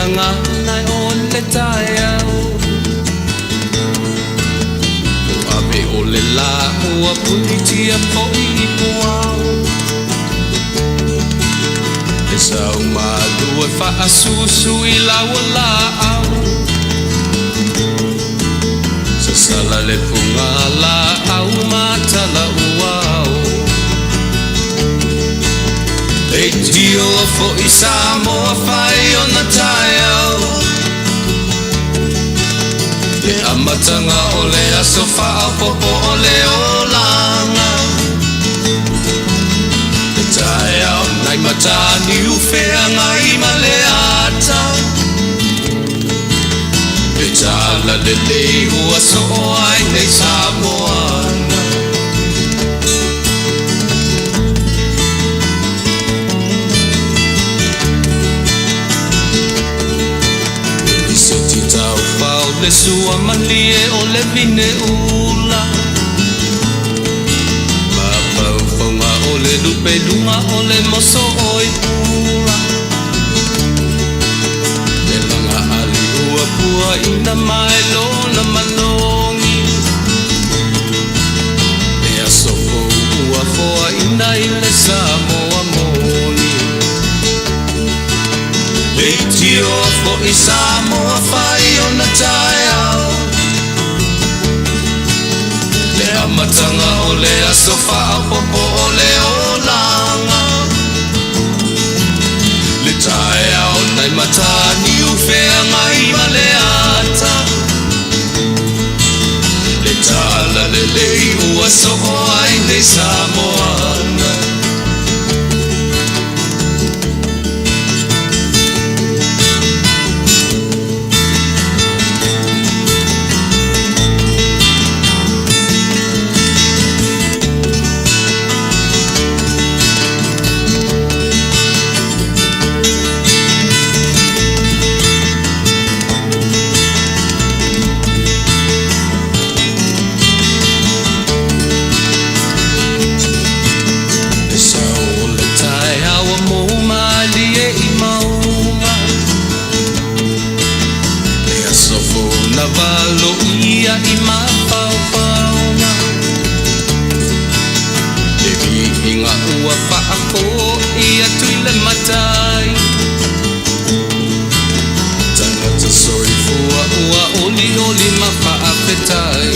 nga nai o le tai au Ape o le la ua puni tia po I puau E sau malua wha susu I laua la au Sa sala le punga la au matala uau E tio fo I Samoa whai o na tai au Le amatanga o le aso whao popo o le olanga Le tai au nai matani uwhea ngai ma le ata Le tala le lei ua so ai nei Samoana Le sua malie o le vine ula Ma paufonga o le lupe lunga o le moso o I pula Le langa ali ua pua ina mai lona malongi Le asofo ua foa ina I le Samoa moni Le tio fo I Samoa whai o na tai au Le amatanga o le aso whao popo o le olanga Le tai au nai matani uwhea ngai ma le ata Le tala le lei ua soho ai nei Samoana Valo ia I mapaupaunga E vihinga ua whaako ia tuile matai Tangata sori fua ua oli oli mawhaapetai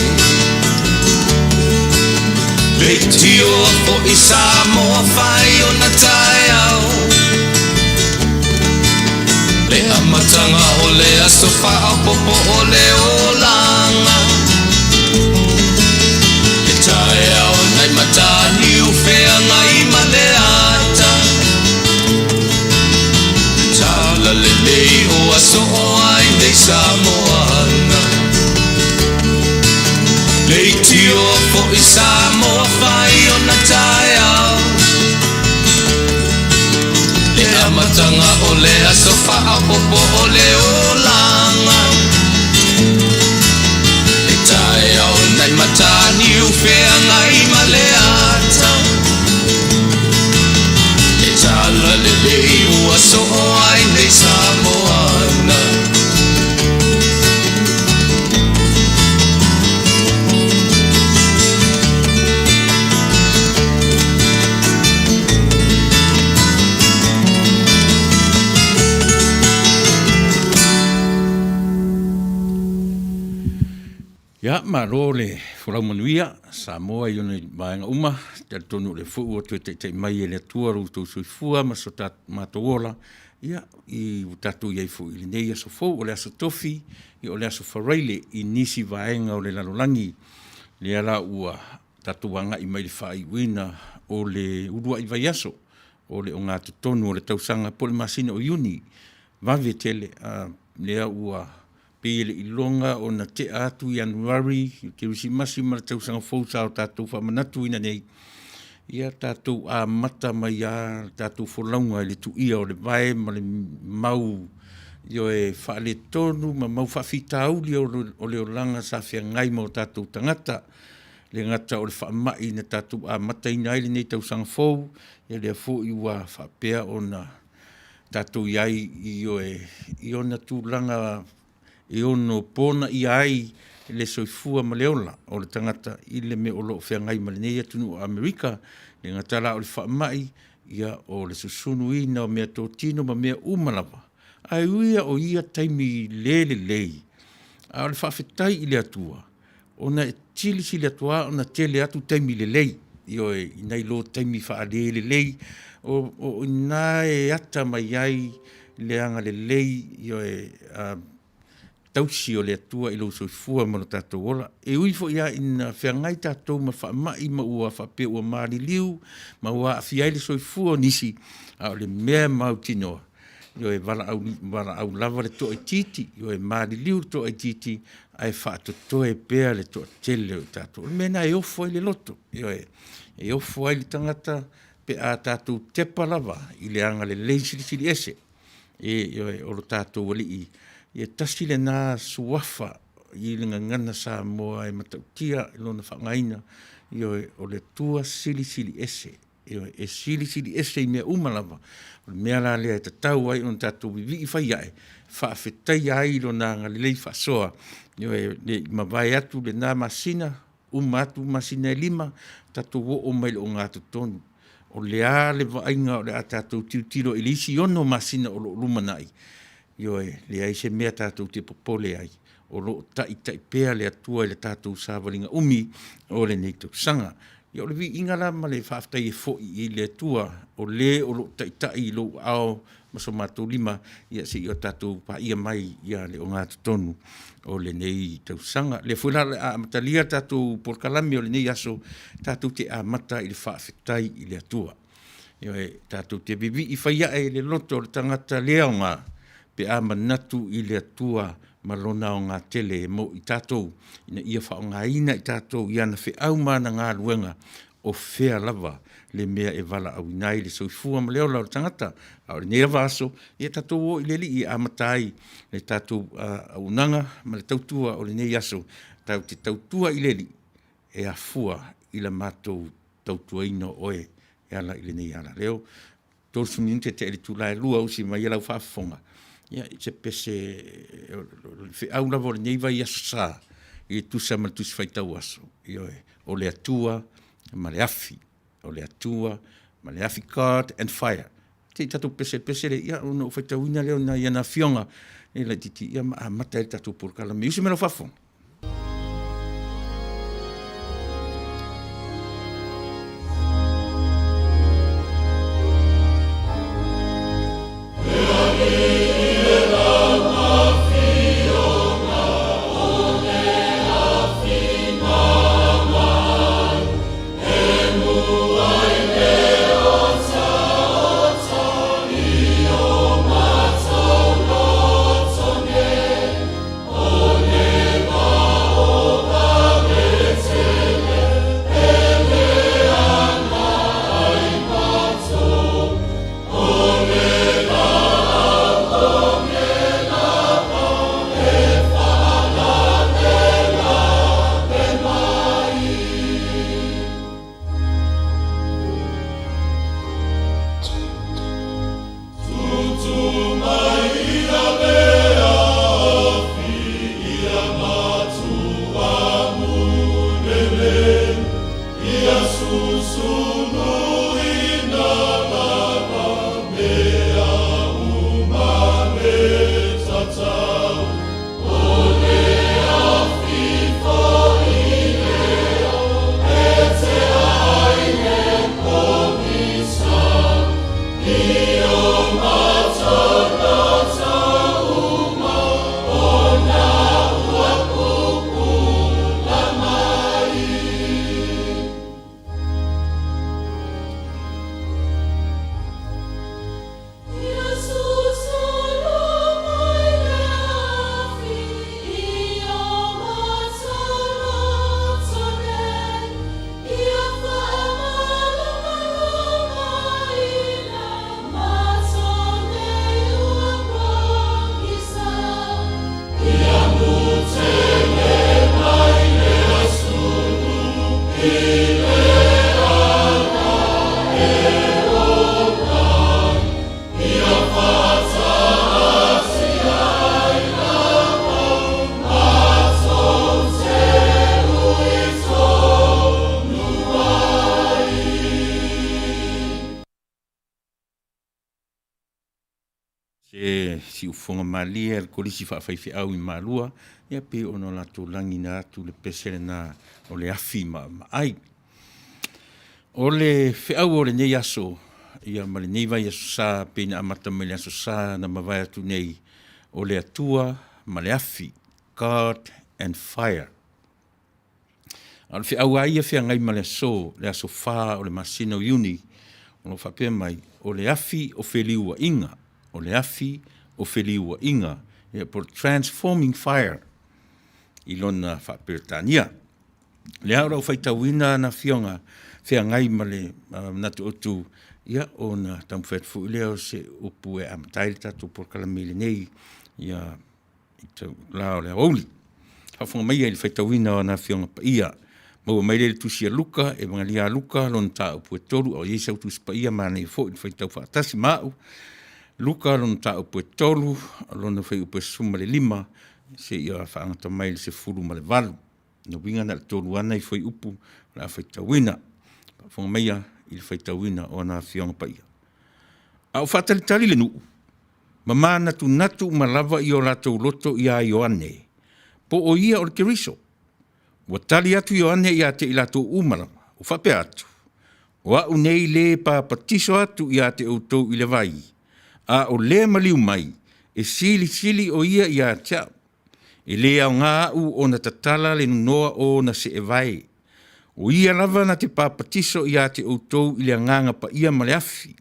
Leitio o I Samoa whai o na tai au Le amatanga o le aso whao popo o le olanga Le tai au nai matani uwhea ngai ma le ata Le tala le lei o aso o ai nei Samoana Le tio fo I Samoa whai o na tai au Le amatanga o le aso whao popo o le olanga Le tai au nai matani uwhea ngai ma le ata Le tala le lei ua so o ai nei Samoana Ya maro le fora manuia Samoa I ona vaenga uma te tonu le fu o te mai le tua ru tu suifua ma so tat matola ia I tatu ia fu I nei so fo o le aso tofi I o le aso faraile I nisi vaenga o le lalolangi le ala ua tatu wanga I mai le fai wina o le urua I vai aso o le o ngā tonu o le tausanga pole masina o Iuni vave tele lea ua pele I longa o na te atu Januari ke wisi masi ma tausanga fausa o tātou whamanatu ina nei ia tātou a mata mai a tātou wholaunga le tu ia o le vai ma le mau io e whaale tonu ma mau whawhita auli o le olanga sa whia ngai mo tātou tangata le ngata o le whaamai na tātou a mata ina ele nei tausanga fau ia le fo I ua whapea o na tātou iai i ona tūlanga e ono pōna i ai le soifua ma leola o le tangata i le me o loo whengai ma le nei atunu o Amerika le ngatala o le whaamai ia o le susunu i na o mea tō tino ma mea umalawa. Ai uia o ia taimi lele lei. A o le whawhetai i le atua. O na tili si le atua o na tele atu taimi le lei. Io i nei lo taimi wha le lei. O na e ata mai ai le anga le lei. Io tausi o le atua i lo soifua ma no tātou ola. E ui fo ia ina whiangai tātou ma whaamai ma ua whape ua maari liu. Ma ua awhiai le soifua nisi. A o le mea mau tinoa. Io wala au lava le toa titi. Io maari liu toa titi. Ai whaatotoe pēr le toa tele o tātou. Le mena e ofo ai le loto. Io e ofo ai le tangata pe a tātou tepa lava. I le anga le lei sili ese. Io o lo tātou wali i. Ia tasi le nā suafa i le ngangana sa moa e matautia i lona whangaina i o le tua sili ese. I e sili ese i mea umalawa. O le mea la lea e tatau ai on tātou vivi i whai ai. Whaafetai ai lo nā ngā lelei whasoa. I le mawai atu le nā masina, atu masina e 5, tātou wo o mai le o ngā tutonu. O le a le vainga o le a tātou tiutilo i lisi ono masina o lo lumanai. Io le ai se mea tātou te popole ai. O lo tai pēr le atua i le tātou sāwaringa umi o le nei tau sanga. Io le vi ingala ma le whaaftai e fo'i i le atua o le o lo tai i lo ao maso mātou 5 ia se i o tātou pa ia mai ia le o ngā tutonu o le nei tau sanga. Le fuila le a matalia tātou porkalami o le nei aso tātou te a mata i le whaafetai i le atua. Io tātou te vivi i whaia e le loto o le tangata lea o ngā. Pe a manatu i le atua malona o ngā tele e mo i tātou. Ina ia wha o ngā ina i tātou i ana whi au mana ngā luenga o whea lava le mea e wala au inai le soifua ma leo lau tangata. A ori nea vaso, ia tātou o i le li i amatai le tātou unanga ma le tautua o le nei aso. Tau te tautua i le li e a fua i la mātou tautua ino oe e ala i le nei ala leo. Tōsu ninte te ele Tuila'epa usi mai e lau whaafonga. Ia, se pese fe au lava o le nei vai aso sā i tusa ma tusi whaitau aso. O le atua ma le afi. O le atua ma le afi God and fire. Te tatou pese le ia ono whaitau ina leo na ia na fionga. E la titi ia mata e tatou porkala. Me usi me lo whafonga. Se si ufonga malia le kolisi whaafaifi au I malua, ia pe ono la tō langi na atu le pesere na o le afi ma ai. O le whiau o le nei aso, ia ma le nei vai aso sā, pe na amata me le aso sā na mawai atu nei, o le atua ma le afi, God and fire. A le whiau ai a whia ngai ma le aso whā o le masino uni, o no whapea mai, o le afi o wheliua inga, o le afi o wheliua inga, ia por transforming fire, I lona whaperetania. Le aura o whaitawina na whionga, whia ngai ma le natu otu, ia o na tamwhetfu leo se upu e amataile tatu por kalamele nei, ia I tau lao le aoli. Hafunga mai e le whaitawina o na whionga pa ia, Mau mai le tusia luka, e mga lia luka, lon ta upu e toru, o iesa utu sipa ia mana I fo, I whaitau whaatasi mau. Luka lon ta upu e toru, lon whai upu e suma le lima, se ia whaangata mai le se furu ma le valu. No winga na le toru ana I whai upu, la whaitawina. Whonga meia, I le whaitawina o na whionga pa ia. Au whaatalitali le nuu. Mama natu malava I o latou loto ia I o ane. Po o ia o le keriso. Wa tali atu I o ane ia te I latou umara, o whape atu. Wa unei le pa patiso atu ia te outou I le vai. A o le maliu mai, e sili o ia tia. E le au ngā u o na tatala le noa o na se e vai. O ia lava na te papatiso ia te outou I le nganga pa ia ma le afi.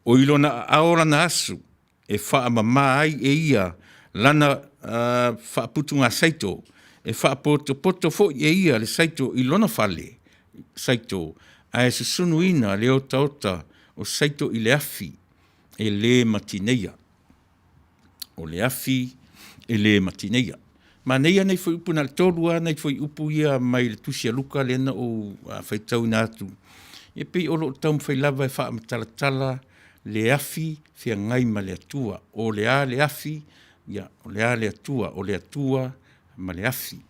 O ilo na aora na asu, e wha mama ai e ia, lana wha putu ngā saito, e wha poto fo e ia le saito I lona fale, saito, a e susunuina le ota o saito I le afi, e le matineia. O le afi, e le matineia. Ma neia nei foi upu na le tōrua, nei foi upu ia mai le tusia luka le na o whaitau na atu. E pei olo o tau mwhai lava e wha amatalatala le afi fia ngai ma le atua. O le a le afi, ia, o le a le atua, o le atua ma le afi.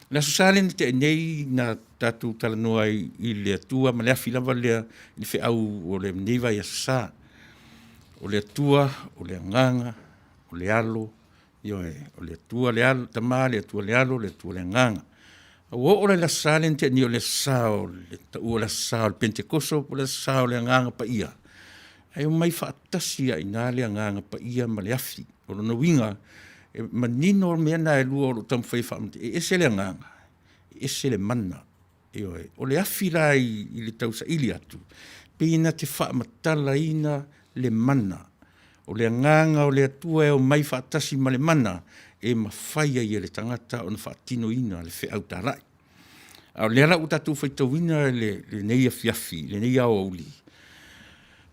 Le aso sale ni te nei na tatu talanoa I le atua ma le afi lava le whi au o le neiva I aso sa. O le atua, o le anganga, o le alo, o le atua le alo, tama le atua le alo, le atua le anganga. O le la sale ni te ni o le sao, le tau o le sao, le pentekoso, o le sao le anganga pa ia. Ai o mai whaatasi a ina le anganga pa ia ma le afi. O le winga, manino o mea na e lua o lo tamu whai whaamate, e ese le anganga, e ese le mana. O le afi la I le tausa ili atu. Pina te whaamatala ina le mana. O le anganga o le atua e o mai whaatasi ma le mana, e mawhaia I le tangata o na whaatino ina le whi au tarai. O le ala utatu whaitawina le nei a fiafi, le nei a ouli.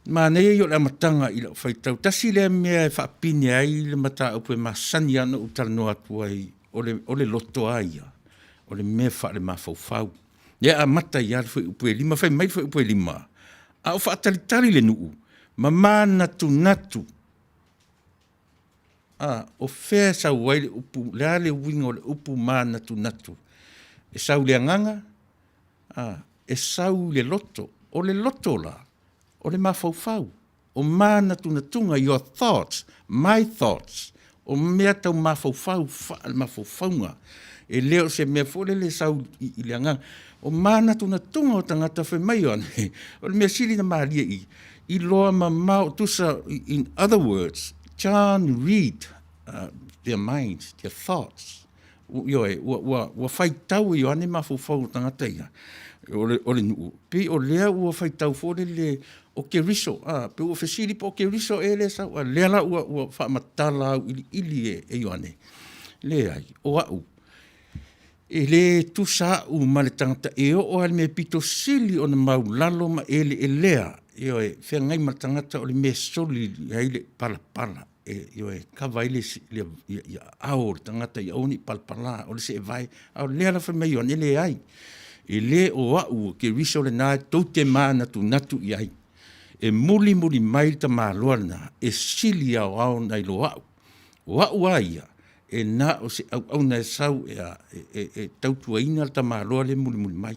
Ma nei o le amatanga I la whaitau. Tasi le mea e whaapine ai le mata upu e masani ana utalanoa atu ai o le loto aia. O le mea wha le mawhauwhau. Ia a mata I alwhi upu e lima, whai mai whai upu e lima. A o whaatalitari le nuu. Mama natu. O whea sau wai le upu, le ale winga o le upu ma natu. E sau le anganga, e sau le loto. O le loto la. O le mawhauwhau, o mā natunga, your thoughts, my thoughts, o mea tau mawhauwhau, mawhauwhaunga, e leo se mea fole le sau I le angang, o mā natunga o tangata whai mai o ane, o le mea sili na maalia I loa ma o tusa, in other words, John read their minds, their thoughts, wa whai tau I o ane mawhauwhau o tangata ia, o le nuu, pe o lea ua whai tau fole le, o ke riso, pe ua whesiri po o ke riso e le sa, ua lea la ua whaamatala au ili e ioane. Le ai, o au. E le tusa u ma le tangata e o ale me pito sili o na mau lalo ma e lea. Io e whea ngai ma tangata o le me soli ai le pala. Io e kawa ile ia ao tangata I aoni pala, o le se e vai, au lea la whamai ioane le ai. E le o au ke riso le nā tau te mā natu I ai. E muli mai ta māloana, e sili au nei lo au. O au aia, e nā o se au nei sau e tautua ina ta māloa le muli mai.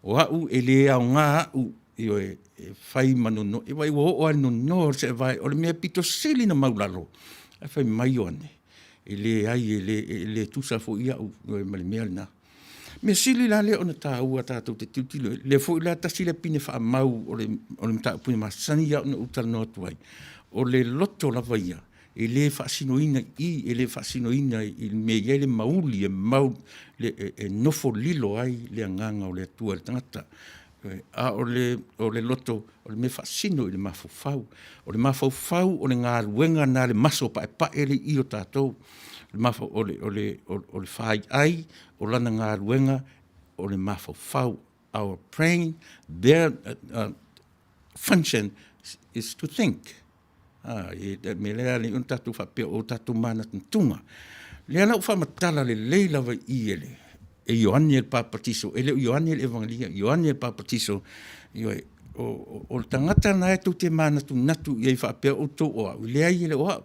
O au e le au ngā au io e fai manono, e vai o no se vai, o le mea pito sili na maulalo, e fai mai o ane, e le ai, e le tusa fo ia, o e male mea na. Me sili la le ona tā ua tātou te tiutilo, le fo ila tasi le pine wha mau, o le mta pune masani ia ona utala no atuai, o le loto la vaia, e le whaasinoina e le whaasinoina i me ia le mauli, e mau, e nofo lilo ai, le anganga o le atua le tangata, a o le loto, o le me whaasino i le mafofau, o le mafofau, o le ngā ruenga na le maso pa e le i o tātou, o le whai ai, o lana ngā ruenga, o le mafofau, our praying, their function is to think. Me lea le un tatu whapea o tatu mana tunga. Lea lau whamatala le leila wa i ele. E Ioane el Papatiso, ele Ioane el Evangelia, Ioane el Papatiso, o le tangata na e tu te mana tu natu i e whapea o tō oa, lea i ele oa,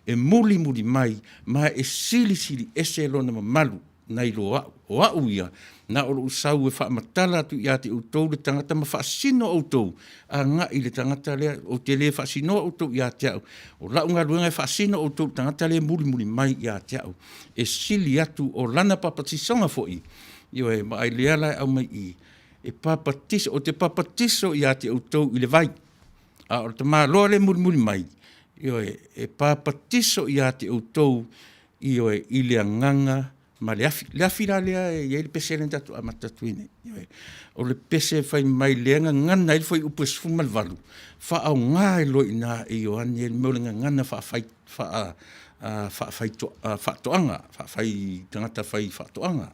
e muli mai, ma e sili ese lona mamalu, nei lo o au ia, na o usau e whaamatala tu ia te utou le tangata ma whaasino o tau, a ngā i le tangata lea, o te le whaasino o tau ia te au, o lau ngā ruenga e whaasino o tau tangata lea muli mai ia te au, e sili atu o lana papatisonga foi, io e ma ai lea lai au mai i, e papatiso, o te papatiso ia te utou i le vai, a o te maa loa le muli mai, io e papatiso ia te utou, io e i le anganga, ma le afi la lea e le pese le tatu a matatuine. O le pese fai mai leanga ngana il fai upes fumal valu. Fa au ngā e loi nā e Ioane e meulenga ngana fa toanga, fa fai tangata fai fa toanga.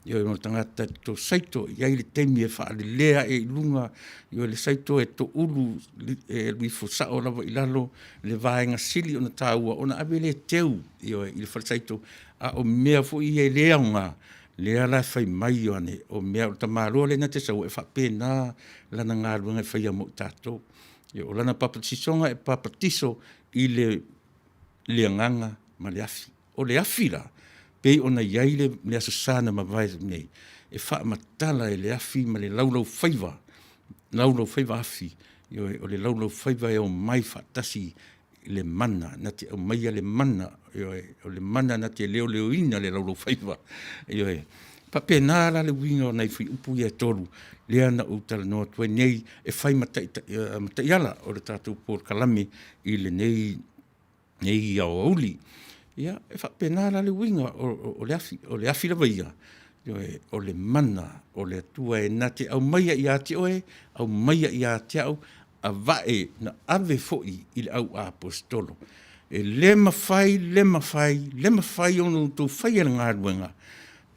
Io e tangata to saito, iai le teimi e fa le lea e lunga, io le saito e to ulu e lui fosao lava ilalo, le vaenga sili ona tāua, ona abe le teu, io e le saito, a o mea fo i e lea nga, lea la fai mai Ioane, o mea o tamāroa le na te sau e whapena lana ngā ruanga e whai amo tātou. O lana papatisonga e papatiso i le nganga ma le afi. O le afi la, pei ona iai le asasana ma vai nei, e whaamatala e le afi ma le laulau whaiva afi, o le laulau whaiva e o mai whaatasi le mana, na te au maia le mana, o le mana na te leo ina le laulau whaiva. Papena la le winga o nei whi upu ia toru, lea na utala noa tue nei e whai matai ala o le tātou por kalame i le nei au auli. Ia, e whapena la le winga o le afi la waia, o le mana, o le atua e na te au maia i ate oe, au maia i ate au, a vae na ave foi i le au apostolo. E le mawhai ono tō whai ala ngā ruenga,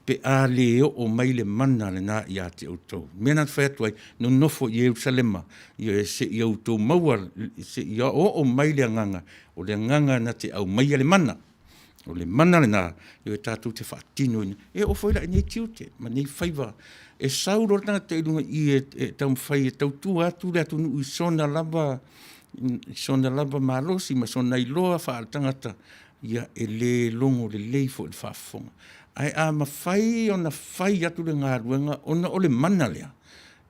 pe a leo o mai le mana le nā i ate au tō. Mena te whai atuai, no nofo i Eusalema, i se i au tō maua, se i o mai le anganga, o le anganga na te au mai le mana. O le mana le nā, i e tātou te whaatino ina. E o whaila i nei tiute, ma nei whaiva. E sauro tanga te ilunga i e tau whai e tau tu atu le atu i sona lava malosi, ma sona i loa wha tangata, ia e le longo le leifo i whaafonga. Ai a ma whai o na whai atu le ngā ruenga, ona o le mana lea,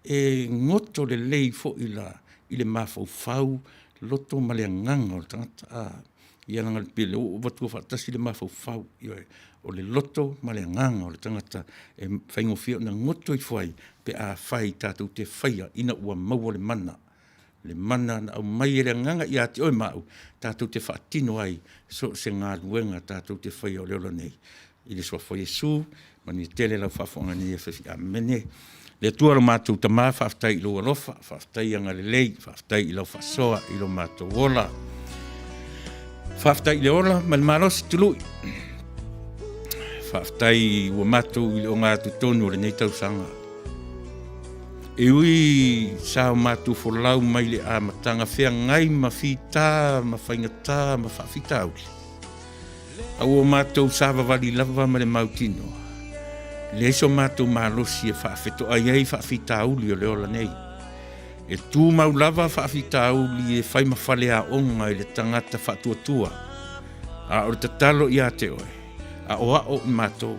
e ngoto le leifo i le mawhau whau, loto ma le nganga o tangata, ia langa le pele, o watua whaatasi le mawhau whau, o le loto ma le nganga o le tangata, e whaingofia na ngoto i whai, pe a whai tātou te whaia, ina ua maua le mana na au mai le nganga i ate oi mau, tātou te whaatino ai, so se ngā ruenga tātou te whaia o leola nei. I le soa whai Jesu, mani tele lau whafonga ni e whawhi amene. Le tua lo mātou tamā, whaftai i lo alofa, whaftai anga le lei, whaftai i lau whasoa, i lo mātou ola. Whaftai i le ola, ma le marosi tului. Whaftai ua mātou i le o ngā tutonu o le nei tausanga. E ui sao mātou wholau mai le a matanga whea ngai ma whita, ma whaingata, ma whawhita auli. Au o mātou sāwa wali lava ma le mautino. Le so mātou mālosi e whawheto ai ei whawhita auli o le ola nei. E tū mau lava whawhita auli e whai mawhale a onga i le tangata whatuatua. A o le tatalo i a te oe. A oa o i mātou.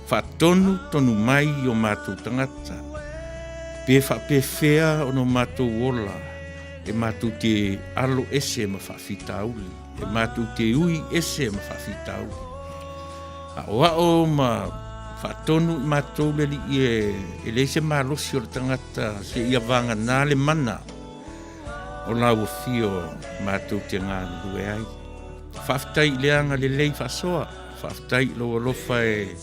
Whatonu tonu mai o mātou tangata. pe whapewhea o no mātou ola, e mātou te alo ese ma whawhitauli, e mātou te ui ese ma whawhitauli. A o ma whaatonu I mātou le li e leise mālosi o le tangata se ia vanga nā le mana o lau fio mātou te ngā lue ai. Whaftai leanga le lei whasoa, whaftai lo alofa e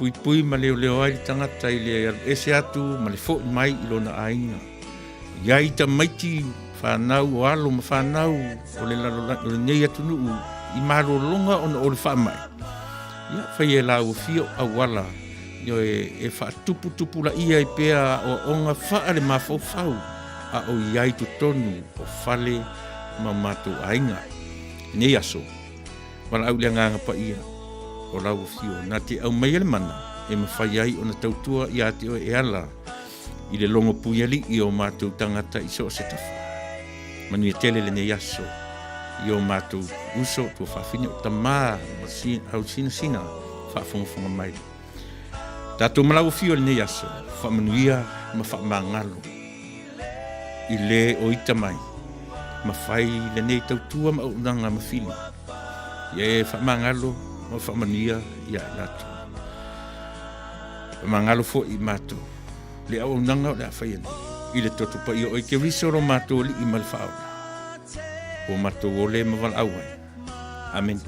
pui ma leo ai tangata I le ese atu ma le fo mai I lona ainga. Iai ta maiti whanau o alo ma whanau o le nei Taunu'u I maro longa o le whamai. Ia whai e lau fio a wala Yo e whaatupu la ia I pea o onga wha le mawhau a o iai tu tonu o whale ma mātou ainga. Nei aso, wala au lea nganga pa ia o lau fio. Nā te au mai ele mana e mawhai ai o na tautua I ate o e ala I le longo puiali I o mātou tangata I so se tafa. Manu e tele le nei aso I o mātou uso tu whawhine o tamā au sina whafonga mai. Tātou malau fio le nei aso, whamanuia ma whamangalo. I le o ita mai, ma whai le nei tautua ma unanga ma whili. Ia e whamangalo ma whamanuia ia latu. Whamangalo fo I mātou, le au unanga o le a whaiani. I le totu pa I o ke risoro mātou li I malwhaola. O mātou o le mawal awai. Amen.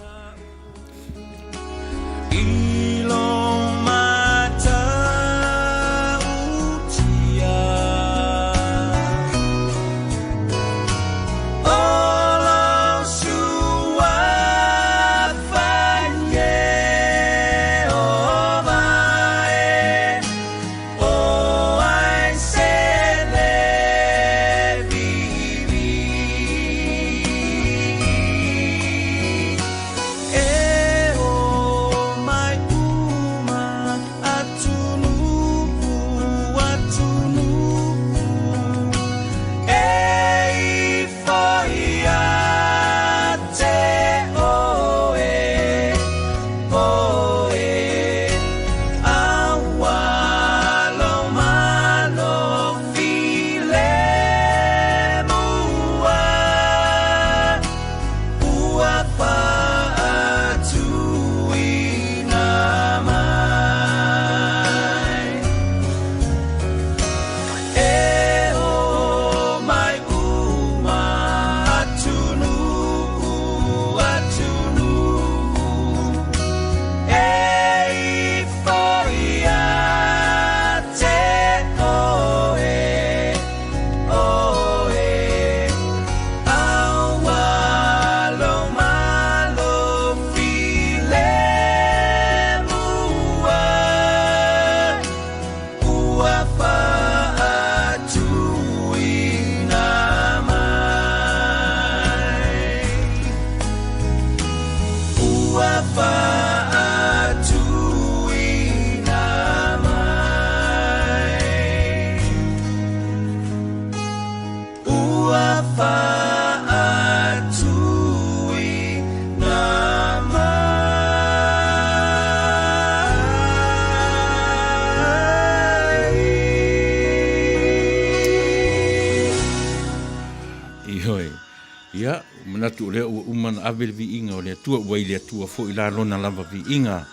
Ia, manatu lea ua umana awe le viinga o lea tua wai lea tua fo I la lona lava viinga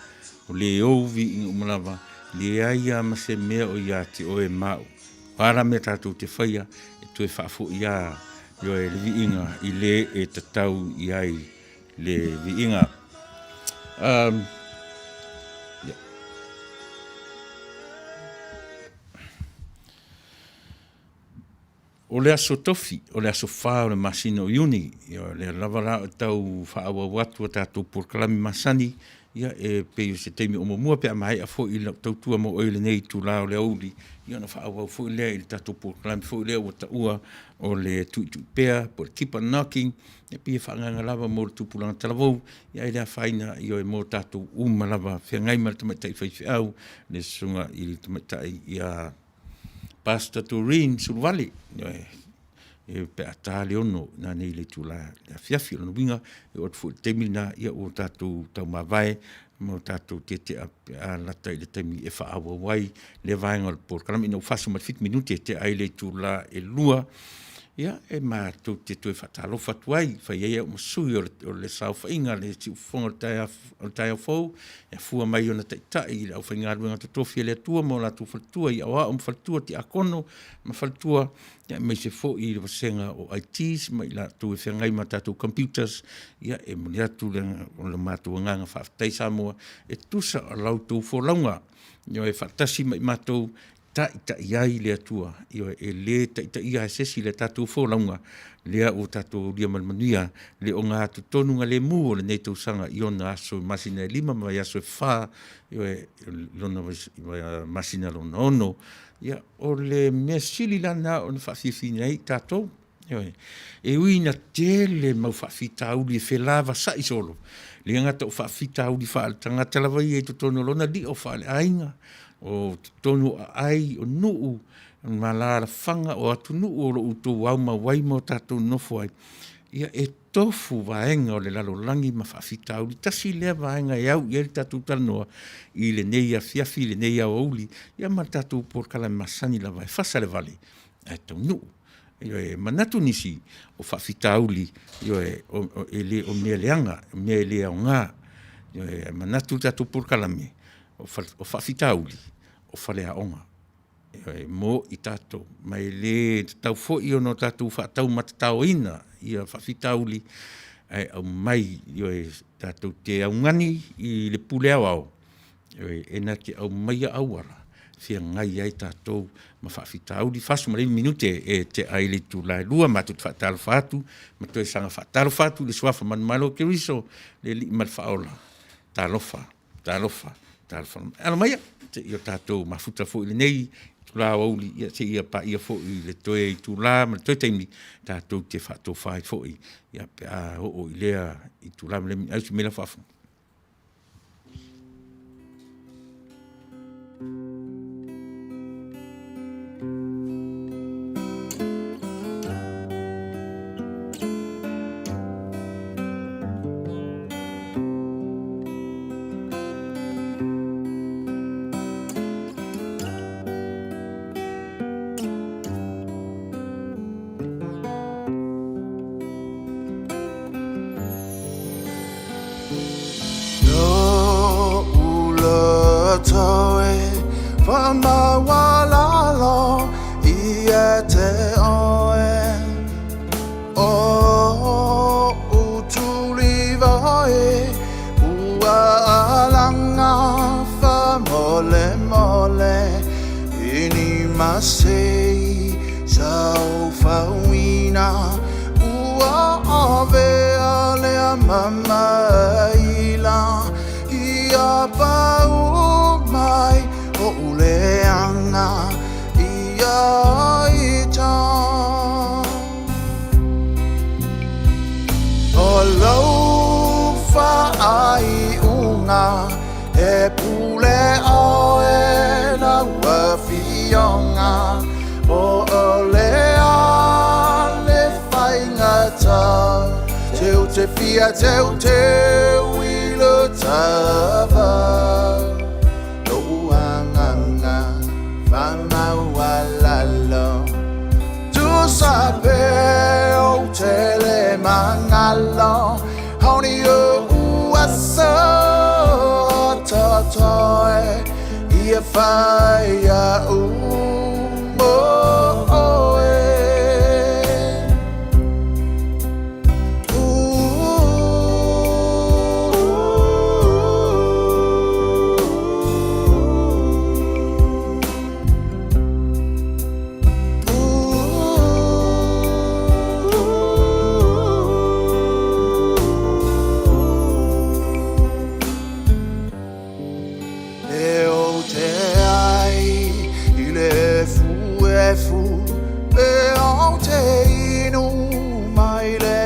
o le ou viinga umalava le aia ma se mea o ia te oe mau. Wara mea tātou te whaia e tue whaafo ia yo e le viinga I le e tatau I ai le viinga. O le aso tofi, o le aso wha o le masino iuni, le lavara o tau whaawa watu o tātou porkalami masani, ia e peo se teimi o mua pe amai a fo I tautua mo oile nei tu lao le auli, ia na whaawa fo I lea I tātou porkalami fo I lea o taua o le Tuila'epa, po le keep on knocking, e pia whaanganga lava mo le tupulanga talavou, ia I lea whaina I oe mo tātou lava, whia ngai mara tamaitai whaiwhiau, le sunga I le tamaitai ia Pastor Turin sul Vale e pe atale ono na nei le tula le fiafi no winga e o fu temina ia o tatu tau mavae mo tātou te a lata i le taimi e whaawa wai le vaenga le por kalama ina ufasu mat 5 minuti te aile tūla e lua ia e mātou te tue whatalofa tuai whai ea masui o le sau whainga le si ufonga o tai au fau e fua mai o na taitai i au whainga ruenga te tofi le atua mo la tu whaltua i awa o mwhaltua ti akono ma whaltua ia mai se fo i le wasenga o ITs mai la tu e whengai ma tātou computers ia e muni atu le mātou nganga whaafitai Samoa e tusa o lau tau wholaunga ia e whaatasi mai mātou ta iai le atua io e le ta ia sesi le tatu fo launga le o tatu dia manuia le o nga tu tonu nga le mu le nei tu sanga io na so masina lima ma ya so fa io e lona masina lo no ia o le mesili lana on fa fifi nei tatu io e uina tele ma fa fita u li felava sa isolo le nga to fa fita u di fa tanga tela vai e tu tonu lona di o fa ainga o tonu ai o nuu malara fanga o atu nuu o utu wau ma wai mo tatu nofo ai ia e tofu vaenga o le lalo langi ma whawhitau li tasi lea vaenga e au i tatu tanoa i le neia fiafi le neia o uli ia ma tatu por kala masani la vai Fasa le Vale e tau nuu e manatu nisi o whawhitau li o mea leanga o mea lea o ngā e manatu tatu por kala me o whawhitau li o whale a onga. Mo i tātou. Mai le tau fo i ono tātou whaatau matatau ina i a whawhitau li au mai tātou te au ngani i le pule au au. E na te au mai a awara. Fia ngai ai tātou ma whawhitau li. Fasu marei minute e te aile Tuila'epa ma tu whaataro whatu ma tu e sanga whaataro whatu le swafa manmalo ke riso le li mal whaola. Tālofa. Ala mai te ia tātou mafuta fo i le nei tula auli ia te ia pa ia fo i le toe i tula ma le toe taimi tātou te whatou whai fo i ia pe a o i lea i tula ma le au si mela whafu. Sei sao fauina ua ave ale mama ila ia pau mai o uleanga ia ita o lau fa ai unga e pule o e na wafionga o olea le whaingata teu te fia teu te wilo tava no anganga whamawalalo tu sape o tele mangalo hauni o uasa tatoe ia whaia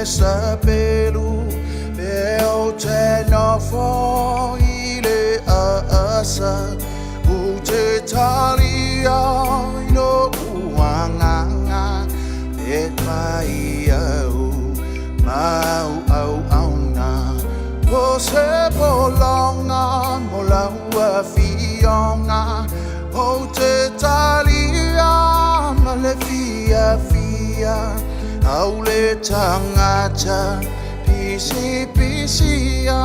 sapelu veo te no fo ile asa u te talia no uanganga e mai au mau au au na o se polonga fia fia au le tangata pisi pisia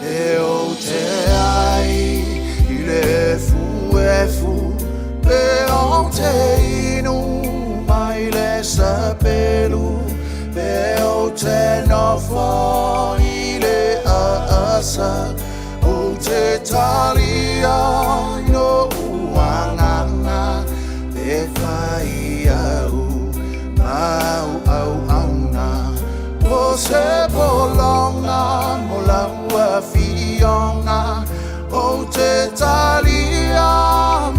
e o te ai I le fu e fu pe o te inu mai le sapelu pe o te nofo I le asa o te talia no uanganga te fai au au na o se bolonga mo la ua fionga o te talia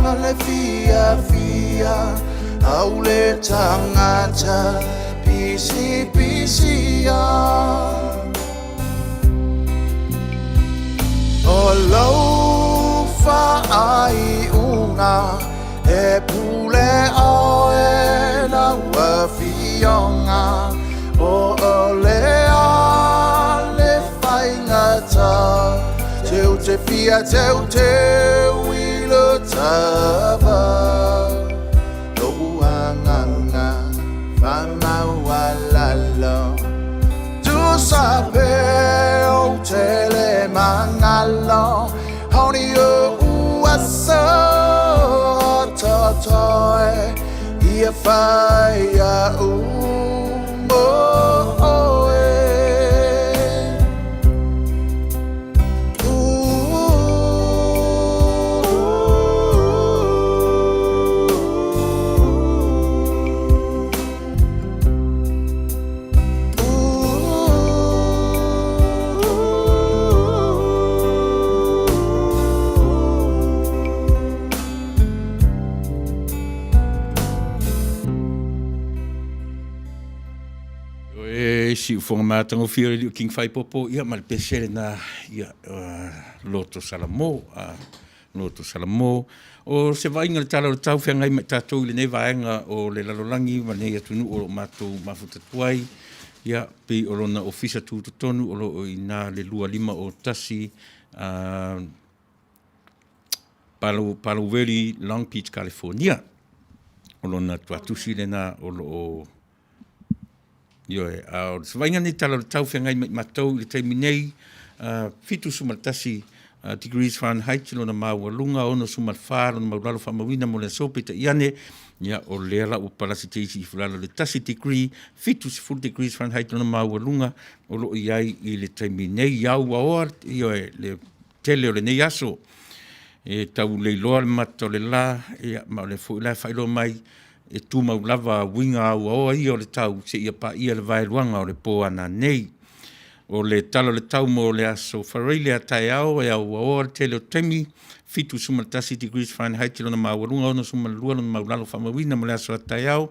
ma le fia fia au le tangata pisi pisia o lau ai unga e pule o e la ua fionga o le fai ngata Teu te fia, teu wilo tava Lo'u anganga, whamau alalo Tu sape o te le mangalo Hauni o uasa Totoe Ia whai a si ufonga mātango whiri liu king whai popo ia ma le pesere na ia loto salamo o se vainga le tala o tau whiangai mai tātou le nei vaenga o le lalolangi ma nei atunu o mātou mafutatuai ia pe o lona ofisa tūtotonu o lo o ina le lua lima o tasi Palo Valley, Long Beach, California o lona tuatusi le na o lo o Ioe, se vainga ni tala o tau whiangai mai matou le teimi nei, fitu sumaltasi degrees Fahrenheit lona maualunga, ono sumalwha, lona maulalo whamawina mo le sope ta iane, ia o lera o palasi teisi I fulalo le tasi degree, fitu full degrees Fahrenheit lona maualunga, o lo iai I le teimi nei, iau waoa, ioe, le tele o le nei aso, e tau leiloa le mata o le la, ia ma o le fo ila whailo mai, e tu maulava winga au oa ia o le tau se ia pa ia le vailuanga o le po ana nei. O le talo le tau mo le aso whareile a tai au e au oa le tele o temi fitu sumaltasi degrees Fahrenheit lona mauarunga ono sumalua lona maulalo whamawina mo le aso a tai au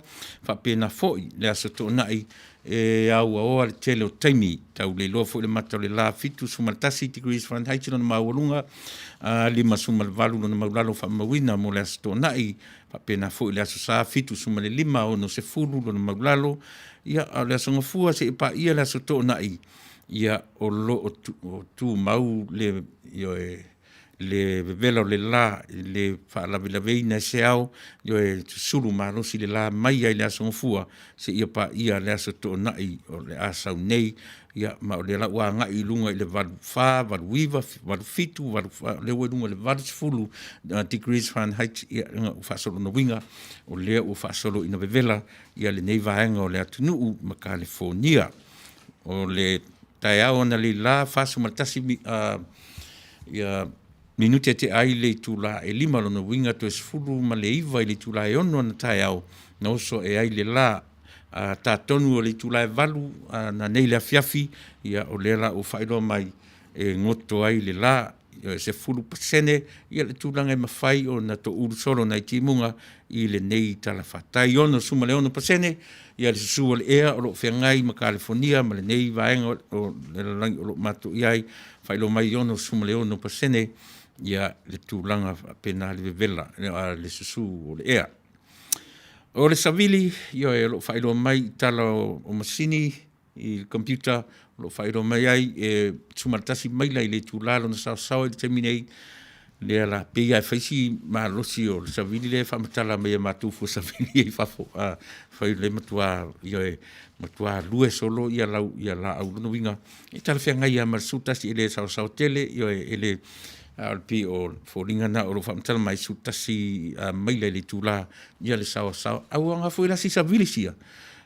whapena foi le aso to nai e au oa le tele o temi tau le loa foi le mata o le la fitu sumaltasi degrees Fahrenheit lona mauarunga lima sumalvalu lona maulalo whamawina mo le aso to nai pena fo le aso sa fitu suma le lima o no se fulu lo maulalo ia le aso ngafua se pa ia le aso to nai ia o lo o tu mau le io le vela le la le fa la veina se au io sulu malo si le la mai ai le aso ngafua se ia pa ia le aso to nai o le aso nei ia ma le la wa nga I lunga I le val fa val wiva val fitu val le lunga le val fulu degrees Fahrenheit ia fa solo no winga o le o fa solo ina vela ia le nei vaenga o le Taunu'u ma California o le taia ona le la fa sumaltasi ia minute te ai le tula e lima no winga to fulu ma le iva I le tula e ono na taia no so e ai le la ta tonu o le tula valu na nei le afiafi ia o lera o whairo mai e ngoto ai le la se fulu pasene ia le tulanga mawhai o na to uru solo na timunga I le nei tala whatai ono suma le ono pasene ia le susua le ea o lo whiangai ma California ma le nei vaenga o le langi o lo mato iai whairo mai ono suma le ono pasene ia le tulanga pena le vela le susu o le ea O le savili, io e lo whairo mai tala o masini, I computer, lo whairo mai ai, e tumartasi mai lai le tūlalo na sao sao e te minei, le la pe ia faisi ma losi o sa vili le fa matala me matu fu sa vili fa fo fa le matua ia matua lue solo ia la au no winga e tala fe ngai ia marsuta si ele sa tele ia ele alpi o foringa na o fa matala mai suta si mai le tula ia le sa au anga foi la si sa vili sia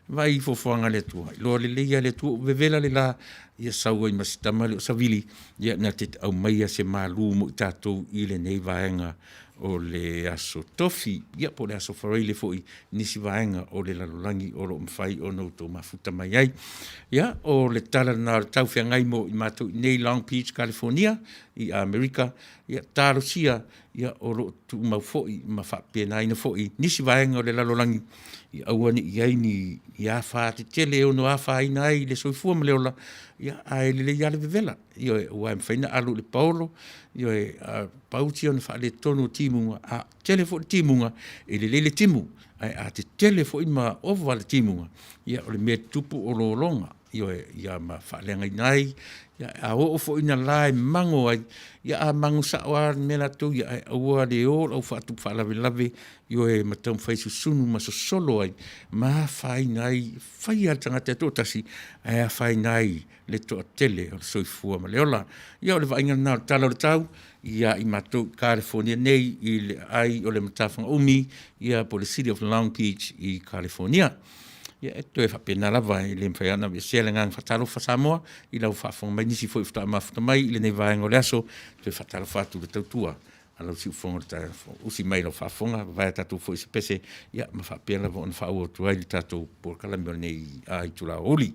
vai fo fanga le tua lo le ia le tu vevela le la ia saua i masitama le o savili ia na te au mai se malu mo tatou i le nei vaenga o le aso tofi ia po le aso fareile foi nisi vaenga o le lalolangi o lo mfai o no to mafuta mai ai ia o le tala na tau whiangai mo i matou nei Long Beach, California i Amerika ia taro sia ia o lo tu mau foi ma fa pena ina foi nisi vaenga o le lalolangi i auani i aini i a wha te tele o no a wha ina ai le soifua ma leola ia a ele le iale vevela io e ua mwhaina alu le paolo io e pauti ona wha le tono timunga a tele fo le timunga e le timu a te tele fo ima ova le timunga ia o le mea tupu o lo longa io e ia ma wha lenga inai ia a o fo ina lai mango ai ia a mango sa oa mela tu ia a ua le o au wha tupu wha lave io e matau whai susunu ma so solo ai ma whai nai whai al tangata to tasi a whai nai le to tele o soifua ma leola ia o le vainga na tala o le tau ia i matou California nei i le ai o le matawhanga umi ia po le City of Long Beach i California ia e toe whapena lava i le mwhaiana i sele ngang whataro whasamoa i lau whawhonga mai nisi fo i whata mafuta mai i le nei vaenga o le aso toe whataro whatu le tautua alau si ufonga le tae usi mai lau whafonga vai tatou fo i se pese ia ma whapena lava on whau o tuai le tatou por kalami o nei a i Tuila'epa. Ole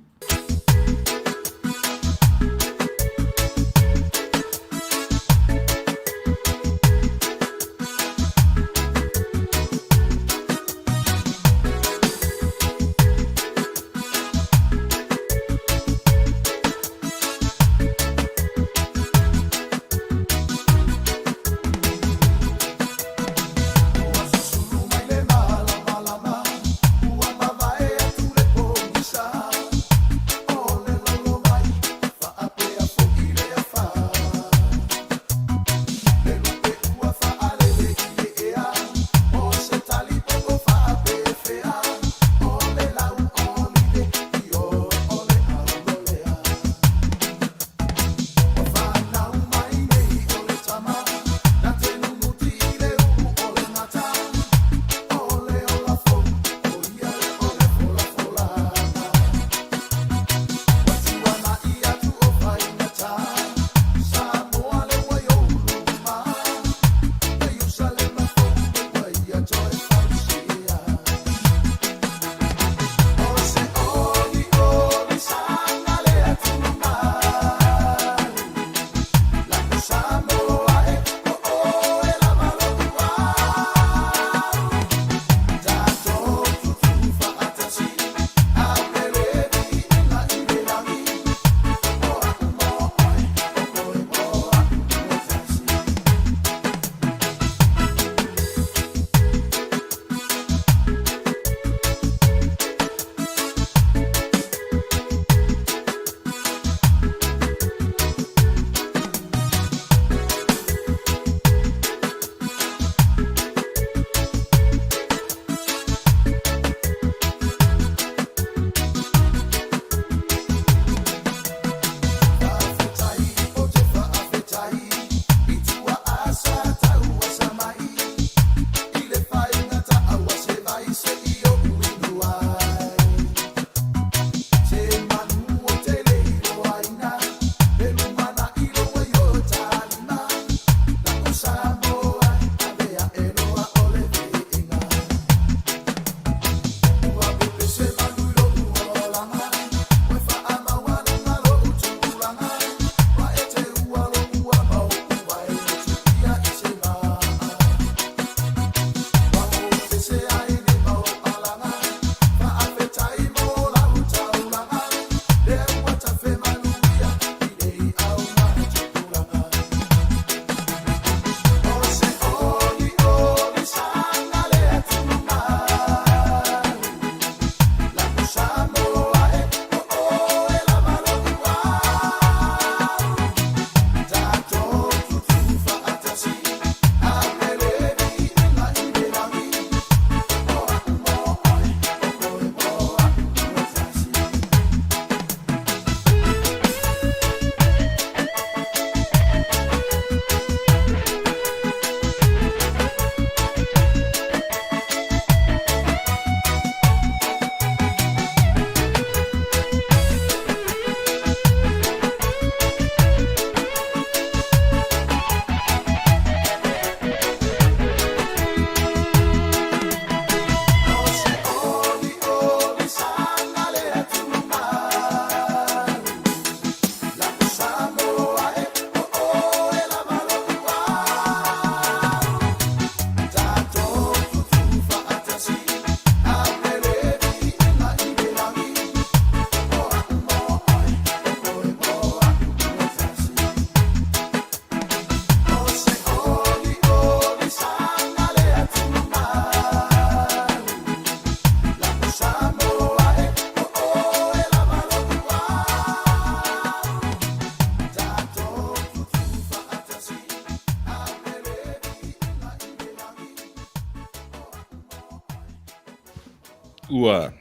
ua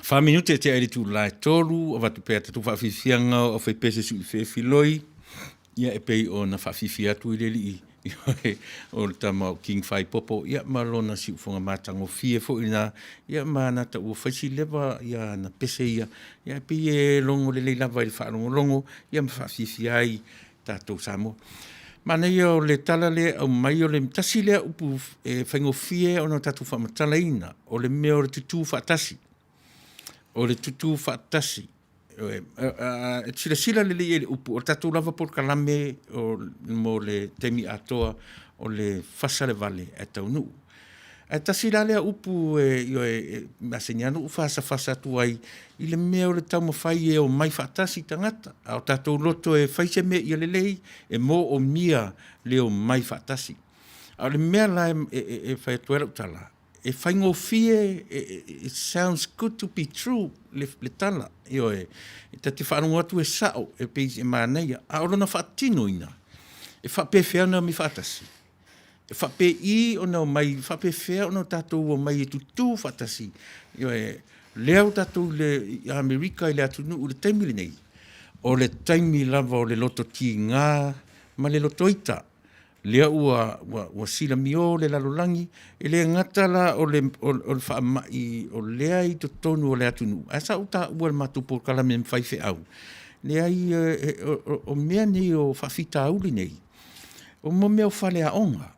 whaminute te aere tu lai tolu, o watu pēta tu whawhiwhianga o whai pese su i whiloi, ia e pei o na whawhiwhi atu i reli o le tama o King Whai Popo, ia malona si ufonga mātango fie fo ina, ia mana ta ua whaisi lewa, ia na pese ia e pei e longo le leilava i le whaalongo longo, ia ma whawhiwhi ai tātou Samoa. Mana ia o le tala le au mai o le tasi lea upu whaingofie o na tatu whamatala ina, o le mea o le tutu whaatasi. O le tutu whaatasi. Sila le le upu, o tatu lava por kalame o mo le temi atoa o le Fasa le Vale e Taunu'u. E tasi la lea upu maseniano u Fasa tu ai i le mea o le tau mawhai e o mai whaatasi tangata. O tatou loto e whaise me i le lei e mo o mia le o mai whaatasi. O le mea la e whaetuera utala. E whaingo fie, it sounds good to be true, le tala. E tati whaanongo atu e sao, e peisi e māneia. A orona whaatino ina. E whapewhea mi whaatasi. E whape I o nao mai, whapewhea o nao tātou o mai e tutu whaatasi. Leo tātou le Amerika i le Taunu'u le taimile nei. O le taimi lava o le loto ki ngā, ma le loto ita. Lea ua sila mio le lalolangi, e le ngatala o le whaamai, o lea I to tonu o le Taunu'u. Asa uta ua le matupo kalame mwhaife au. Lea I o mea nei o whawhita auli nei. O mo mea o whale a onga.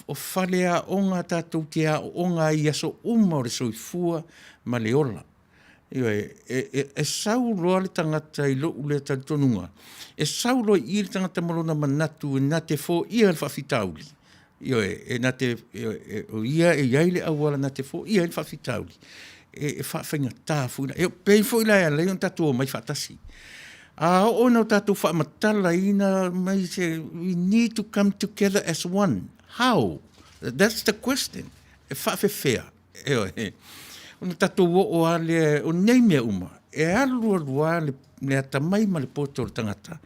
O whale a onga tātou te a onga I aso uma o le soifua ma le ola. E sauloa le tangata I lo ule tantonunga. E sauloa I le tangata malona manatu e na te fō ia le whawhitauli. E na te, o ia e iaile awala na te fō ia le whawhitauli. E whawhinga tāwhuna. E pei fō ila ea leion tatu o mai whatasi. A o no tatu whamatala ina mai se, we need to come together as one. How? That's the question. E whawhewhea. O tatu o ale o nei mea uma. E alua le atamai ma le poto o tangata.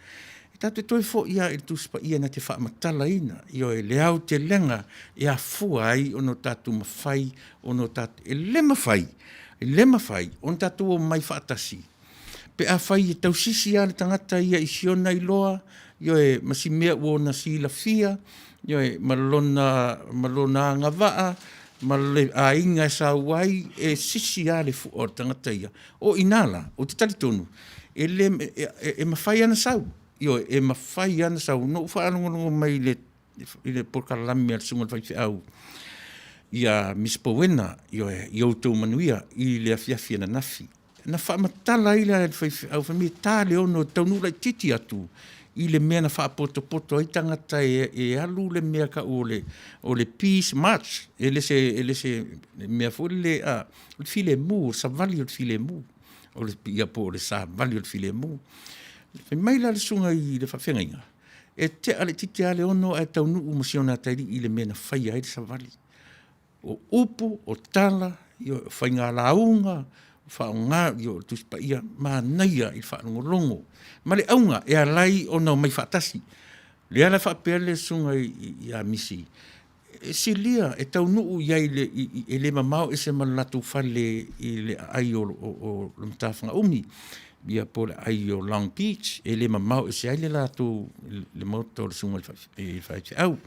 E tatu toi fo ia il tuspa ia na te whaamatala ina. Io e le au te lenga e a fua ai o no tatu mawhai o no tatu. E le mawhai o no tatu o mai whaatasi. Pe a whai e tausisi a le tangata ia I siona I loa. Io e masi mea o na si la fia. Io e malona ngā waa. Ma le a inga e sa wai e sisi a le fu o tangata ia. O inala, o te talitonu. E mawhai ana sau. E mawhai ana sau. No whaanongo mai le porkalami al sunga whai au. Ia mispowena, I outou manuia, I le afiafi na nafi. Na whaamatala I le whai au whamia tāle ono Taunu'u lai titi atu. I le mea na whaapoto ai tangata e alu le mea ka o le Peace March. E le se mea fo le file mu, sa vali o le file mu. O le ia po le sa vali o le file mu. E mai la le sunga I le whawhenga. E te ale titi ale ono e Taunu'u masiona tairi I le mea na whai ai le sa vali. O upu, o tala, I whainga launga, whaonga, I tuspa ia, maa naia I whaanongolongo. Ma le aunga e alai o nao mai whaatasi. Le ala whaapea le sunga I a misi. E si lia, e Taunu'u iai e le mamao e se malatu whale I le ai o mtawhanga umi. Ia po le ai o Long Beach, e le mamao e se ai le latu le moto le sunga I whai au.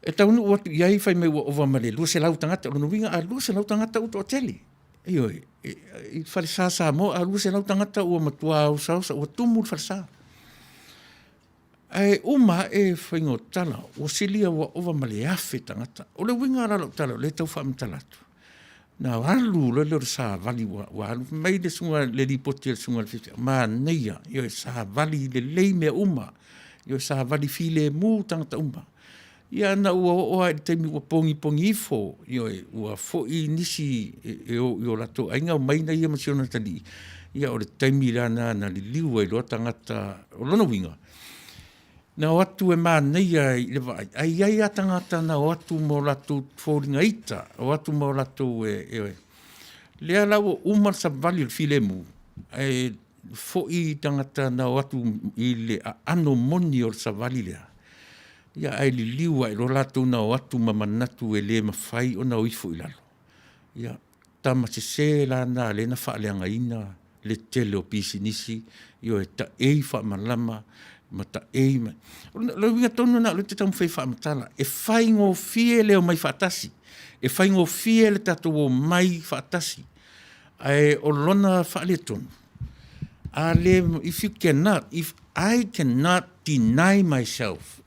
E Taunu'u atu iai whai mai ua ova male, lua se lau tangata, o winga a lua se lau tangata uto o tele. I whalesa sa mo, a lua se lau tangata ua matua au sausa, ua tumu whalesa. E uma e whaingo tala, o silia ua ova male afe tangata. O le winga ala lau tala, le tau whaamutalatu. Nā alu, le sa vali wa alu, mai le sunga le ripoti le sunga le whiwhia. Ma neia, sa vali le lei mea uma. Sa vali file mu tangata uma. Ia na ua e teimi ua pongi ifo, ua fo I nisi o lato, ainga o maina ia masiona tali. Ia o le teimi rana na li liua I loa tangata o lona winga. Na o atu e māneia I le vai. Ai a tangata na o atu mo lato fōringa ita, o atu mo lato Lea lau umar sa vali o file mu. Fo I tangata na o atu I le ano moni o sa vali lea. Ia ai li liua I lo lato na o atu mamanatu e le mawhai o na o ifo I lalo. Ia tama se la na le na whaaleanga ina, le tele o pisinisi, io e ta ei whaamalama, ma ta ei mai. Lo winga tonu na, lo te tamu whai whaamatala, e whai ngō fie leo mai whaatasi, e whai ngō fie le tato o mai whaatasi, ai o lona whaale tonu. If I cannot deny myself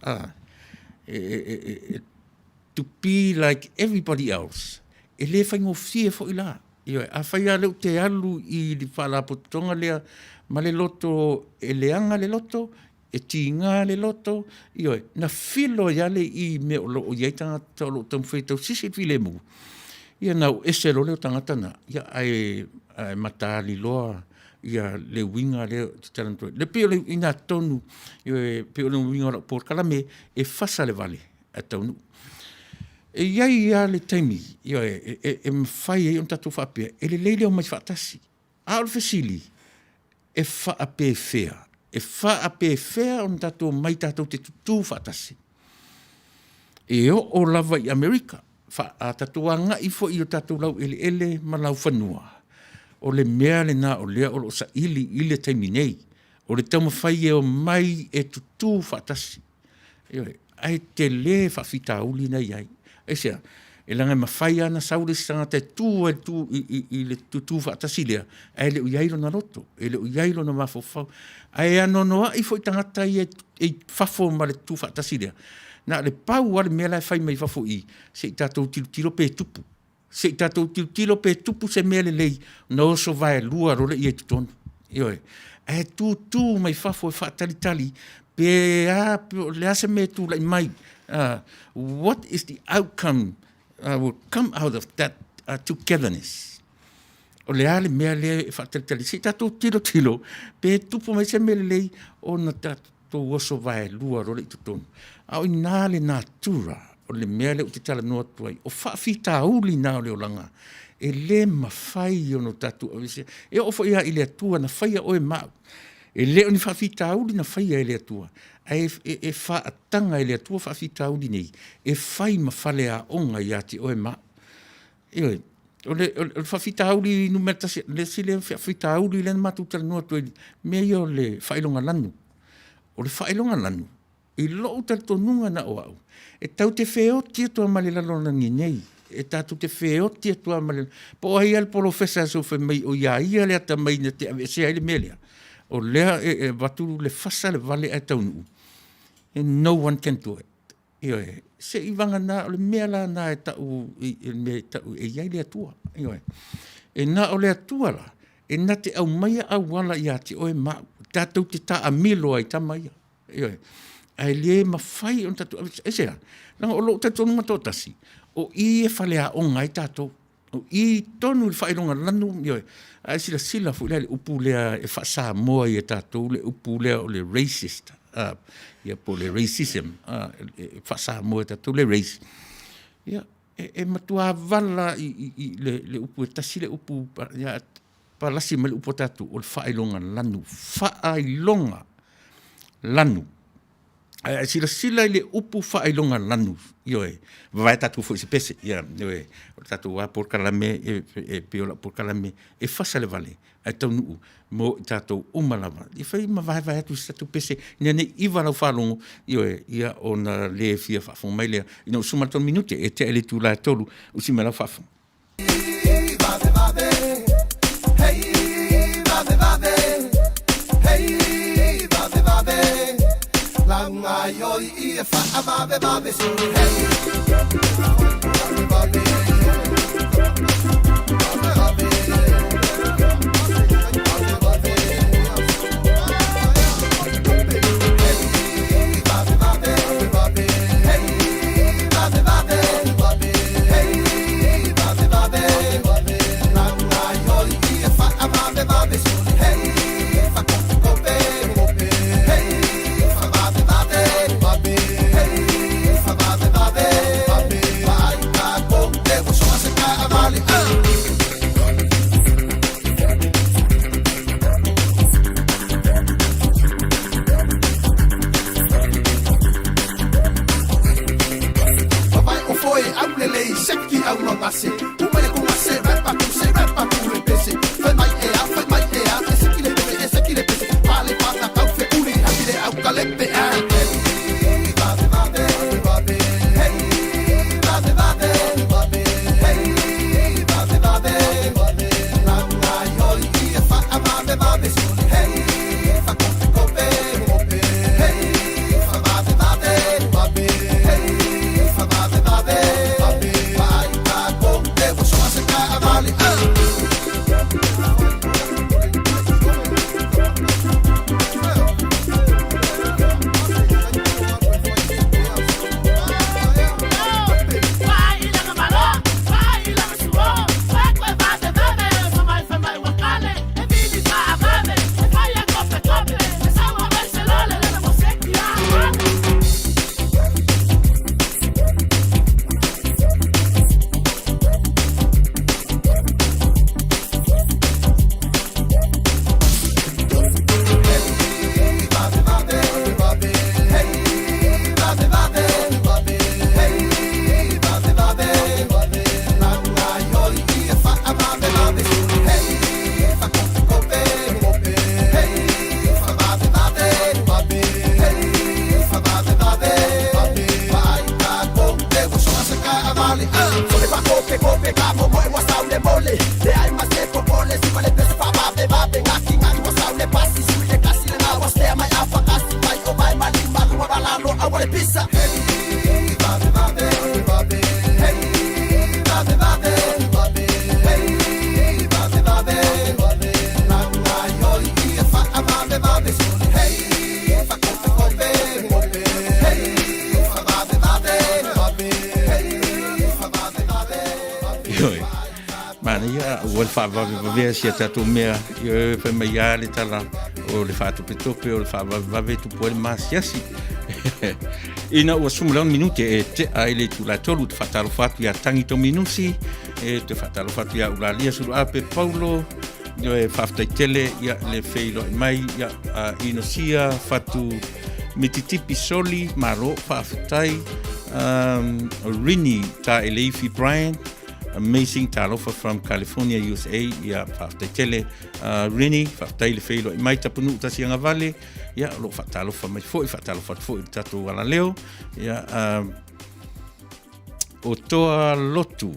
to be like everybody else, e le whai ngō fie fo ila. A whai a leo te alu i li whalapotonga lea, ma le loto e leanga le loto, e tinga le loto, na filo yale i me o lo o iaitanga tau lo tamu whai tau sisi file mu. Nau ese lo leo tangatana, ai matali loa, le winga leo te tarantua. Le peo le ina tonu, peo le winga o por kalame, e Fasa le Vale, a Taunu'u. E iai le taimi, e mwhai e on tatu whapea, e le leile o mai whaatasi. A o fesili, e whaape whea. E whaape whea on tatu mai tatu te tutu whaatasi. E o lava i Amerika, a tatu anga i fo i o tatu lau ele ma lau whanua. O le mea le na o lea o sa ili le taimi nei. O le tau mawhai e o mai e tutu whaatasi. Ai te le whawhita uli nei ai. E sea, e langa mawhai ana saure sanga te tu i le tutu whaatasi lea. Ai le uiailo na roto. E le uiailo na mawhawhau. Ai anonoa i fo i tangata i e whafo ma le tu whaatasi lea. Na le pau ale mea lai whai mai whafo i. Se i tātou tiro pe tupu. Se i tātou tilo pe tupu se mea le lei, na oso vai lua role i e tutonu. E tu mai whafo e whaatalitali, pe le ase me tu lai mai. What is the outcome will come out of that togetherness? O le ale mea le e whaatalitali. Se i tātou tilo, pe tupu mai se mea le lei, o na tātou oso vai lua role i tutonu. Au i nā le natura, o le mea le o te tala noa tuai, o whaafita uli nā o leo langa, e le mawhai o no tatu, e ofo ia i le atua na whaia o e mau, e le o ni whaafita uli na whaia i le atua, e whaatanga i le atua whaafita uli nei, e whai mawhale a onga i ati o e mau. O le whaafita uli numertasi, le sile whaafita uli le matu tala noa tuai, mea i o le whailonga lanu, o le whailonga lanu, i loo tato nunga na o au. E tau te wheo tia tua male lalona ni nei. E tatu te wheo tia tua male. Po ai al professor so fe mai o ia le ata mai na te se ai le melia. O lea e watu le Fasa le Vale e Taunu'u. And no one can do it. Se i wanga na o le mea la na e tau e iai le atua. E na o le atua la. E na te au maia au wala i ati o e mau. Tātou te ta amilo ai ta maia. Ai le mawhai on tatu, e sea, langa o lo tatu nunga tōtasi, o i e whale a onga i tātou, o i tonu le whaeronga lanu, ai sila fu le upu lea e whasa moa i e tātou, le upu lea o le racist, ia po le racism, e whasa moa i tātou, le race. E matua wala i le upu, e tasi le upu, pa lasi me le upu tātou, o le whaeronga lanu, whaeronga lanu. Sila le upu whaeronga lanu, vai tatu fo se pese, o tatu wa por kalame, e piola por kalame, e Fasa le Vale, ai Taunu'u, mo tatu umalawa. I whai ma vai atu se tatu pese, nene iwa rau whalongo, ia o na le fia whafong mai lea, ina usuma ton minute, e te ele tūlai tolu, usima rau whafong. Langa yo I fa babe suru hey babe Hey, mole le ai masepo pole si vale pesa fa babe ngaki wa saule pasi suile kasi le na was there my afa kasi mai o mai mali malu wa balalo awale pisa hey babe hey babe hey babe nanga yo ia fa babe hey fa kope hey fa babe Mana ia ua le whaavavavavea sia tatou mea i o whai mai a le tala o le whaatopetope o le whaavavave tupu le masiasi. Ina ua sumulaun minute e te ai le tulaitolu te whatalo whatu ia tangi to minusi e te whatalo whatu ia ulalia suru ape Paulo i o e whaftaitele ia le wheilo i mai ia inosia whatu mititipi soli maro whaftai Rini ta Eleifi Brian amazing talofa from California, USA. Ia whaftaitele Rini, whaftaile wheilo i mai tapunu utasianga Vale. Ia lo whatalofa mai fo i whatalofa fo i tatu wala leo. Ia o toa lotu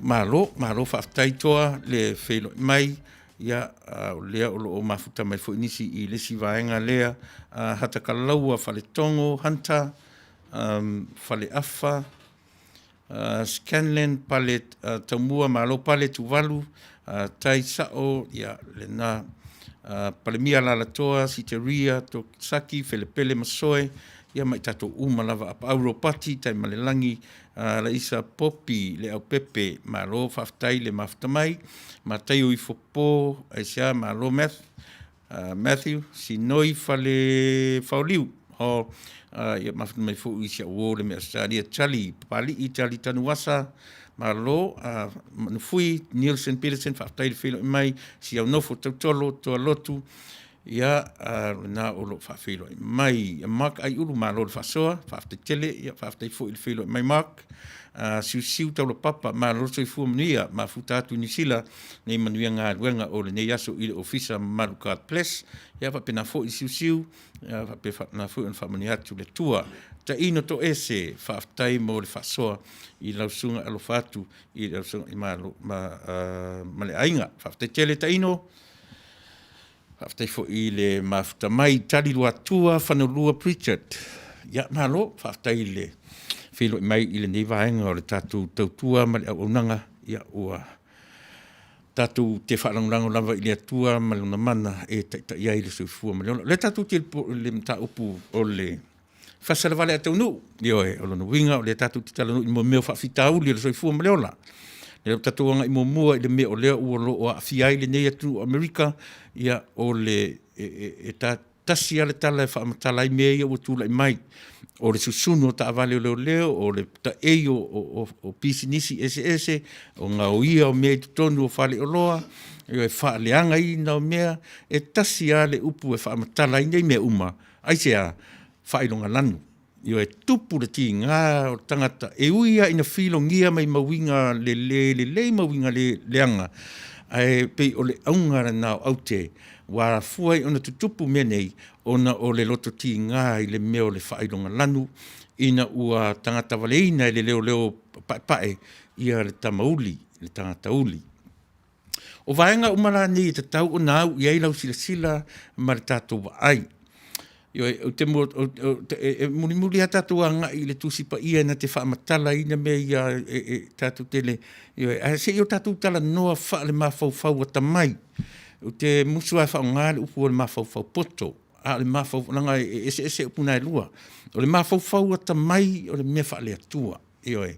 malo whaftai toa le wheilo i mai. Ia lea o lo mafuta mai fo inisi i lesi vaenga lea hatakalaua whale tongo, hanta, whale afa, Scanlan pale taumua malo pale tuvalu tai sao ia lena pale mia la toa siteria to saki felepele masoe ia mai tato uma lava apa auropati tai malelangi la isa popi le au pepe malo faftai le maftamai matai ui fopo aisia malo Matthew sinoi fale fauliu ho ia mafut mai fu isia o le mea stadia chali pali i chali tanuasa malo nufui Nielsen Peterson whaftai le whilo mai si au nofo tautolo toa lotu ia na o lo whawhilo mai Mark ai uru malo le whasoa whaftai tele ia whaftai fu i le whilo mai Mark siu tau lo papa malo soi fu manuia ma futatu ni sila nei manuia ngā luenga o le nei aso i le ofisa Marukat Place ia whapena fu i siu ia whapena fu i whamani atu le tua ta ino to ese whaftai mo le whasoa i lausunga alo fatu i lausunga i ma le ainga whaftai tele ta ino whaftai fu i le mafuta mai tali lua tua whanolua Pritchard ia malo whaftai le whilo i mai i le nei vaenga o le tatu tautua ma le au aunanga ia ua tatu te whaalangulango lava i le atua ma le mana e taita ia i le soifua ma le tatu te le mta upu o le Fasa le Vale a Taunu'u io e o lono winga o le tatu te talanu i mo meo whaafitau li le soifua ma le ola le tatu anga i mo mua i le mea o lea ua lo o awhiai le nei atu Amerika ia o le tasi ale tala e whaamatala i mea ia ua tula i mai o le susunu o taavale o leo o le taei o pisinisi ese o ngā oia o mea i tutonu o whale o loa e whaaleanga i na o mea e tasi a le upu e whaamatala i nei mea uma aise a whailonga lanu io e tupu le ti ngā o tangata e uia ina whilongia mai mawinga le mawinga leanga ai pe o le aungara nao aute wa fuai ona tutupu menei ona o le loto ti ngā i le mea o le whailonga lanu ina ua tangata waleina i le leo pae ia le tamauli le tangata uli o vaenga umara ni te tau o nau i eilau sila ma le tātou wa ai io te muli hatatua nga i le tusipa ia na te whaamatala ina me ia tatu tele io se io tatu tala noa wha le mawhau tamai o te musua whaongā le upu o le mawhau poto a le mawhau langa ese upuna e lua o le mawhau tamai o le mea wha le atua io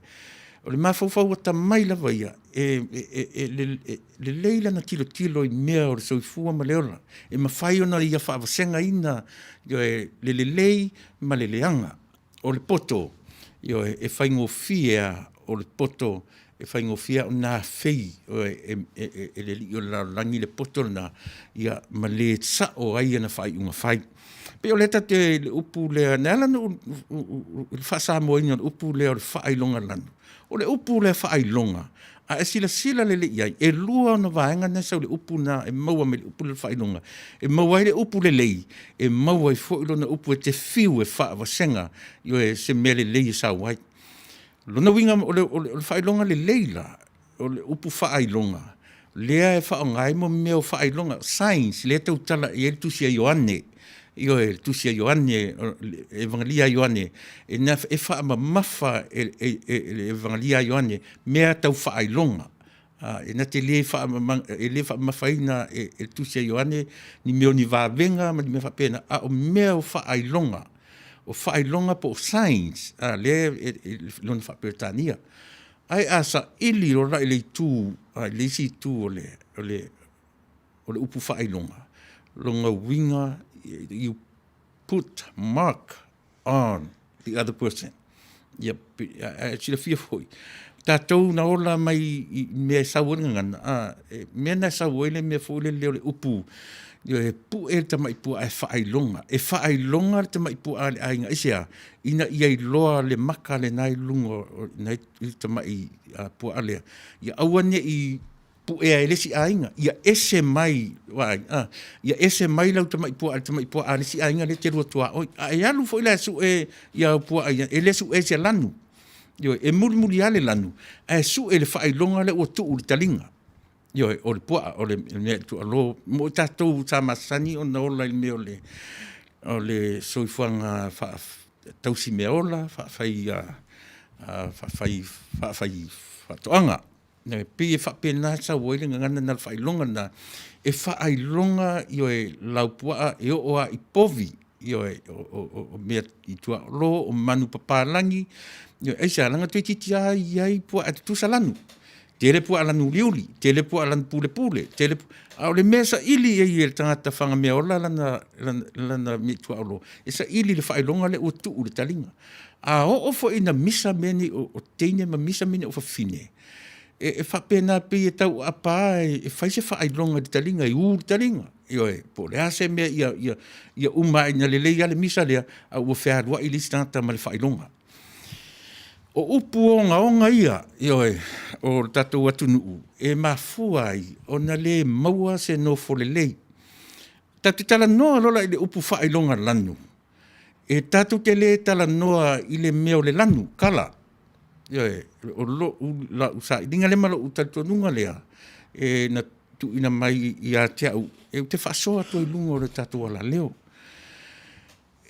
o le mawhau tamai lava ia le leila na tilo i mea o le soifua ma leola e mawhai ona ia whaavasenga ina le lei ma le leanga o le poto e whaingofia o le poto e whaingofia o nā whei e le li o la langi le poto na ia ma le tsa o ai ana whai unga whai pe o leta te upu lea nela no Fasa moina upu lea o le whailonga lanu o le upu le whailonga a e sila le iai e lua na vaenga na sau le upu na e maua me le upu le whailonga e maua le upu le lei e maua i fōilo na upu e te whiu e whaavasenga io e se mea le lei e sa wai lona winga o le whailonga le leila upu whaailonga. Lea e whaongai mo mea o whaailonga. Science, lea tau tala e tusia Ioane. Io e tusia Ioane, evangelia Ioane. E na e whaamamafa evangelia Ioane. Mea tau whaailonga. E na te le whaamafaina e tusia Ioane. Ni meo ni vāvenga, ma ni mea whapena. O mea o whaailonga. O whaailonga po science. Lea e lona whaperetania. Ai asa ili o rai le tū, le si tū o le upu whailonga. Longa winga, you put mark on the other person. Sila fia foi. Tātou na ola mai mea sauanga ngana. Mea na sauele mea foi le leo le upu. E pu e tamai pu ai whailonga. E whailonga tamai pu ai ainga isia. Ina iai loa le maka le nai lungo nai tamai pu alea. Ia awane i pu e ai lesi ainga. Ia ese mai wai. Ia ese mai lau tamai pu ai lesi ainga le te rua tua. E alu foi la su e ia pu ai. E le su e se lanu. E muri ale lanu. E su e le whailonga le o tuu le talinga. Yo o le pua o le me tu alo mo tatou tamasani o na ola le o le soifuanga fa tausi me ola fa toanga ne pe fa pena sa woile ngana na fa ilonga na e fa ilonga yo e laupua e o a ipovi yo e o me i tu alo o manu papalangi yo e sa langa te titia ai pua tu salanu tele pu alanu liuli, tele pu alan pule, tele au le mesa ili e tangata whanga mea ola lana mitua olo. E sa ili le whailonga le o tuu le talinga. A ofo ina misa meni o teine ma misa meni o whawhine. E whapena pe e tau apa e whaise whailonga le talinga, i u le talinga. Io e, po le ase mea ia uma ina le leia le misa lea a ua whearua ili stanta ma le whailonga. O upu onga ia, o tatou atunu'u, e mafua ai, o na le maua se no folelei. Tatu tala noa lola i le upu whailonga lanu. E tatu te le tala noa i le meo le lanu, kala. O lo la usa, dinga le malo utatua nunga lea, e na tu ina mai i a te au, e te whasoa toi lunga o le tatu ala leo.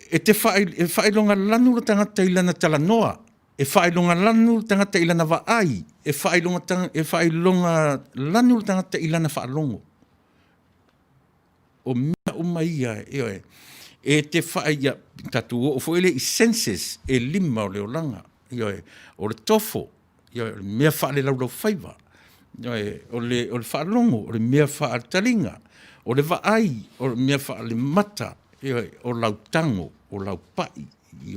E te whailonga lanu le tangata i lana tala noa, e whailonga lanu tangata ilana waai, e whailonga lanu tangata ilana whaalongo. O mea umaia, e te whaia, tatu o foile i senses, e lima o leo langa, o le tofo, mea whaale lau whaiva, o le whaalongo, o le mea whaatalinga, o le waai, o le mea whaale mata, o lau tango, o lau pai,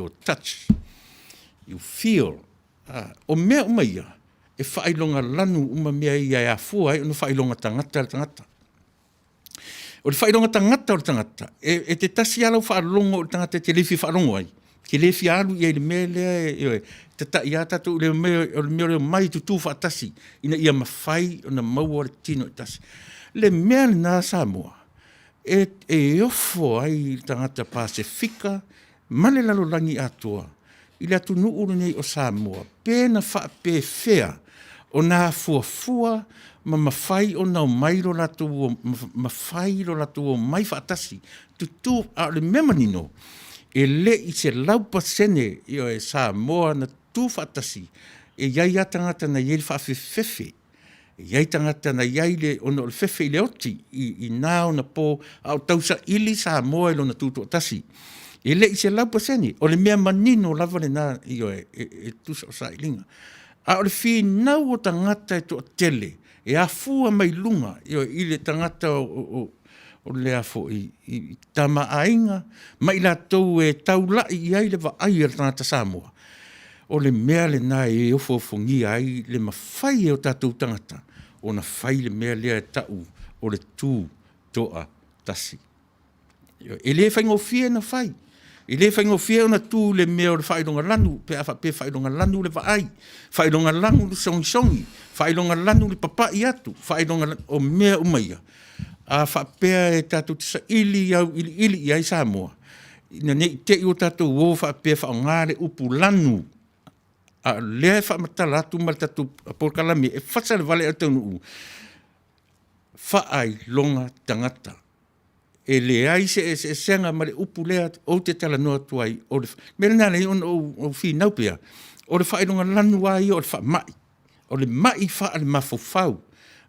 o touch. You feel. O mea umaia, e whailonga lanu uma mea ia e afua, o no whailonga tangata. O le whailonga tangata, e te tasi alau whaalongo o tangata te lefi whaalongo ai. Ke lefi alu ia le mea lea, te ta ia tatu le mea leo mai tutu whaatasi, ina ia mawhai o na maua le tino tasi. Le mea le nā Samoa, e ofo ai tangata Pasifika, male lalo langi atua, i le Taunu'u nei o Samoa, pēna whape whea o nā fuafua ma mawhai o nau mairo latu o mai whaatasi, tutu a le memanino, e le i se laupa sene i o e Samoa na tu whaatasi, e iai atangata na iei whaafewhewe, e iai tangata na iai le ono le whewe i le oti, i nā o na pō, au tausa ili Samoa ilo na tutu atasi, e le i se laupa sene, o le mea manino lava le nā i o e tusa o sa ilinga. A o le whinau o tangata e to tele, e a fua mai lunga i le tangata o le afo i tama ainga, mai la tau e taula i ai le vaai e tangata Samoa. O le mea le nā e ofo ai le mawhai e o tātou tangata, o na whai le mea lea e tau o le tū toa tasi. E le whaingofia na whai. I le whaingofia o na tū le mea o le whailonga lanu, pe whailonga lanu le vaai, whailonga lanu le songi, whailonga lanu le papai atu, whailonga o mea umaia. A whapea e tātou tisa ili i ai Samoa. Ina ne te i o tātou o whapea whaongare upu lanu, A lea e whaamatala atu ma le tatu apokalami, e Fasa le Vale au Taunu'u. Whaai longa tangata. E le ai se senga ma le upu lea o te tala noa tuai. Mele nana i o whinau pia. O le whaai longa lanu ai o le wha mai. O le mai wha le mafofau.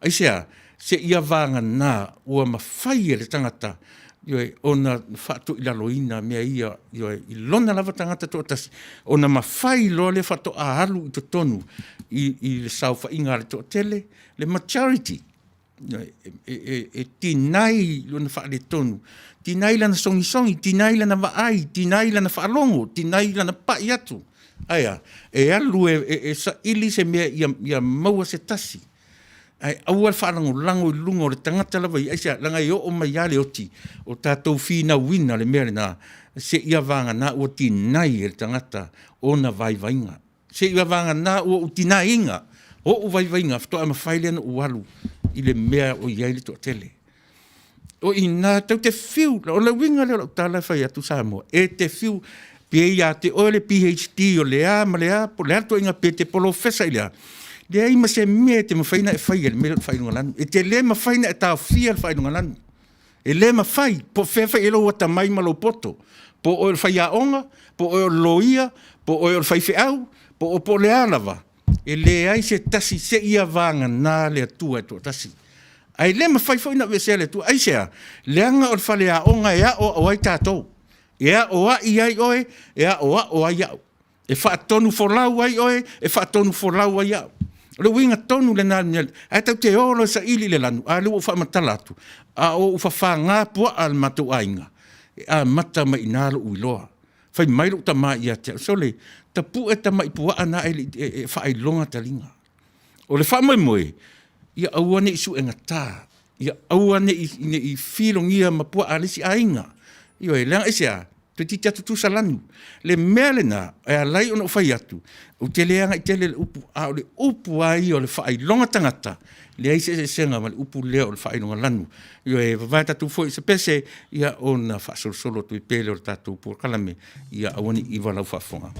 Ai sea, se ia vanga nā ua mawhai e le tangata. Ioe, ona whatu i laloina mea ia, ioe, i lona lava tangata tō tasi. Ona mawhai loa le whatu a halu i to tonu i le sauwha inga le tō tele, le maturity. E tinai lona wha le tonu. Tinai lana songi, tinai lana waai, tinai lana whaalongo, tinai lana pai atu. Aia, e alu e sa ili se mea ia maua se tasi. Ai awal whaalango lango i lungo le tangata lava i aisia langa i o mai ale oti o tātou whina wina le mea na se ia vanga na ua tinai e le tangata o na vaivainga. Se ia vanga na ua utinai inga o vaivainga ftoa mawhaile ana ualu i le mea o iai le toa tele. O ina tau te whiu, o la winga leo tala whai atu Samoa, e te whiu pia ia te o le PhD o lea ma lea, po lea to inga pe te polofesa i lea. Lea ima se mea te mawhaina e whai ele mele whai nunga lanu. E te le mawhaina e tau whia le whai nunga lanu. E le mawhai, po whewha elo wata mai malo poto. Po o le whai aonga, po o le loia, po o le whai whiau, po o po le alawa. E le ai se tasi se ia vanga nā le atua e tō tasi. Ai le mawhai whaina we se le atua. Ai sea, leanga o le whale aonga e a o ai tātou. E a o a i ai oe, e a o ai au. E whaatonu wholau ai oe, e whaatonu wholau ai au. Le winga tonu le nā niel, ai tau te olo sa ili le lanu, a leo ufa matalatu, a o ufa wha ngā pua al matou ainga, a mata mai nālo uiloa, whai mailo ta mai ia te, so le, ta pu e ta mai pua ana e wha longa talinga. O le wha mai moe, ia auane isu e ngatā, ia auane i whilongia ma pua alisi ainga, io e leanga isia, te titi atu tu salanu. Le mea le nā, e a lai ona whai atu. O te leanga i tele le upu, a o le upu ai o le whai longa tangata. Le aise se senga ma le upu leo o le whai longa lanu. Io e vavai tatu fwoi se pese, ia o na whaasolosolo tu i pele o le tatu pua kalame, ia awani i walau whaafonga.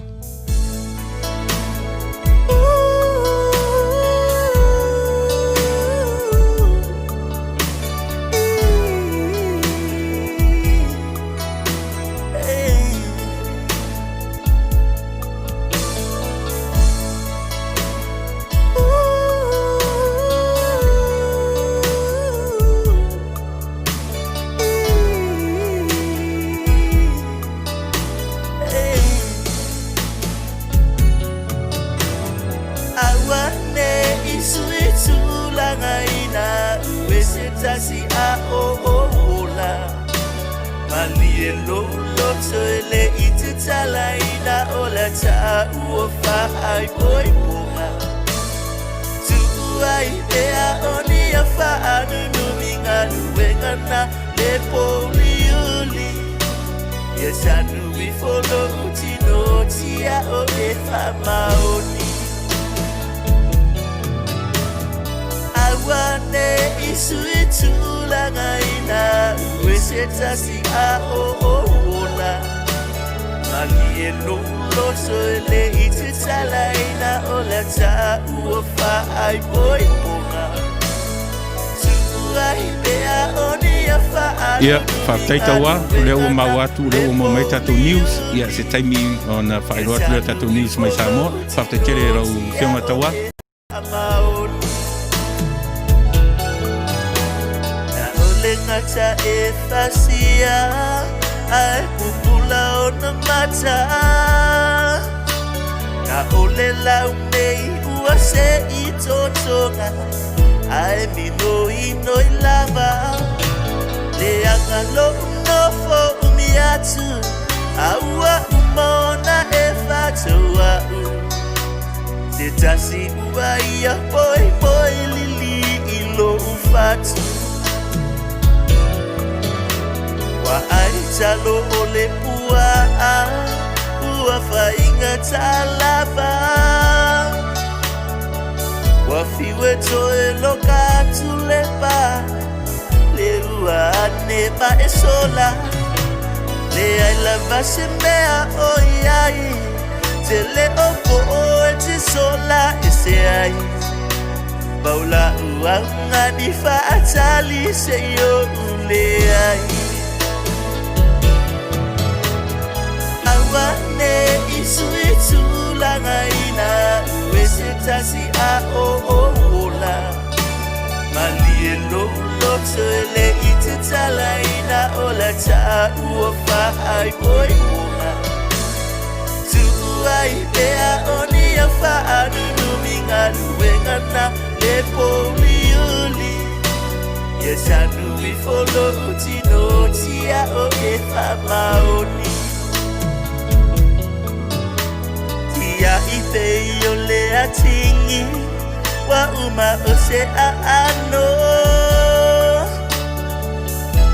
Tasi a o ola Mali e lolo toile I te talaina o la ta ua whaai poi puma Tu ai mea oni a whaanu numinga nuenga na le poli uli Ia tanu I folo uti no tia o e whamaoni Awane isu itulanga ina Wese tasi a o ola Mali e lolo soele itutala ina Ola ta uofa ai boi ponga Tuai bea oni a faa Ia, whaaftaitaua, leo o mauatu, leo o mai Taunu'u News. Ia, se taimi o na whaeroatu leo Taunu'u News mai Samoa. Whaaftaitele rau whionga taua. Ngata e fasia ai pupula o na mata na ole lau nei ua se I totonga ai mino ino I lava le anga lo unofo umiatu aua umona e fatua te tasi ua ia poi poi lili ilo ufatu Wa ai talo ole pua Ua whainga talava Wa fiwe toe loka Tuila'epa Le ua ane ma e sola Le ai lava se mea o iai Te le opo o e te sola e se ai Paula uanga ni whaatali se yo ule ai Awane isu i tūlanga ina ue se tasi a o ola Mali e lolo tole i te tala ina o la ta ua whaai poi una Tu'ai pea oni a whaanu numinga luenga na le poli uli Yes, I knew we follow Tino Tia o e whamaoni Tia i te i o le atingi Wa uma o se a ano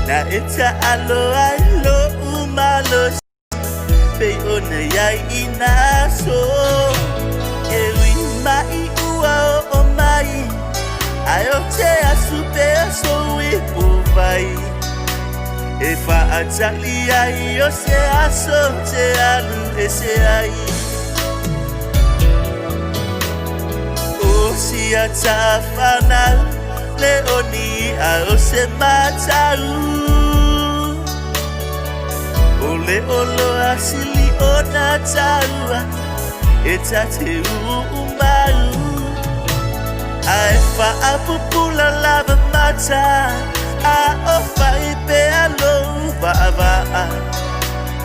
Na e ta alo ai lo uma lo Pei o ne iai i naso E ui mai ua o mai Ai o te asu pe aso i uvai E whaatali ai o se aso te alu e se ai O si a ta whanau le oni a o se matau O le olo asili o na taua E ta te umau Ai whaapupula lava mata A o whai pe alo wa'awaa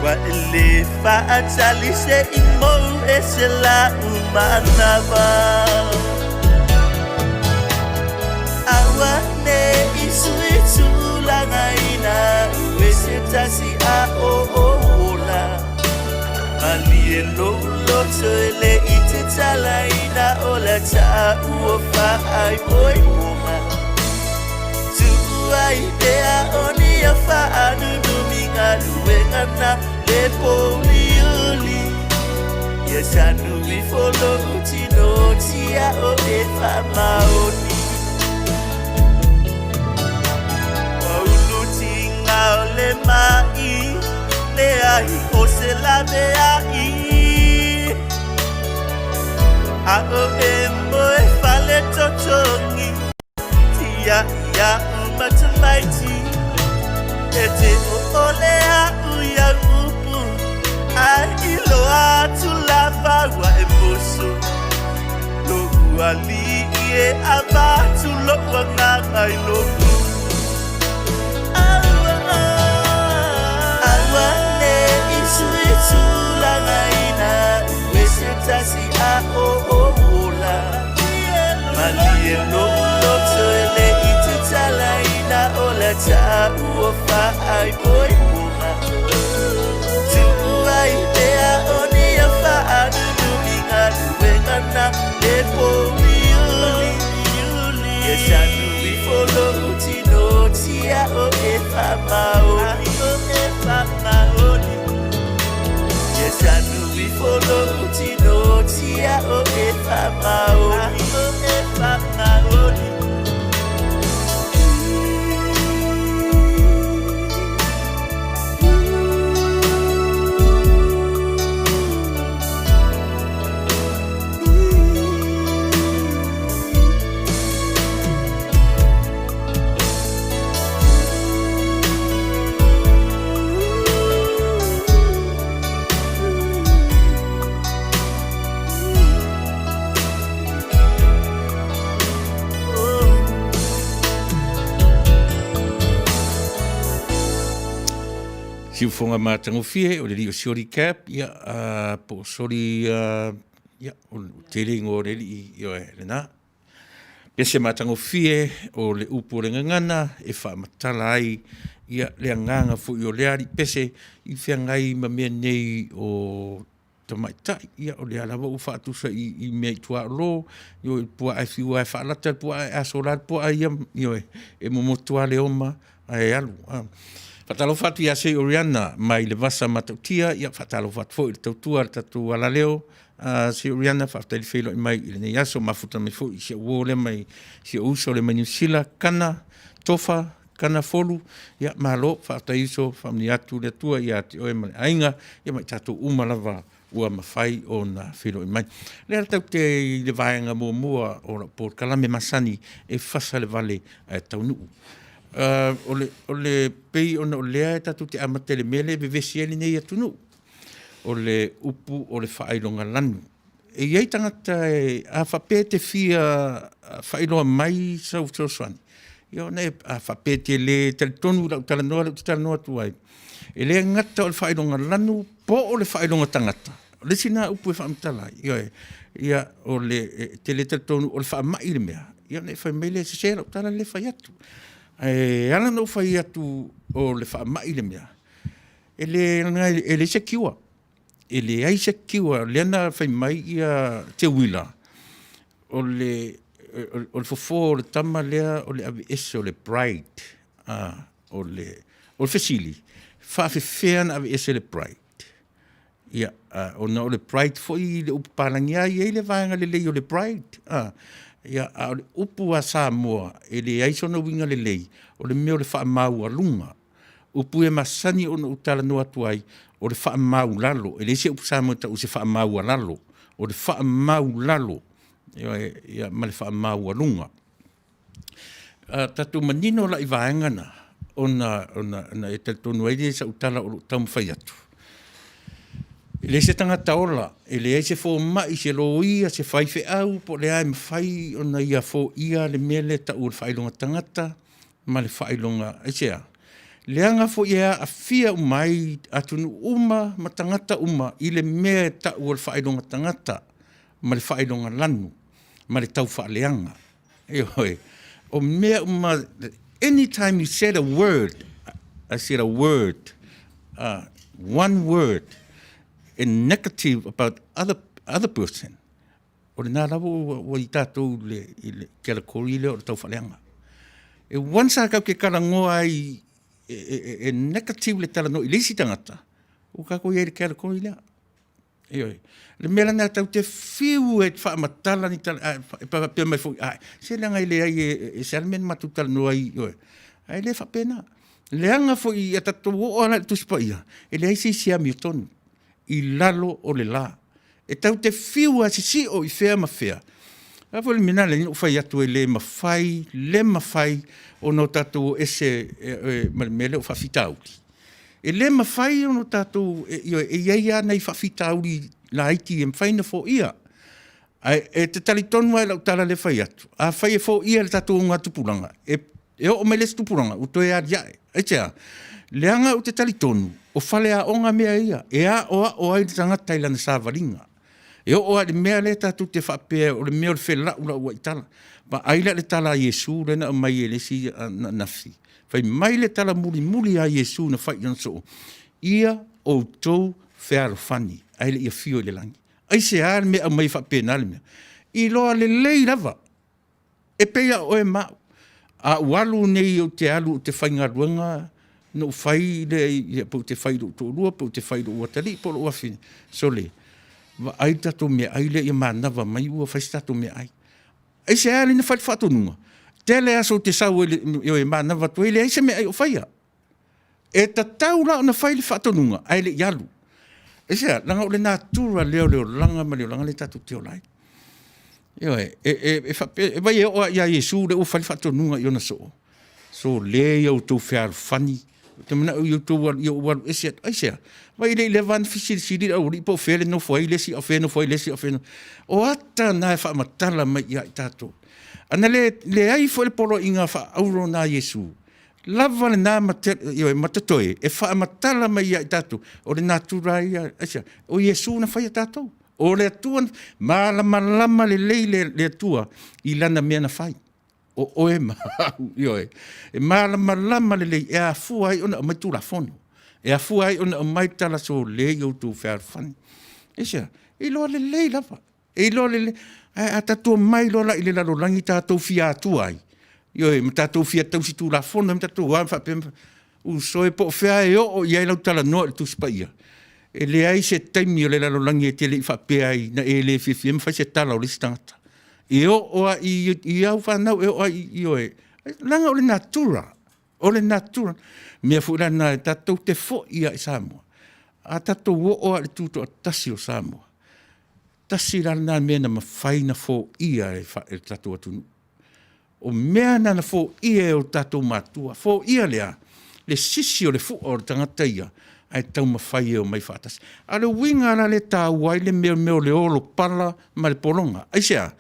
Wa ele whaatali se imou e se la umanawa Awa ne isu i tūlanga ina Ue se tasi a o ola Mali e lolo tole i te tala ina o la ta ua whaai poi uma Tu'ai pea oni a whaanu numinga luenga na le poli uli Yes, I knew we follow Tino Tia o e whamaoni Wauluti ngao le mai Le ai o se la me ai A o e moe whale totongi Tia ia umatamaiti E te o ole a uia upu A ilo atu lava wa e moso Lo uali e avatu lo wanganga i lo Awane isu i tūlanga ina Ue se tasi a o ola Mali e lolo tole i te tala ina o la ta ua whaai poi uma Tu'ai pea oni a whaanu numinga luenga na le poli uli Yes, I knew we follow Tino Tia o e whamaoni Yes, I knew we follow Tino Tia o e whamaoni Siu fonga mātango fie, o le rio siori cap, ia, po sori, ia, o te ringo re li, ia, rena. Pese mātango fie, o le upo le ngangana, e wha matala ai, ia, le nganga fu i o leari, pese, i whia ngai ma mea nei o tamaitai, ia, o le alawa u whaatusa i mea i tua ro, io, pua ai whiua e whaalata, pua ai asorat, pua ai am, io, e momotua le oma, ai alu, Whatalo whatu ia se Oriana mai le vasa matautia, ia whatalo whatu fo i le tautua le tatu ala leo, se Oriana whaftari whelo i mai i le nei aso, mafuta me fo i se uole mai, se uso le New Sila, kana, tofa, kana folu, ia malo, whaftari iso, whamni atu le tua, ia te oe male ainga, ia mai tatu umalava ua mawhai o na whiro i mai. Lea tau te le vaenga mua o Port Kalame Masani e Fasa le Vale Taunu'u. O le pei ona o lea e tatu te amatele mele vevesi ele nei atunu. O le upu o le whaaironga lanu. E iei tangata e a whapete fia whaairoa mai sau tōswani. Ia ne a whapete le tali tonu lau tala noa lau tala noa tuai. E le ngata o le whaaironga lanu po o le whaaironga tangata. Le sina upu e whaamtala. Ia o le te le tali tonu o le whaamai le mea. Ia ne whaimele se se lau tala le whai atu. E ala no whai atu o le whaamai le mea. E le se kiwa. E le ai se kiwa, le ana whai mai ia te wila. O le fofo, o le tama lea, o le avi ese, o le bride. O le fesili. Whawhewhea na avi ese le bride. Ia, o le bride foi le upalangia, ia le vaenga le lei o le bride. Ia, o le upu a Samoa, e le aisona winga le lei, o le meo le whaamau a lunga. Upu e masani o na utala no atuai, o le whaamau lalo. E le se upu Samoa ta use whaamau a lalo. O le whaamau lalo. Ia, ma le whaamau a lunga. Tatu manino la i vaengana, ona e tonu aile sa utala o tau mwhai atu. E le se tangata ola, e le se fo mai se lo ia, se whai fe au, po le ai mwhai ona ia fo ia le mele ta ur whailonga tangata, ma le whailonga, e sea. Le anga fo ia a fia umai atunu uma, ma tangata uma, i le mea ta ur whailonga tangata, ma le whailonga lanu, ma le tau whaaleanga. O mea uma, anytime you said a word, I said a word, one word, and negative about other person. O le nā lawo o I tātou le kera kori le o le tau whaleanga. E wansa kau ke karangoa ai e negative le tala no I leisi tangata. O kako i e le kera kori lea. Le mea lana tau te whiu e whaamatala ni tala, e pia mai fui, se leanga I le ai e salmen matu tala no ai, ai le whapena. Leanga fui e tato o ana tuspa ia, e le ai si siami o tonu. I lalo o le la. E tau te whiua si o I whea ma whea. A fo le mina le nio whai atu e le mawhai o no tātou ese mele o whawhitauri. E le mawhai o no tātou e iei ana I whawhitauri la aiti e mwhaina fo ia. E te tali tonu ai lau tala le whai atu. A whai e fo ia le tātou o ngā tupuranga. E o mele tupuranga, u toi a riae. E tea, leanga o te tali tonu. O whale a onga mea ia, e a o ai tangata I lana sāwaringa. E o a le mea le tātou te whapea, o le mea o le whela ura ua I tala. Pa aila le tala a Iesu, rena o mai e le si nafi. Whai mai le tala muri a Iesu na whai jan so. Ia o tau whea fani, aile ia fio le langi. Ai se a le mea o mai whapea na le mea. I loa le lei lava. E peia o e mau. A walu nei o te alu o te whaingaruanga, no fai le po te fai do rua po te fai do watali po o afin sole va ai tato me ai le mana va mai o fai tato me ai se ali na fai fato numa tele aso te sa o e mana va to ele se me ai o fai e ta taula na fai fato numa ai le yalu se langa o le natura le langa ma le langa le tato te olai e vai o ya Yesu le o fai fato numa yo na so le yo to fair funny te mana o to war ese aisia vai le van fisili o ripo fele no foi lesi o feno foi lesi o feno o ata na fa matala mai ia tato ana le ai foi polo inga fa auro na Yesu lava na matatoe e fa matala mai ia tato o le natura ia aisia o Yesu na fa tato o le tua malama le tua I lana mea na fai o e ma e malama le e a fuai ona mai tu la fono e a fuai ona mai tala so le yo tu fair fun esa e lo le lava e lo le a tatu mai lo la ile la lo langi tatu fia tu ai e mta tu fia tu si tu la fono mta tu wa fa pem u so e po fea e o ia lo tala no tu spaia e le ai se taimi le la lo langi te le fa pe ai na e le fi fa se tala o listata e o I au whanau e o e langa o le natura me fura na tatou te fo ia I Samoa a tatou o le tuto tasi o Samoa. Tasi rana mea na mawhaina fo ia e tatou atunu. O mea na fo ia e o tatou matua. Fo ia lea, le sisi o le fu o le tangata ia, ai tau mawhai e o mai whātasi. A le winga ala le tāu ai le meo le olo pala ma le polonga. Ai sea,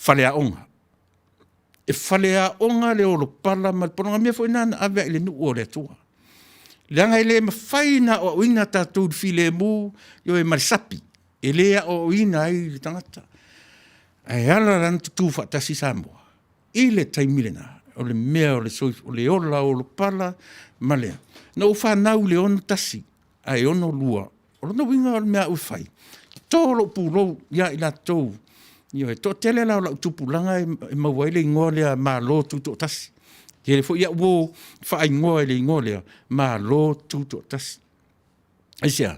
whalea onga. E whalea onga le olo pala ma le polonga. Mea fo ina ave i le nu o le tua. Leanga ele mawhaina o ina tātou file mu, yo e marisapi. E lea o ina ai le tangata. Ai ala ran tutu whatasi Samoa. I le taimile na, o le mea o le soif, o le ola o le pala, ma lea. Na o whanau le ono tasi, ai ono lua. O no winga o le mea uwhai. Tōro pūrou, ia i la tau. Yo e tō tele la o la utupulanga e mawaile ingoa lea ma lo tuto tasi. Ke le fo ia wo whaai ngoa le ingoa lea ma lo tuto tasi. Aisia,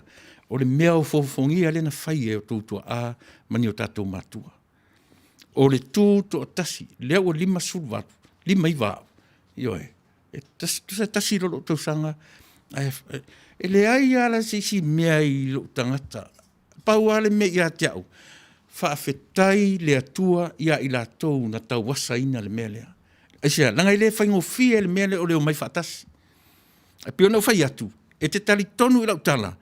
o le mea o fofongia le na whai e o tuto a mani o tātou matua. O le tuto tasi, lea o 5 sulwatu, 5 iwa. Yo e tasi lo tau sanga. E le ai ala si mea i lo tangata. Pau ale me ia te au. Whaafetai le atua ia i la tau na tau wasa ina le mea lea. Aisia, langa i le whaingo fia le mea le o leo mai whaatasi. A pio nau whai atu. E te tali tonu i lau tala.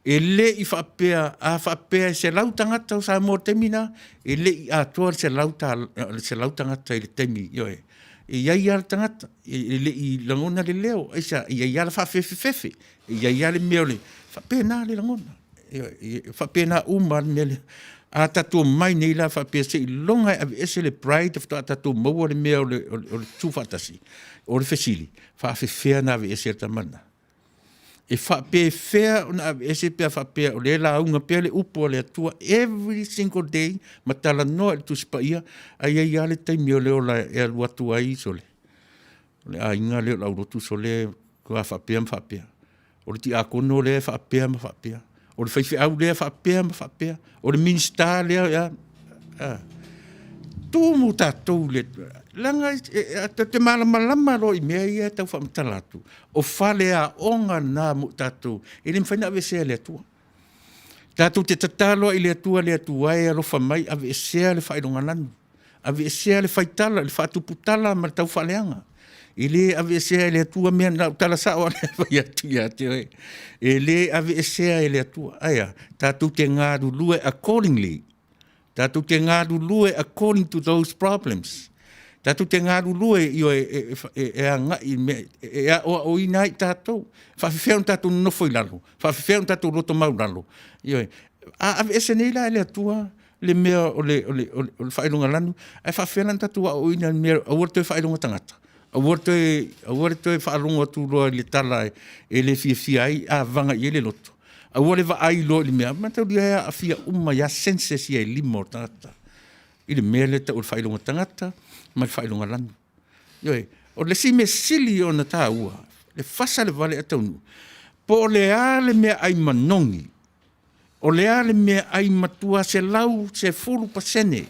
E le i whaapea se lau tangata o sa mō temina. E le i atua se lau tangata i le temi. Ioe. E iai ala tangata. E le i langona le leo. Aisia, e iai ala whaafefe. E iai ala mea le. Whaapea nā le langona. Whaapea nā uma le mea le. A tatou mai nei la whaapea se i longa e ese le pride of tatou maua le mea o le tūwhatasi. O le fesili. Whaafefea nā ve ese tamana. E whaapea fea o nā ve ese pia whaapea o le la aunga pia le upo le atua every single day matala noa le tuspa ia a ia ia le taimi o le o la e alu atu ai so le. O le a inga le o la urotu so le kua whaapea ma whaapea. O le ti a kono le whaapea ma whaapea. O le whaiwhi au lea whaapea ma whaapea. O le minsta lea ia. Tōmu tātou le. Langa te malamalama ro i mea ia tau whaamatalatu. O whalea onga nā mu tātou. E le mwhaina ave sea le atua. Tātou te tatalo i le atua ai alofa mai ave sea le whaidonga lanu. Ave sea le whaitala, le whaatuputala ma tau whaleanga. Ele ave sea le atua mea na tala sa o le vai atu ia te oi. Ele ave sea le atua. Aia, tātou te ngāru lue accordingly. Tātou te ngāru lue according to those problems. Tātou te ngāru lue i a ngai e a o inai tātou. Whawhiwheon tātou nofo i lalo. Whawhiwheon tātou roto mau lalo. A ave ese nei la le atua. Le mea o le whaidonga lanu. Ai whawhiwheon tātou a o inai mea a urte whaidonga tangata. Awarte whaalonga tūroa le tala e le fia ai a vanga i ele loto. Aware wa ai lo le mea. Matau lia a fia uma ya senses ia i limo tangata. I le mea le ta o le whailonga tangata, ma le whailonga lanu. Ioe, o le si me sili o na tā ua, le Fasa le Vale a Taunu'u. Po o le a le mea ai manongi. O le a le mea ai matua se lau se 4%.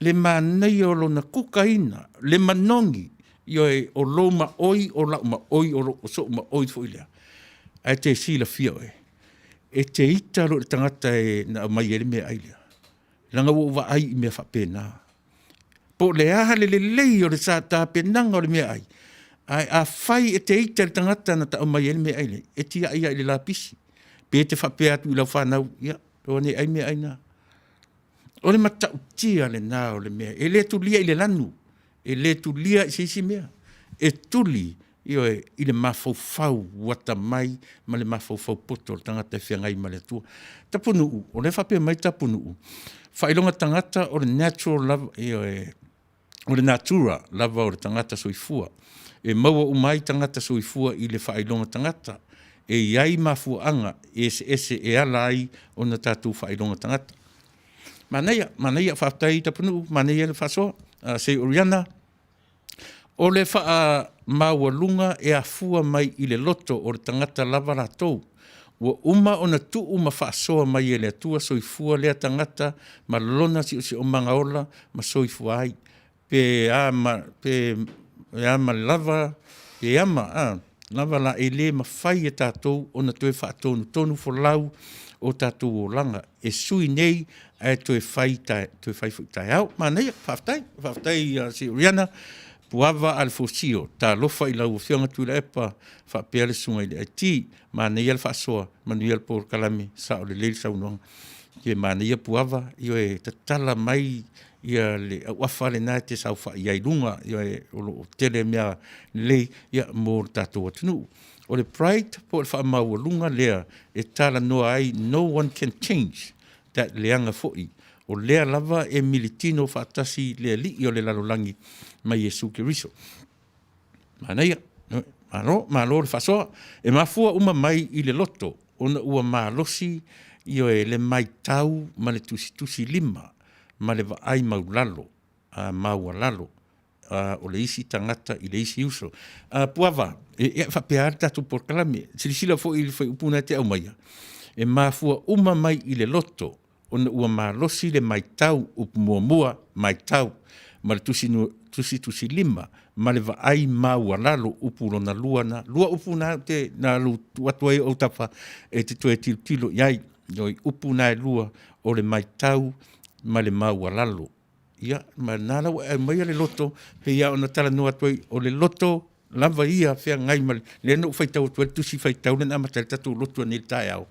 Le manai o lo na kukaina, le manongi. Ioe o lo ma oi o la ma oi o so ma oi fo ile ai te sila fia e te ita lo tangata e na mai ele me aile langa wo va ai me fa pena po le a le o le sa ta penanga o le me ai a fai e te ita tangata na ta mai ele me aile e tia ia ile la pisi pe te fa pe atu la fa na ia o ne ai me ai na o le mata tia le na o le me ele tu lia ile lanu e le tu lia si mea. E tuli i le mafau wata mai ma le mafau poto tangata whiangai ma le tua. Tapunu'u, o le whape mai tapunu'u. Whailonga tangata o le natural love, o le natura lava o le tangata soifua. E maua umai tangata soifua i le whailonga tangata. E iai mafuanga ese e ala ai o na tātou whailonga tangata. Manaia whaftai tapunu'u, manaia le whasoa. Se oriana o le wha mawalunga e a fua mai i le loto o le tangata lava ratou. Ua uma o na tuu ma whaasoa mai e le atua soifua lea tangata ma lona si o manga ola ma soifua ai. Pe ama lava, pe ama lava la e le mawhai e tātou o na toe whaatonu wholau o tātou o langa. E sui nei e toe whai tai au. Ma nei, whaftai si Riana, puava al fosio, tā lofa i lau whionga Tuila'epa, whapea le sunga i le aiti, ma nei al whaasoa, manu i al por kalame, sa o le leil saunoanga. Ke ma nei puava, io e tatala mai, ia le wafa le nā te sau wha iai lunga, ia e o tele mea lei, ia mōr tātou atunu. O le pride, po le wha maua lunga lea, e tala noa ai, no one can change that leanga fo'i. O lea lava e militino whaatasi lea li o le lalolangi mai Jesu Kiriso. Manaia, malo le whasoa, e mafua uma mai i le loto, ona ua malosi i o e le mai tau ma le tusi lima, ma le vaai maulalo, maua lalo, o le isi tangata i le isi uso. Puava, e whapear tatu por kalame, silisila fo i le whai upuna te au maia. E mafua uma mai i le loto, ona ua malosi le mai tau upu mua mai tau, ma le tusi lima, ma le vaai maua lalo upu lona lua upu na te na lu watuai o tapa e te tue tilo iai, yoi upu na e lua o le mai tau ma le maua lalo. Ia, ma nana wa e mai le loto, he ia ona tala noa tuai o le loto, lava ia fea ngai ma le no faitau tuai tusi faitau le nama tala tatu loto ni tae au.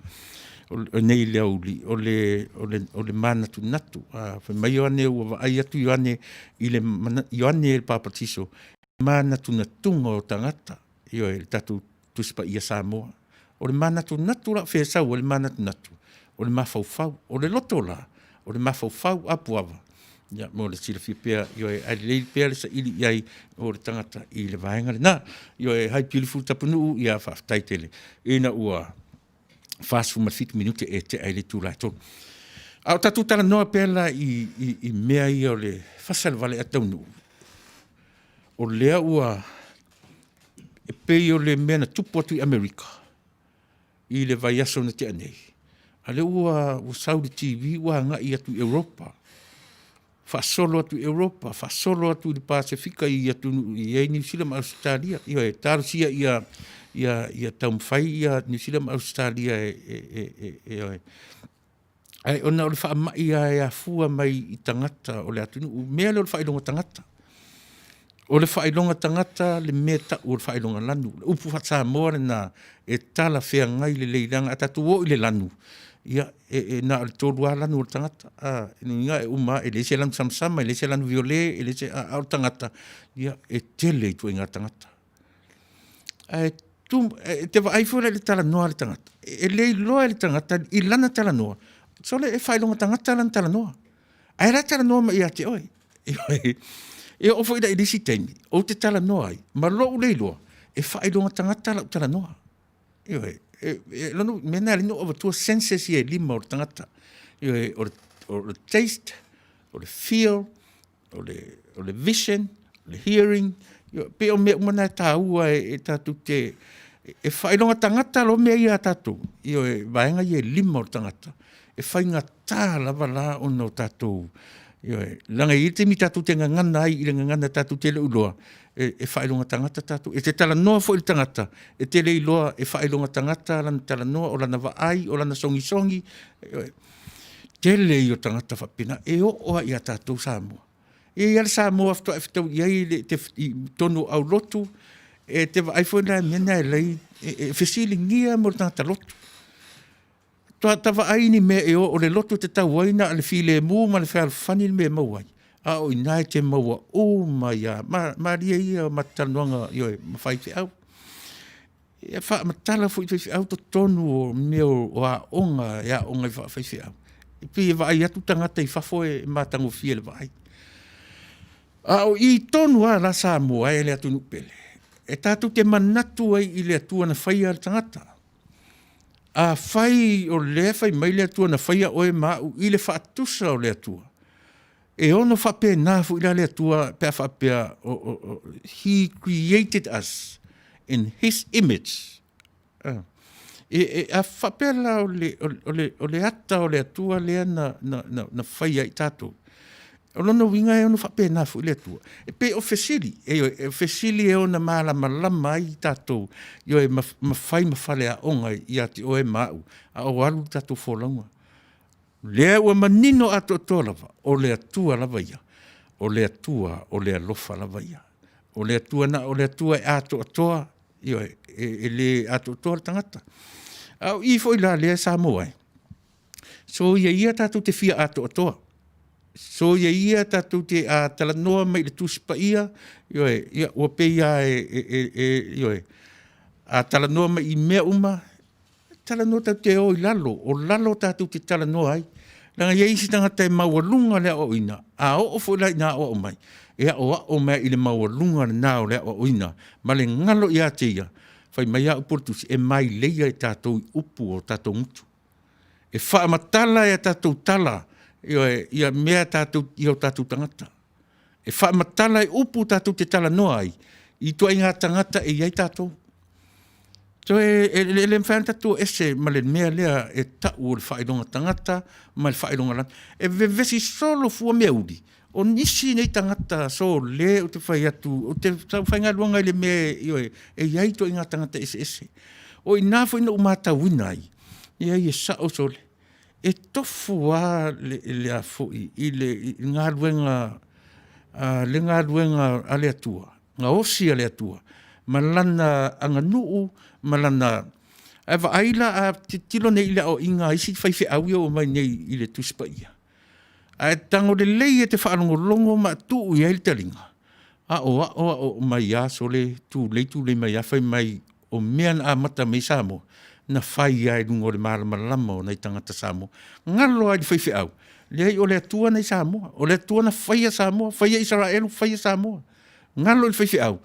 O nei le auli, o le mana tu natu. Fai mai ane ua ai atu ane i le papatiso. Mana tu natunga o tangata. Io e tatu tuspa ia Samoa. O le mana tu natu la fea sau, o le mana tu natu. O le mafaufau, o le loto la. O le mafaufau apuava. Ia, mo le sila fia pia, io e ai leil pia le sa ili iai o le tangata i le vaenga le na. Io e hai pilifu tapunu'u ia whaftai tele. Ina ua fast for 5 minute e te ai le tūlaito. Au tatu tala noa pela i mea ia o le Fasa le Vale a Taunu'u. O lea ua e pei o le mea na tupu atu i Amerika. I le vai aso na te anei. A le ua Saudi TV ua ngai atu Europa. Fasolo atu Europa, fasolo atu i Pasifika i atu i New Zealand Australia. Ia e tarusia ia taumwhai ia New Zealand Australia ai ona o le wha mai a fua mai i tangata o le atunu, mea le o le whailonga tangata. O le whailonga tangata le mea ta o le whailonga lanu. Upu whatsa moa na e tala whea ngai le leilanga atatu o i le lanu. Ia na o le tōrua lanu o le tangata. Nga e uma e le se lanu samsama, e le se lanu viole, e le se a o tangata. Ia e tele i tu inga tangata. Te wa ai fura le tala noa le tangata. E le loa le tangata i lana tala noa. So le e whailonga tangata lana tala noa. Ai ra tala noa ma i ate oi. E ofo ida i disi teimi. O te tala noa ai. Ma loo le loa. E whailonga tangata la tala noa. Lano, mena le no over tua senses i e lima o le tangata. O le taste, o le feel, o le vision, o le hearing. Pe o mea umana tā ua e tātou te e whailonga tangata lo mea ia tātou. Io e vaenga i e lima o tangata. E whainga tā lava la o no tātou. Io e langa i te mi tātou te ngangana ai i le ngangana tātou te le uloa. E whailonga tangata tātou. E te tala noa fo il tangata. E te le iloa e whailonga tangata lana tala noa o lana vaai o lana songi. Te le i o tangata whapena. E o oa i a tātou Samoa. E ia le Samoa afto afto iai te tonu au lotu e te vai foi na mena lei e fesilingia mo tanta lotu. Tava ai ni me e o le lotu te tau aina le file mu ma le fal fani me mawai. A o inai te maua o maia ma ria ia matanonga yo mafai te au. E fa matala foi te au to tonu o meu o a onga ya onga fa fai au. E pi vai atu tangata I fafo e matango fiel vai. Au I tonu a la Samoa e le atunu pele. E tātou te manatu ai I le atua na whaia al tangata. A whai o le whai mai le atua na whaia oe mau I le whaatusa o le atua. E ono whape nāfu I le atua pia whapea he created us in his image. E a whapea la o le ata o le atua lea na whaia I tātou. O lono winga e ono whapena fu le tua. E pe o fesili. E fesili e ona malama ai tatou. Io e mawhai mawhale a onga i ati o e mau. A o alu tatou wholonga. Lea ua manino ato toa lava. O lea tua lava ia. O lea tua, o lea lofa lava ia. O lea tua na, o lea tua e ato toa. Io e le ato toa tangata. Au I fo ila lea Samoa e. So ia tatou te fia ato toa. So ia tatou te talanoa mai le tuspa ia. Io ia ua pe ia a talanoa mai I mea uma. Talanoa tau te o I lalo. O lalo tatou te talanoa ai. Langa ia isi tangata e maualunga lea o ina. A o fo ila ina o mai. Ea o mea I le maualunga na o lea o ina. Ma le ngalo ia te ia. Fai mai a uportusi e mai leia e tatou I upu o tatou mutu. E wha matala e tatou tala. Ia mea tatou I o tatou tangata. E wha matala e upu tatou te tala noa ai. I tua inga tangata e iai tatou. So le mwhana tatou ese ma le mea lea e tau o le whaidonga tangata, ma le whaidonga lan. E vesi solo fua mea udi. O nisi nei tangata so le o te whai atu, o te whai ngā luanga I le mea e iai tua inga tangata ese. O I nā fo ina umata wina ai. Iai e sa o sole. E tofu a le a foi I le ngā luenga a le atua, ngā osi a le atua, malana anga nuu, malana eva aila a tilo nei le o inga isi whaiwhi awia o mai nei I le tuspa ia. A tango le lei e te whaalongo longo ma tuu I aile talinga. O mai a sole tu le mai a whai mai o mean a mata mei Samoa. Na whai ai lungo le malama o nei tangata Samoa. Ngalo ai whaiwhi au. Lei o le atua nei Samoa. O le atua na whaia Samoa. Whaia Israel, whaia Samoa. Ngalo le whaiwhi au.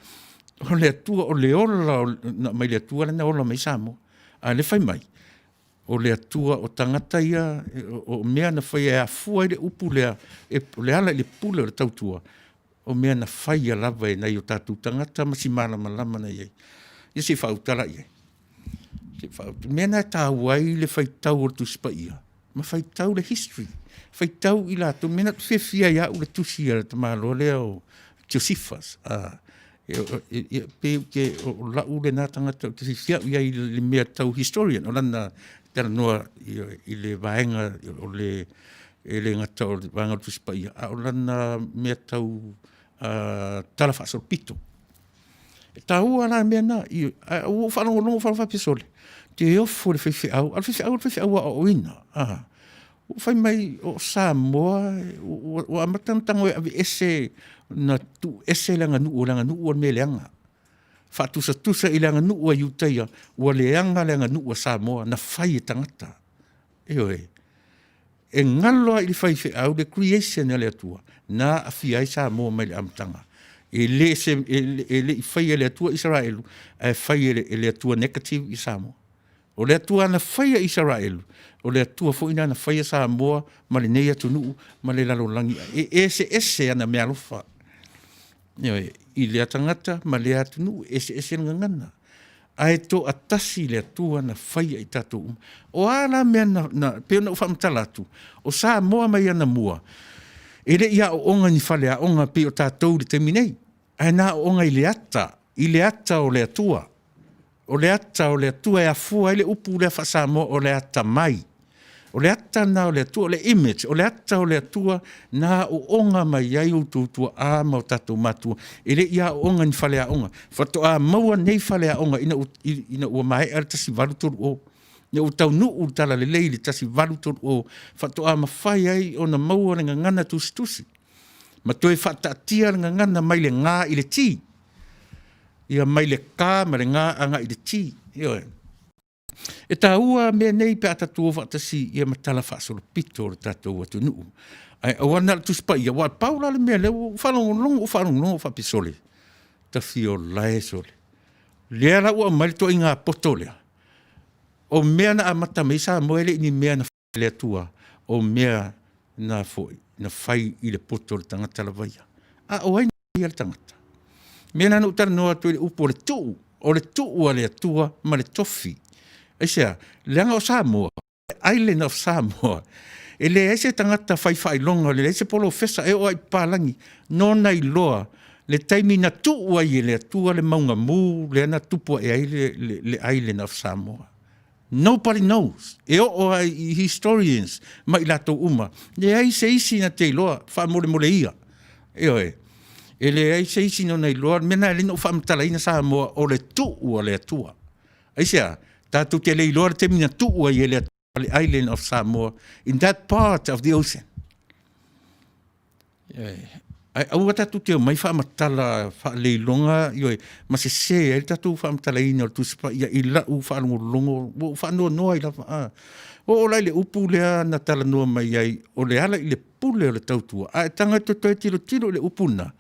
O le atua, o le ola, mai le atua na ola mai Samoa. A le whai mai. O le atua o tangata ia, o mea na whaia e a fua I le upu lea, le ala I le pule o le tautua. O mea na whaia lava e nei o tātou tangata, masi malama na iei. Ia se whautala iei. Mena tau ai le whaitau o tuspa ia. Ma whaitau le history. Whaitau I lato. Mena tu whiawhia ia o le tusi a te malo lea o Josephus. Pe ke o lau le nā tangata o te whiawhia ia I le mea tau historian. O lana tera noa I le vaenga o le ngata o le vaenga o tuspa ia. O lana mea tau talawhasol pito. Tau ana mea na. O whanongo longo whanawhapisole. Te ofo le whewhi au. Al whewhi au o ina. O whai mai o Samoa. O amatantango e avi ese na tu ese langa nuu o me leanga. Whatusa I langa nuu a iutaia. O leanga langa nuu a Samoa. Na whai e tangata. E ngaloa I le whaiwhi au le creation le atua. Na awhi ai Samoa mai le amatanga. E le I whai le atua Israelu. E whai le atua negative I Samoa. O le atua na whaia Israelu. O le atua fo ina na whaia Samoa, ma le neia Taunu'u, ma le lalolangi. Ese ana mea lofa. I le atangata, ma le Taunu'u, ese ngangana. Ai to atasi le atua na whaia I tatou. O ala mea na peo na ufamtala atu. O Samoa mai ana mua. E le ia o onga ni whale a onga pe o tatou le teminei. Ai na o onga I le ata o le atua. O le ata o le atua e a fua I le upu le Fasa o le ata mai. O le ata na o le atua, o le image, o le ata o le atua na o onga mai ai o tūtua a mau tatou matua. E le ia o onga ni whale a onga. Whato a maua nei whale a onga ina ua mai ar tasi valutoru o. Ina o Taunu'u tala le leili tasi valutoru o. Whato a mawhai ai o na maua renga ngana tusi. Ma toi whatatia renga ngana mai le ngā I le ti. Ia mai le kā ma le ngā anga I le ti. E tā ua mea nei pe atatua whaatasi ia matala whaasolo pito o le tātou atu nuu. Ai awana le tuspa ia wa paula le mea le whanongonongo whapisole. Ta fio lae sole. Lea la ua mai to inga poto lea. O mea na amata mei sa moele ni mea na le atua. O mea na foi. Na whai I le poto le tangata la vaia. O ai le tangata. Mea nana utara noa tu le upo o le tuu a le atua ma le tofi. Eisea, leanga o Samoa, island of Samoa, E le ese tangata whai longa, le ese polo fesa e o ai pālangi, no nei loa, le taimi na tua i le atua le maunga mū, le ana tupua e ai le island of Samoa. Nobody knows. E o ai historians, mai lato uma, le ai se isi na te loa, wha mole ia. E oe. E le ai se isi no nei loa, mena le no wha mtala ina Samoa o le tua le atua. Aisia, tātou te lei loa te mina tua i le atua. The island of Samoa, in that part of the ocean. Au tatu te mai whaamatala whaaleilonga, ma se e tatu whaamatala ina o tusipa, ia I lau whaalongolongo, whaanoa noa I la o lai le upu lea na tala noa mai ai, o le ala I le pule o le tautua. Tanga to tiro le upuna.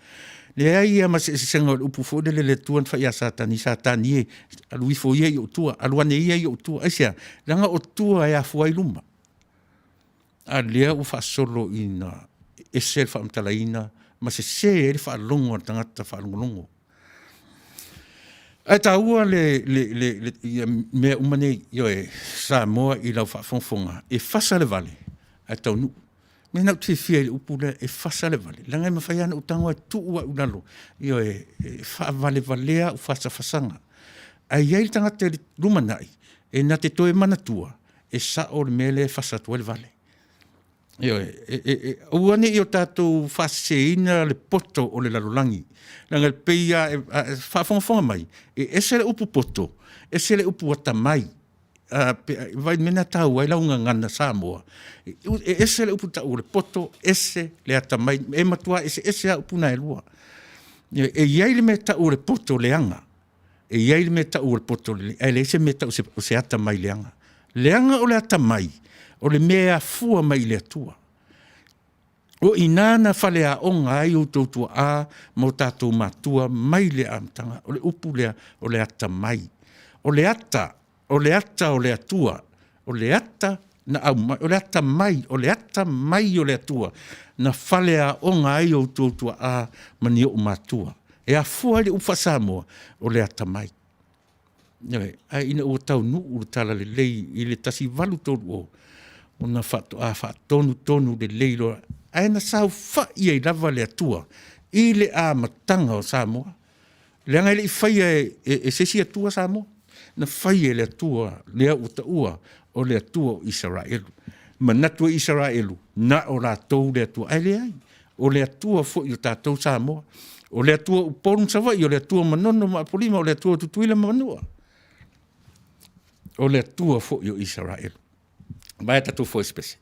Le ai ma se senga o upu fo le tuan fa ia satani e alui fo ia I o tua aluane ia I o tua asia langa o tua ia fo ai luma a lea u fa solo ina e selfa mtalaina ma se e fa longo tangata fa longo ata ua le me umane yo e Samoa I lau fa fonfonga e Fasa le Vale a Taunu'u me na te fia I upule e Fasa le Vale. Langa ma fai ana utango e tuua unalo. Io e fa vale valea u fasa fasanga. Ai ai tangata le rumanai e na te toe manatua e sa o le mele Fasa tua le Vale. Io uane io tātou faseina le poto o le lalolangi. Langa le peia fa fonga mai. E se le upu poto, e se le upu ata mai. Vai mena tau ai launga ngana Samoa. Ese le upu tau le poto, ese le atamai, e matua ese a upuna e lua. E iai le me tau le poto leanga. E iai le me tau le poto leanga. E ese me tau se atamai leanga. Leanga o le atamai, o le mea fua mai le atua. O inana fale a onga ai o tautua a, mo tātou matua mai le amtanga, o le upu lea, o le atamai. O le ata o le atua, o le ata na au mai, o le ata mai o le atua, na fale a onga ai o tautua a mani o matua. E a fua le ufa Samoa, o le ata mai. Ai ina o Taunu'u tala le lei, I le tasi valu tolu o na tonu le lei loa. Ai na sau fa I ai lava le atua, I le a matanga o Samoa. Le anga I whaia e sesi atua Samoa. Na whai le atua, lea utaua, o le atua o Israelu. Ma natua Israelu, na o la tau le atua. Ai le ai, o le atua fo I o tātou Samoa. O le atua uporun savai, o le atua manono ma polima, o le atua tutuila manua. O le atua fo I o Israelu. Vai tātou fo especie.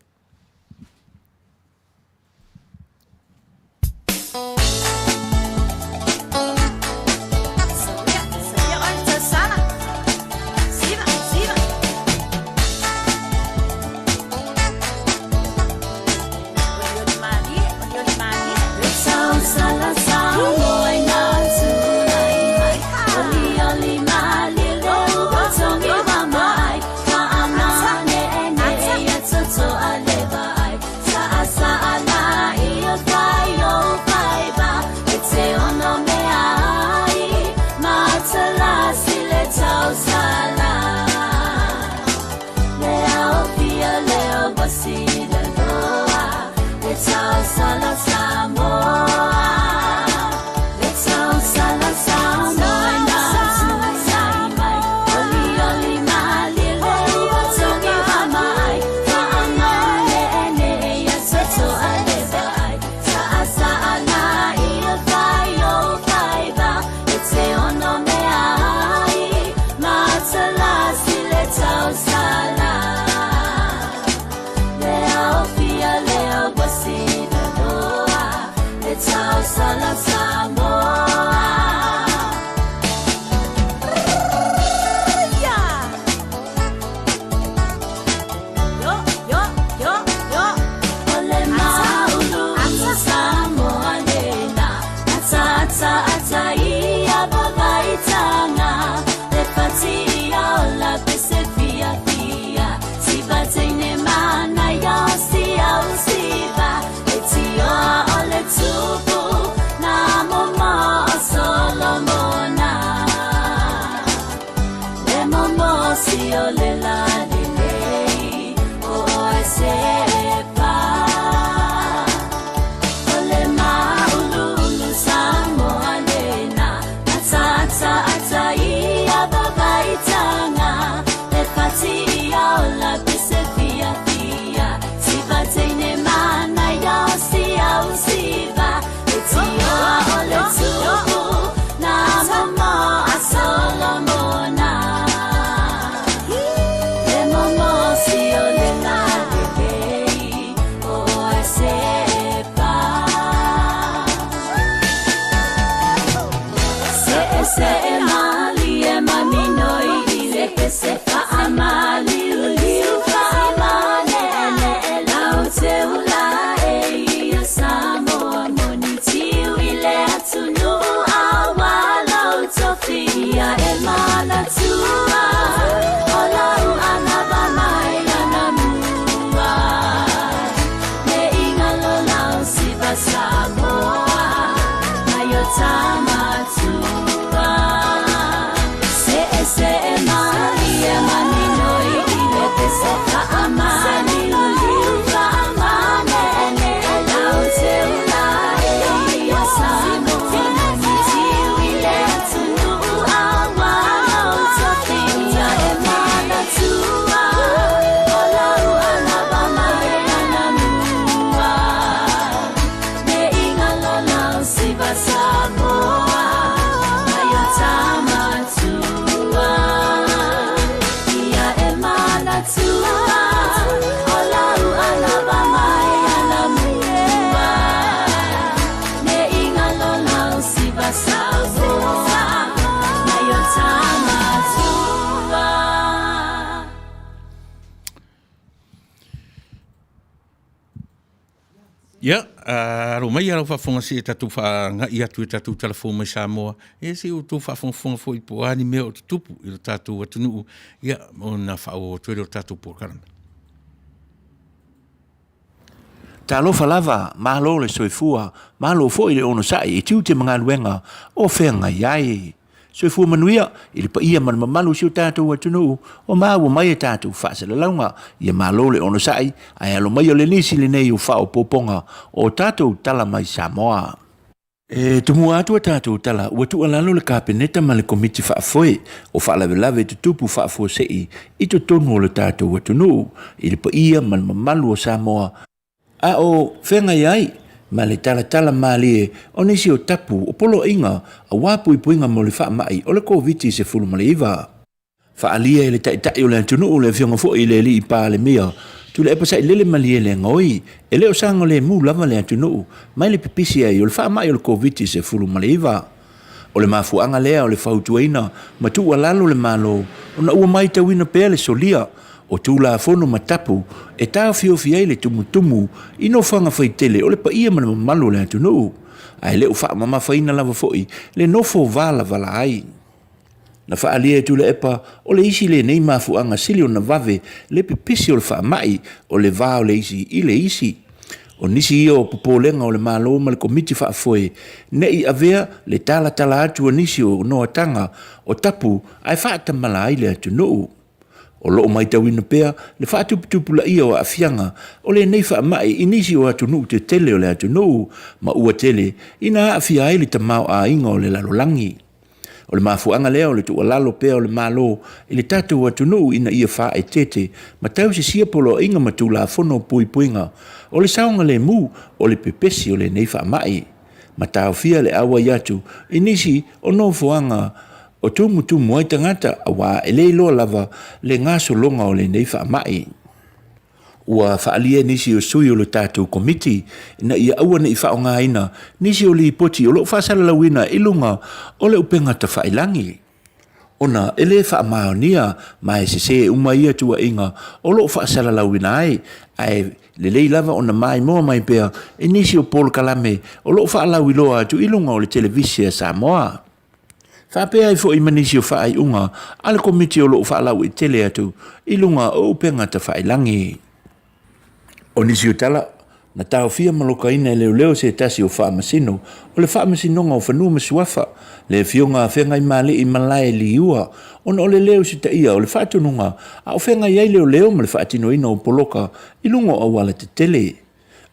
So I Ia, ro mai ara whafonga si e tatu wha ngai atu e tatu telefon mai Samoa. E si o tu whafonga fo i po ani mea o te tupu i lo tatu wa Taunu'u. Ia, o na whao tuere o tatu po karana. Talofa lava, malo le soifua, malo fo i le ono sai, i tiu te mga luenga, o whenga iai. Soifua manuia, i le pa ia man mamalu si o tātou wa Taunu'u, o māua mai e tātou Fasa le launga, ia malo le ono sai, ai alo mai o le nisi le nei o whao poponga, o tātou tala mai Samoa. E tumu atu a tātou tala, ua tu alalo le kāpeneta ma le komiti whaafoe, o whaalawe te tupu whaafo sei, i to tonu o le tātou wa Taunu'u, i le pa ia man mamalu o Samoa, a o whenga iai, ma le tala malie, o nisi o tapu, o polo inga, a wapu i puinga mo le wha mai, o le COVID se fulu ma le iwa. Wha alia e le tai o le Taunu'u le whionga fo i le li i pā le mea, Tuila'epa sa i lele malie le ngoi, e leo sanga le mu lava le Taunu'u, mai le pipisi ai o le wha mai o le COVID se fulu ma le iwa. O le mafuanga lea o le whautuaina, ma tu alalo le malo, o na ua mai tawina pēle solia, o tūla fono matapu, e tā fiofi ai le tumu, ino whanga whaitele, o le pa ia mana malu le Taunu'u. Ai leo wha mama whaina lava foi, le nofo vala ai. Na wha alia Tuila'epa, o le isi le nei mafuanga sili o na vave, le pipisi o le wha mai, o le vā o le isi, i le isi. O nisi ia o popolenga o le malo ma le komiti wha afoe, ne i avea le tala atu o nisi o noa tanga, o tapu, ai wha tamala ai le Taunu'u. O loo mai tawina pea, le whaatuputupu la ia o afianga, o le nei wha mai inisi o Taunu'u te tele o le Taunu'u, ma ua tele, ina afia ai le tamau a inga o le lalolangi. O le mafuanga lea o le tua lalo pea o le malo, i le tātou o Taunu'u ina ia wha e tete, ma tau se sia polo inga ma tu la fono puipuinga, o le saunga le mu, o le pepesi o le nei wha mai. Ma tau fia le awa yatu, inisi o no fuanga, o tumu ai tangata a wā e leilo lava le ngaso longa o le nei wha mai. Ua whaalia nisi o sui o le tātou komiti, ina ia aua na i wha o ngā ina, nisi o li poti o lo whasara lawina ilunga o le upenga ta whailangi. Ona ele wha maonia, mai se se umaia tua inga, o lo whasara lawina ai le lei lava ona mai moa mai pea, e nisi o Paul Kalame, o lo whaalawiloa tu ilunga o le televisia Samoa. Whapea i fo i manisi o whaai unga, ale komiti o lo whaalau i tele atu, ilunga o upenga ta whailangi. O nisi o tala, na tau fia maloka ina e leo se tasi o whaamasino, o le whaamasinonga o whanua masuafa, le fionga whengai mali i malai li ua, ona o le leo si ta ia o le whaatununga, a o whengai ai leo ma le whaatino ina o poloka, ilunga o wala te tele.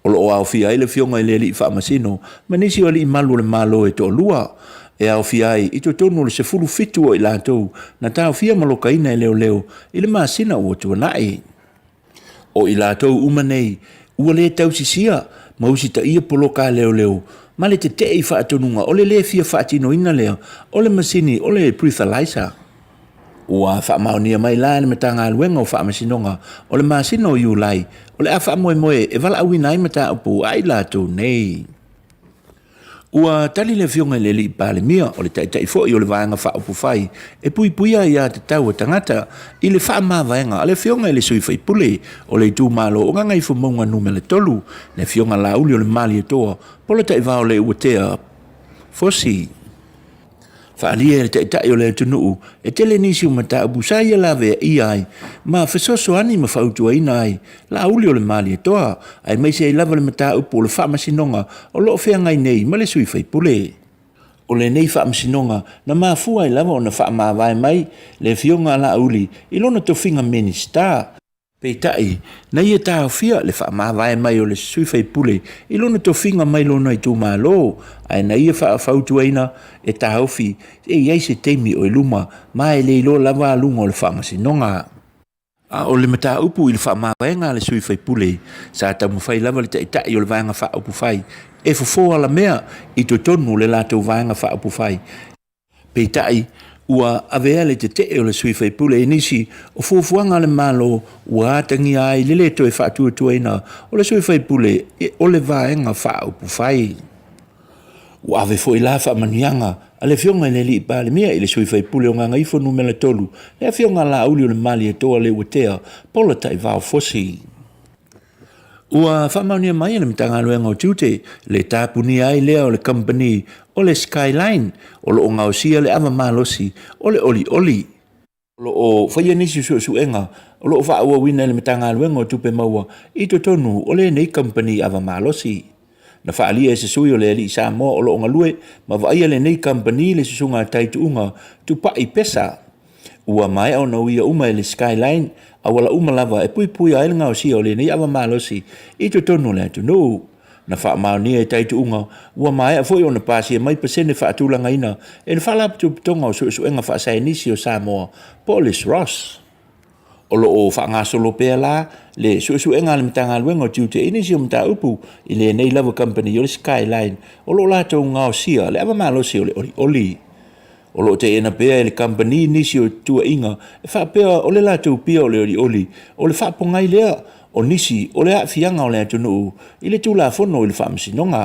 O lo o au fia ai le fionga i le li i whaamasino, ma nisi o li i malu le malo e to lua, e au fia ai i to tonu le se fulu fitu o i lātou, na tau fia maloka ina e leo, i le maasina o tuanai. O i lātou umanei, ua le tau sisia, mausi ta ia poloka leo, ma le te i whaatonunga, o le fia whaatino ina leo, o le masini, o le breathalyzer. Ua whaamaonia mai lae me tanga aluenga o whaamasinonga, o le masina o iulai, o le a whaamoe e wala awina ai mata upu ai lātou nei. Ua tali le fionga le li pale mia o le tai fo i o le vaenga wha upu whai e pui puia ia te tau o tangata i le wha maa vaenga a le fionga i le sui whai pule o le tū malo o ngangai fu maunga numele tolu le fionga la uli o le mali e toa polo tai vao le uatea fosi Whaalia e te tai o le Taunu'u e tele nisi o mata abusai e lawe i ai ma whesoso ani ma whautua ina ai la uli o le mali e toa ai mai se i lawa le mata upo o le whaamasinonga o loo whea ngai nei ma le sui whai pule. O le nei whaamasinonga na maa fua i lawa o na whaamawai mai le fionga la uli i lona tofinga minister. Pei tai, na ia tāo fia le whaamawai mai o le sui whai pule i lona tofinga mai lona i tū malo ai na ia whautua ina e tāofi e iai se teimi o i luma mai le ilo lawa lunga o le whaamasinonga. A o le mata upu i le whaamawaenga le sui whai pule sa tamu whai lawa le tai o le vaenga wha upu whai e fofoa la mea i to tonu le lātou vaenga wha upu whai. Pei tai, ua avea le te o le sui whai pule e nisi o fuafuanga le malo ua atangi ai lele to e whaatua ina o le sui whai pule o le vaenga wha upu whai. Ua ave fo i la whaamanianga a le fionga le li pa le mea i le sui whai pule o nganga ifo numela tolu le fionga la uli o le mali e toa le uatea pola tai vao fosi. Ua whamaunia mai le mitanga luenga o tiute le tāpuni ai lea o le company o le Skyline o lo o ngausia le ava malosi o le oli. O lo o whaia nisi suenga o lo o whaua wina le mitanga luenga o tupe maua i to tonu o le nei company ava malosi. Na whaalia e se sui o le ali sa mo o lo o ngalue ma vaia le nei company le susunga Taunu'u tu pai pesa. Ua mai au na uia uma e le Skyline a wala uma lava e pui a elanga o si o le nei ava malosi i to tonu le Taunu'u. Na wha maonia e Taunu'u ua mai a foi o na pasi e mai pasene wha atulanga ina e na whala ptonga o suenga wha sa inisi o Samoa Polis Ross. O lo o wha ngā solo pēr la le suenga le mitanga luenga o tiute inisi o mta upu i le nei lava company o le Skyline o lo lato ngā o sia le ava malosi o le oli. O lo te ena pēr e le company nisi o tua inga e wha pēr o le lato pia o le oli o le wha pongai lea o nisi o le fianga o le Taunu'u i le tūla fono i le whaamasinonga.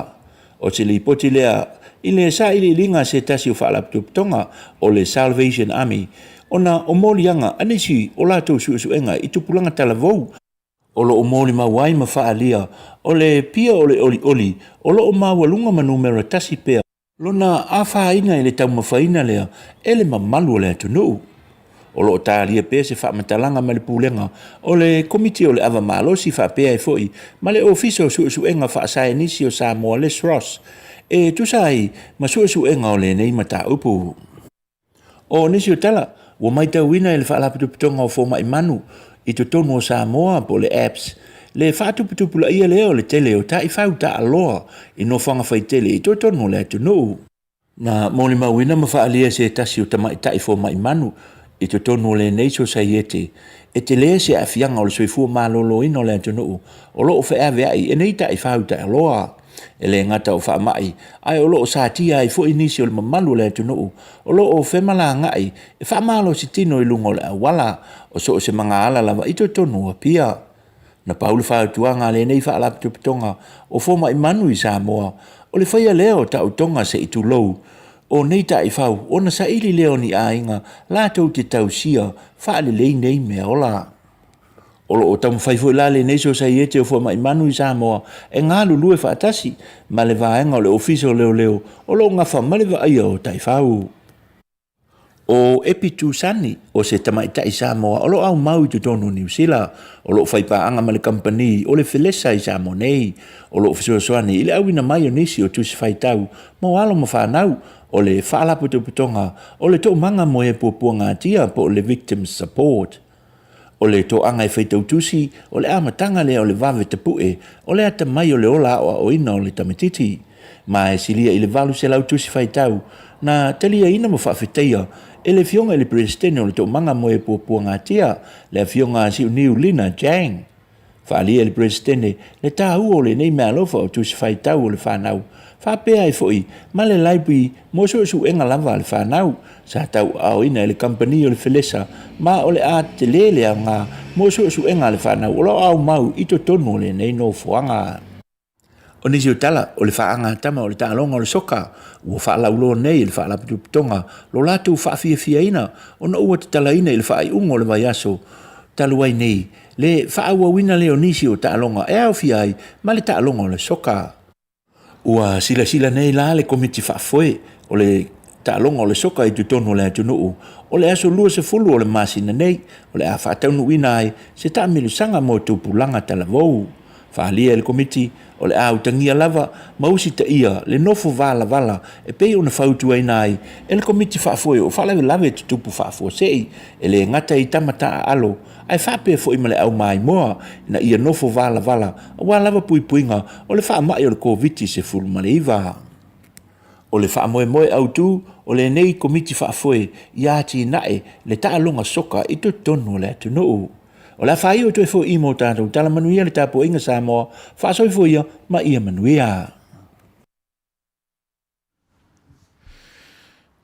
O te li poti lea i le sa i le linga se tasi o whaalaptoptonga o le Salvation Army o na o molianga anisi o lato suenga i tupulanga talavou. O lo o moli mawai ma whaalia o le pia o le oli o lo o mawalunga manumera tasi pēr. Lona a whaina i le tau mawhaina lea e le mamalu o le Taunu'u. O lo tālia pēr se whaamatalanga ma le pūlenga o le komiti o le ava malosi whapea e foi ma le ofiso suenga whaasai nisi o Samoa Les Ross e tusai ma suenga o le nei mata upu. O nisi o tala, ua mai tau wina e le whaalapitupitonga o fōma i manu i to tonu o Samoa po le apps le whaatupitupula ia leo le tele o tai whau ta aloa i no whanga whai tele i to tonu le Taunu'u. Na mōli mawina ma whaalia se tasi o tamai tai fōma i manu i to tonu le nei society e te lea se a fianga o le soifua malolo ino le Taunu'u o lo o wha ave ai e nei tai whau ta aloa. E le ngata o wha mai ai o lo o sātia ai fo inisi o le mamalu le Taunu'u o lo o whemala ngai e wha malo si tino i lungo le awala o so o se mga ala lava i to tonu a pia. Na paulu whaatuanga le nei whaalapitupitonga o fōma i manu i Samoa o le whaia leo tautonga se i tu lou o nei tai whau o na sa ili leo ni ainga lātou te tausia whaale lei nei mea ola. O lo o tamu whaifo la le nei so sa iete o fōma i manu i Samoa e ngā lulu e whaatasi ma le vaenga o le ofiso leo o lo ngafa ma le vaia o tai whau. O epitu sani o se tamaitai Samoa o lo au mau i tonu New Zealand o lo whaipaanga ma le company o le Felesa i Samoa nei o lo fisosoani i le awina mai o nisi o tusi whaitau mo alo ma whanau o le whaalaputuputonga o le tō manga mo e pōpua ngā tia po o le victim support. O le tō anga e whaitau tusi o le amatanga lea o le vave tapue o le ata mai o le ola o ina o le tamatiti. Ma e silia i le valu se lau tusi whaitau na talia ina mo whawheteia e le fionga i le presidente o le tō manga mo e pōpua ngā tia le fionga si uniu Lina Jang. Whaalia le presidente le tāu o le nei mea lofa o tusi whaitau o le whanau. Whapea e foi ma le laipi mo suenga lava le whanau sa tau au ina le company o le Felesa ma o le a te lele a ngā mo suenga le whanau o lo au mau i to tonu le nei no fuanga. O nisi o tala, o le whaanga tama, o le tālonga o le soka, ua whaalaulo nei, le whaalaputonga, lo lātou whaafia ina, o na ua te tala ina, le whaai ungo le vai aso, taluai nei, le whaaua wina leo nisi o tālonga, e au fiai, ma le tālonga o le soka. Ua sila nei la le komiti whaafoe, o le tālonga o le soka i tutonu le Taunu'u, o le aso lua se fulu o le masina nei, o le a whaataunu'u ina ai, se tāmilu sanga mo tupulanga tala vou. Whaalia le komiti, o le au tangia lava, mausi ta ia, le nofo vala, e pei ona whautua ina ai, e le komiti whaafoe o whalawe lawe te tupu whaafoe sei, e le ngata i tamata alo, ai whape fo ima le au mai moa, na ia nofo vala, a walawa puipuinga, o le wha mai o le COVID se fulu ma le iwa. O le wha moe au tu, o le nei komiti whaafoe, ia ti nae, le tālonga soka i tu tonu le Taunu'u. O la whai o tue fo i mo tātou tala manuia le tāpo inga sa moa, whaasoi fo ia, ma ia manuia.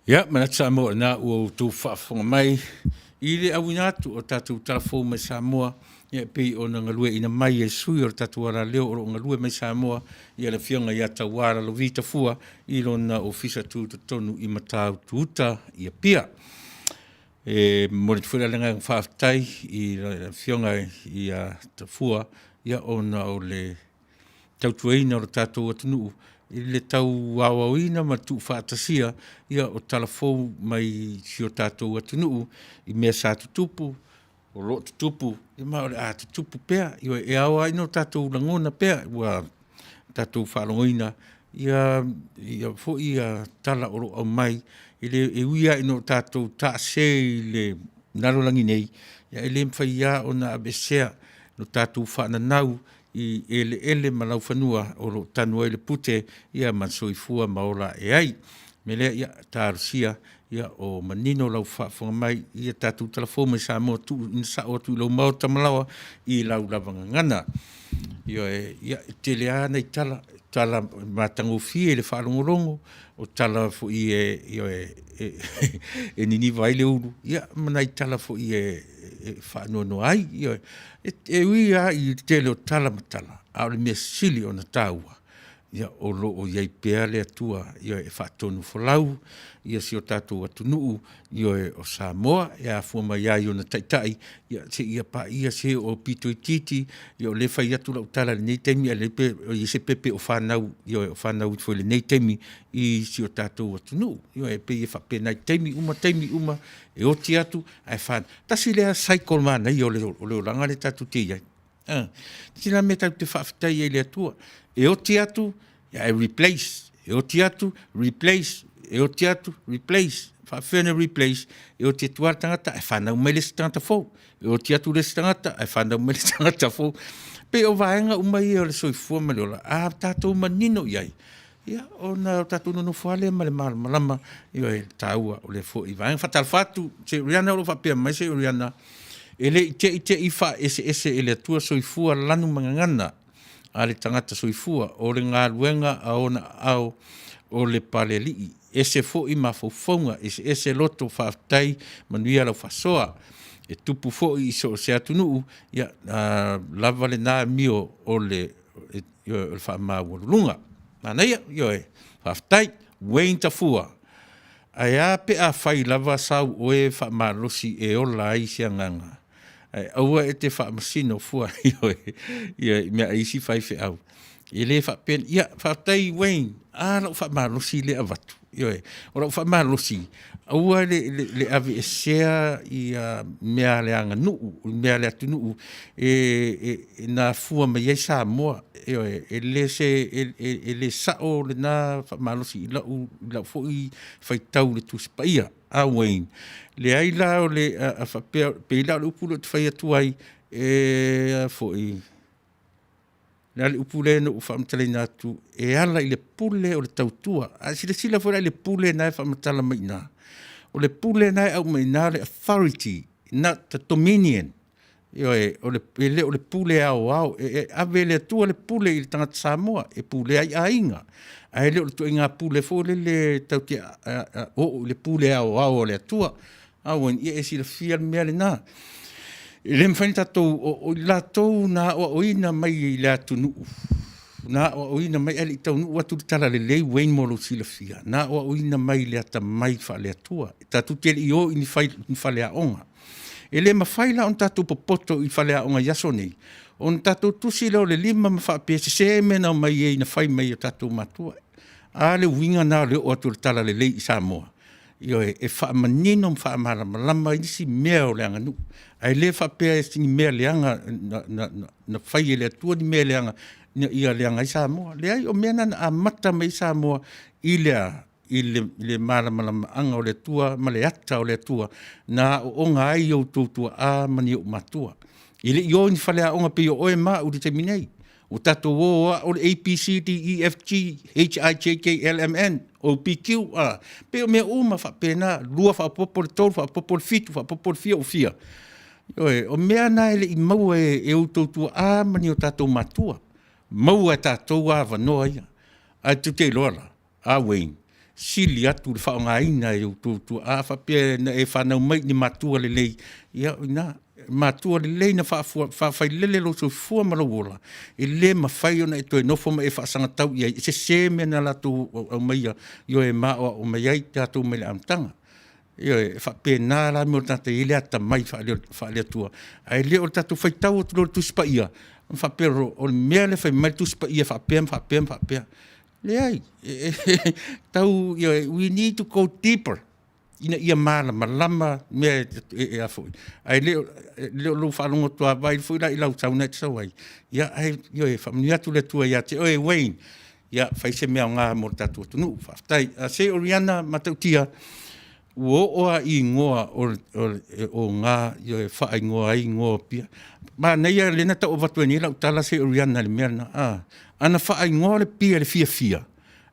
Ia, mana sa moa na ua tu whaafonga mai, i le au inatu o tātou tala fo mai sa moa, ia pei o na ngalue ina mai e sui o tātou ara leo o ngalue mai sa moa, ia le whionga ia tawara lo vita fua, i lo na ofisa tu tonu i matau tuuta, ia pia. Mo le tuwhera lenga ng whaafitai i whionga i a tafua ia o na o le tautuaina o le tātou atunu'u i le tau wawawina ma tu whaatasia ia o talafou mai si o tātou atunu'u i mea sa tutupu o lo tutupu i ma o le a tutupu pea i e awa ino tātou langona pea ua tātou whaalongoina ia fo i a tala o lo au mai e uia ino tātou tāse le narolangi nei, ia ele mwhaia o na abesea no tātou whananau i ele malau whanua o lo tanua ele pute ia mansoifua maola e ai. Melea ia tārusia ia o manino lau whaafonga mai ia tātou talafoma sa mo tu insa o tu lau mau tamalawa i lau lavanga ngana. Ia te lea nei tala matango fie le whaalongolongo o tala fo i e nini vai le uru. Ia manai tala fo i whaanono ai. E uia i tele o tala matala. A le mea sili o na tāua. Ia o lo o iai pea le atua. Ia e whaatonu folau. Ia si o tātou atunu'u. Ia e o Samoa. Ia a fuama iai o na taitai. Ia se ia pa ia se o pito i titi. Ia o le whai atu lau tala le nei temi. Ia se pepe o whanau. Ia o whanau i fwele nei temi. I si o tātou atunu'u. Ia e pe i whape nai temi uma. E o ti atu. Ai whan. Tasi lea saikol mana i o le oranga le tātou te iai. Tina me tau te whaafitai e le atua. E o ti atu. Ia e replace. E o ti atu. Replace. E o ti atu. Replace. Whaafena replace. E o te tuara tangata. E whanau mai lesi tangata fau. E o ti atu lesi tangata. E whanau mai lesi tangata fau. Pe o vaenga umai o le soifua maliola. A tātou manino iai. Ia o na tātou nono fuale ma le malama. Ia e tāua o le fo i vaenga. Whatal fatu. Se riana o lo whapea mai se riana. Ele ite i wha ese ele atua soifua lanu mangangana. A le tangata soifua. O le ngā luenga a ona au o le pale lii. Ese fo i mawhauwhaunga. Ese loto whaafitai manuia lau whasoa. E tupu fo i so se atunu'u. Ia lava le nā mio o le whaamawalunga. Nāneia, io e whaafitai. Wayne Tafua. Aia pe a whai lava sau oe whaamalosi e ola ai sia nganga. Aua e te whaamasino fua. Ia mea isi whai whi au. I le whapen, ia, whaatai Wayne, lau whaamalosi le avatu. O lau whaamalosi. Aua le ave e sea i mea le anga nuu, mea le atu nuu, na fua mai ei sa moa. E le sao le na whaamalosi i lau fo i whaitau le tusipaia. A Wayne. Le ai lao le whapea, pe lau le upulo te whai atu ai, fo i... Nā le upule no whaamtalai nātu, e ala i le pule o le tautua. A sila fora i le pule nai whaamatala mai nā. O le pule nai au mai nā le authority, nā the dominion. O le pule au. Ave le atua le pule i le tangata Samoa, e pule ai a inga. A le o le tua inga pule fo le tauti o le pule au o le atua. Awen, ia e sila fia mea le nā. Le mwhani tatou o la tou na o ina mai i le Taunu'u. na o ina mai ali Taunu'u atu tala lelei Wayne mo lo silafia na o ina mai le ata mai fa le atua tatu te i o ini fale aonga ele mafaila on tatu popoto i fale aonga yaso nei on tatu tusi leo le lima mafa PSC mena mai e ina fai mai o tatu matua a le winga na le o atu tala lelei i Samoa io e fa manino fa malama isi mea o le anga nu ai le fa pe singi mea le anga na fai le atua ni mea le anga ia le anga i Samoa le ai o mea na a mata mai Samoa i le malama anga o le tua ma le ata o le tua na o nga ai o tutua a mani o matua ile yo ni fale a onga pe o e ma u te minei o tato o ABCDEFG HIJKLMN o PQ pe o me uma fa pena lua fa popol tol fa popol fitu fa popol fia o fia o mea na ele i mau e o tutua a mani o tato matua mau e tato a vanoa ia a tu te lola a Wayne sili atu le whaonga ina e o tutua a fa pe na e whanau mai ni matua le lei ia na matua le lei na whawhai lele lo so fua malawola e le mawhai ona e toi nofo ma e whaasanga tau ia se se mena la tu au maia yo e maa o mai ai tātou mai le amtanga yo e whape nā la me o tata i le ata mai whaale atua ai le o tātou whai tau o tu tuspa ia whape o le mea le whai mai tuspa ia whapea le ai tau we need to go deeper ina ia malama me e afoi ai le lo falongo to vai foi la ila sauna tsawai ya ai yo e famia tu le tua ya te oi Wayne ya fai se me nga morta tu nu fai se Oriana matautia o i ngoa o nga yo e fai ngoa ai ngoa pia ma nei le na ta o vatu ni la tala se Oriana le merna ana fai ngoa le pia le fia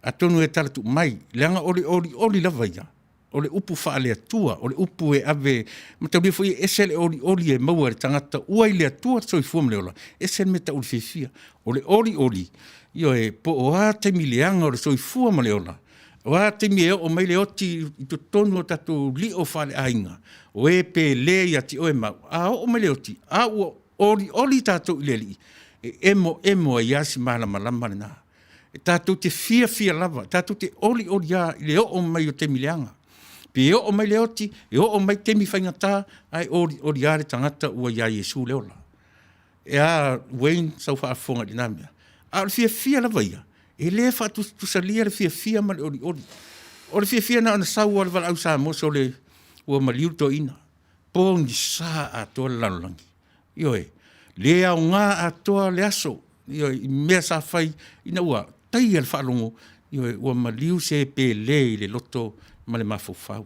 atonu e tala tu mai lenga oli la vaia o le upu whaale atua, o le upu e ave, matau foi esele oli e maua le tangata, ua i le atua soi fuam leola, esele me ta uli fifia, o le oli, io e po o a te milianga o le soi fuam leola, o a te mi o mai le oti i to tonu o tatu li o whaale ainga, o e pe le i ati o e mau, a o mai le oti, a ua oli tatu i le li, emo e yasi malama le na, e tatu te fia lava, tatu te oli a i le o mai o te milianga, pe o mai leoti e o mai temi faingata ai o diare tangata ua ia Yesu leola e a Wayne sau fa fonga dinamia a fia la vaia e le fa tu salia le fia ma o fia na sau o val au sa mo so le o maliuto ina pong sa a to lalangi yo e le a nga a to le aso yo me sa fai ina ua tai al falongo yo o maliu se pe le loto male mafofau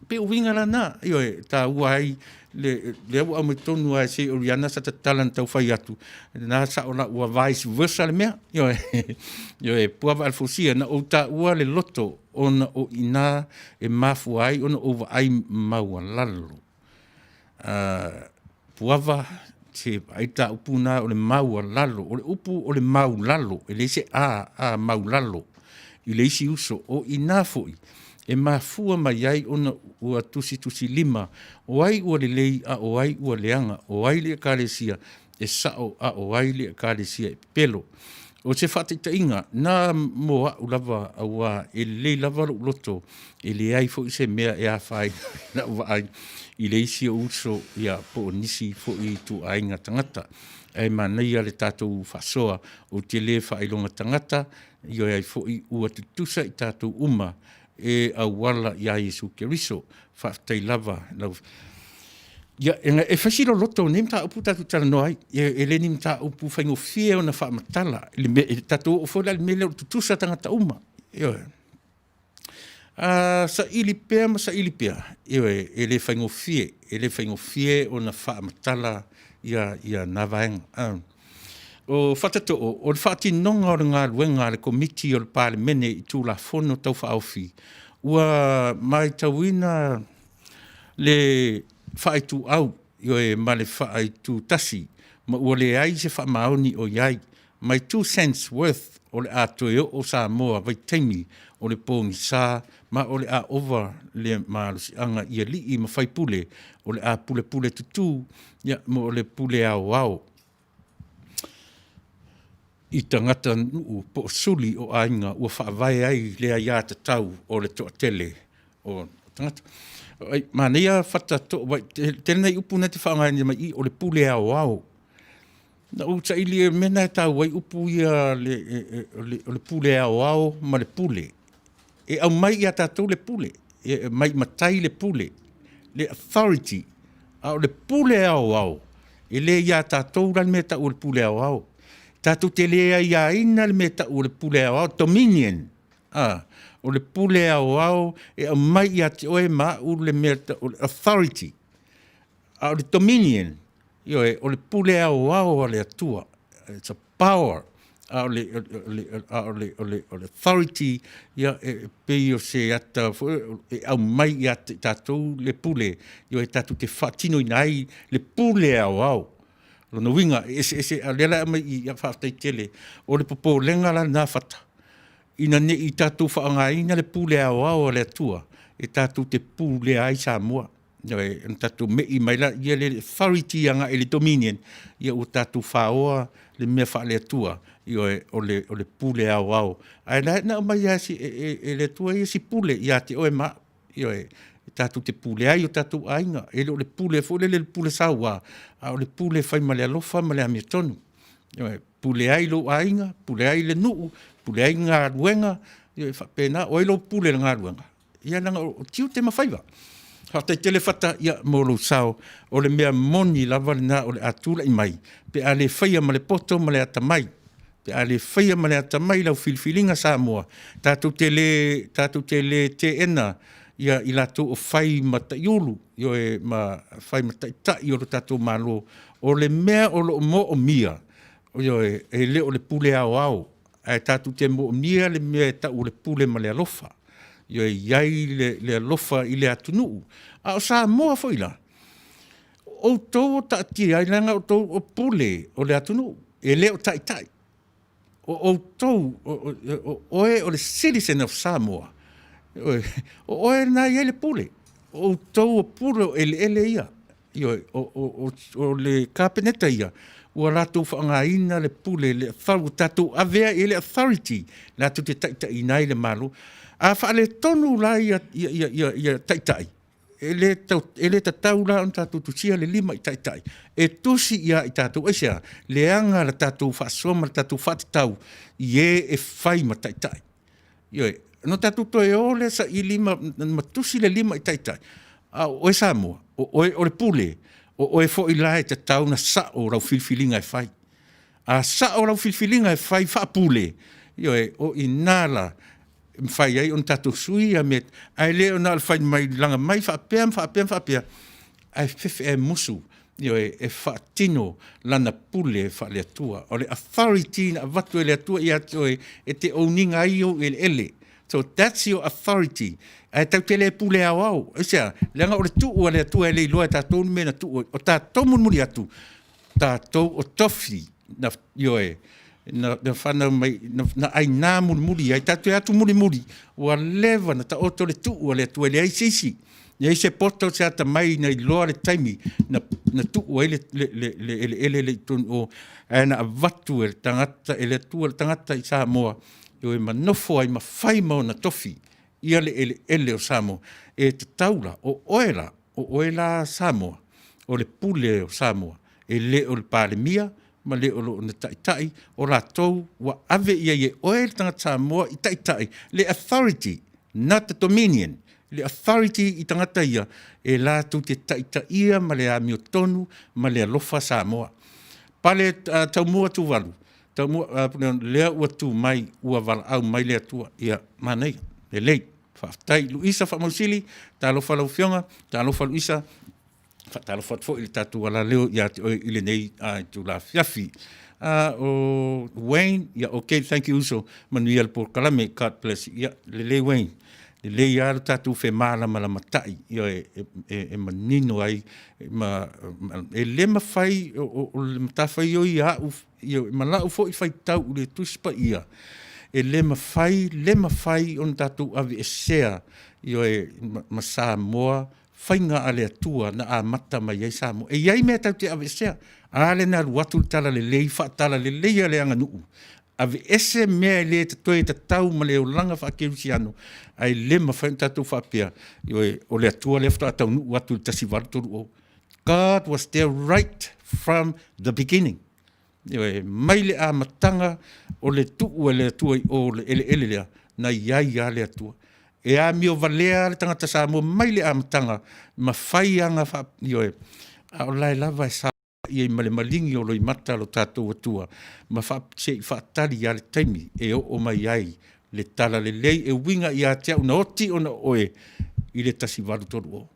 pe winga la na yo ta wai le o me tonu ai se Oriana sa talent tau fai atu na sa ona o vice versa le mea yo e puava alfosia na o ta ua le loto ona o ina e mafu ai ona o ai mau lalo puava se ai ta upuna o le mau lalo o le upu o le mau lalo ele se a mau lalo i le isi uso o ina foi e mafua mai ai ona ua tusi lima o ai ua le lei a o ai ua leanga o ai le kalesia e sao a o ai le kalesia e pelo o se whataitainga na moa ulava aua e le lava loto e le ai foi se mea e a whai na ua ai i le isi uso ia po nisi foi tu ainga tangata e manai ale tātou whasoa o te le whailonga tangata io ai foi ua tutusa i tātou uma e awala ia Yesu Keriso whaftai lava ia e whasiro loto nem tā upu tātou tala noai e le nim tā upu whaingo fie o na whaamatala tātou o whola le mele o tutusa tangata uma sa ili pea e le whaingo fie o na whaamatala ia navaenga o whatato o le whaatinonga o ngā luenga le komiti o le parlemene i tū la fono tau whaofi ua mai tauina le whaaitu au io e ma le whaaitu tasi ma ua le ai se whaamaoni o iai mai 2 cents worth o le atoe o Samoa vai taimi o le pōngi sā ma o le a over le maalusi anga ia li i ma whai pule o le a pule tutu ia mo o le pule au I tangata nuu po suli o ainga ua whaavai ai lea ia te tau o le toa tele o tangata. Mania whata to, tēnei upu na te whaangai ni mai I o le pule au au. Na uta ili e mena e tau wai upu ia le pule au au ma le pule. E au mai ia tātou le pule. E mai matai le pule. Le authority. Au le pule au au. E le ia tātou ran me tau le pule au au. Tātou te lea ia ina le me tau le pule au au. Dominion. O le pule au au. E au mai ia te oe ma u le me tau le authority. Au le dominion. Io o le pule au au o le atua. It's a power. O le authority ia e pei o se ata e au mai ia tātou le pule. Io e tātou te whatino inai le pule au au. Lono winga, ese a lela mai ia whaftai tele. O le popo lenga la nā whata. Ina ne I tātou whaangaina le pule au au o le atua. E tātou te pule ai Samoa. Io e tātou mei mai la, ia le authority anga e le dominion. Ia o tātou whaoa le mea wha le atua. Io e o le pule au au. Ai la na mai ia si e le atua ia si pule. Ia te oe ma. Io e tātou te pule ai o tātou ainga. E le pule fole le pule saua. O le pule fai ma le alofa ma le amia tonu. Io e pule ai lo ainga. Pule ai le nuu. Pule ai ngā ruenga. Io e whapena. O lo pule le ngā ruenga. Ia langa o tiu te mawhaiva. Hata tele fata ia molo sao o le mea moni lava na o le atula I mai pe ale faia ma le poto ma le atamai pe ale faia ma le atamai lau filfilinga Samoa tātou tele te ena ia I latou o fai mata iulu io e ma fai mata ita I o tātou malo o le mea o lo mo o mia io e le o le pule au au ai tātou te mo o mia le mea ta o le pule ma le alofa io e iai le alofa I le Taunu'u. A o Samoa foi la. O tō ta ti ai langa o tō o pule o le Taunu'u. E le o tai tai. O tō o e o le citizen of Samoa. O e na iai le pule. O tō o pule o ele ia. Io o le kapeneta ia. Ua rātou whaangaina le pule le tātou avea e le authority. Rātou te tai nai le malo. A whaale tonu la ia taitai. Ele tatau la on tātou tusia le lima I taitai. E tusi ia I tātou eisea. Le anga la tātou whaasoma, la tātou whaatitau. Ie e whai ma taitai. Ioe, no tātou toe ole sa I lima, ma tusi le lima I taitai. O e Samoa, o le pule. O e fo I la e tatau na sa o rau filfilinga e whai. A sa o rau filfilinga e whai whaapule. Ioe, o I nala. Fai ai on tatou sui a met ai le ona al fai mai langa mai fa pea ai fefe e musu io e fa tino lana pule fa le tua o le authority na vatu le tua ia toe e te oninga io ele so that's your authority ai tau te le pule au sia langa o le tu o le tua le loa tatou me na tu o tatou muri atu tatou o tofi na io na whana mai, na ai nā muri, ai tatu atu muri, ua lewa na ta oto le tu, ua le tua le ai sisi. Ia se poto se ata mai na I loa le taimi, na tu, ua ele tonu o, na avatu e tangata, ele tua le tangata I Samoa, io e manofo ai ma whai mau na tofi, ia ele o Samoa, e te taula, o oela Samoa, o le pule o Samoa, e le o le palemia, ma le olo na taitai, o rātou, wa ave ia ye oe tangata Samoa I taitai, le authority, not the dominion, le authority I tangata ia, e rātou te taitai ia, ma le amio tonu, ma le alofa Samoa. Pale taumua tu walu, taumua lea ua tu mai, ua wala au mai lea tua, ia manei, le lei, whaftai, Luisa whamausili, tā alofa lau fionga, tā alofa Luisa, talo fo il tatu ala leo ya ile nei tu la fiafi o Wayne ya okay thank you so Manuel por kalame God bless ya le Wayne le ya tatu fe mala mala matai yo e manino ai ma ele ma fai o mata fai yo ya yo mala fo I fai tau le tuspa ia ele ma fai on tatu ave sea yo e ma Samoa whainga a le atua na a mata mai ei Samoa. E iai mea tau te ave sea, a le na ruatu tala le lei, whaatala le lei a le anga nuu. Ave ese mea le te toe te tau ma le o langa whakerusiano, ai le ma whain tatou whapea, o le atua le fta tau nuu watu tasi wartoru o. God was there right from the beginning. Mai le a matanga o le tuu le atua o le ele lea, na iai a le atua. E a mio valea le tangata Samoa mai le a matanga, ma whai anga a o lai lava e sa i male malingi o loi mata lo tātou atua, ma whaatari a le taimi e o mai ai le tala le lei e winga i a tea una oti ona oe i le tasi waru toru o.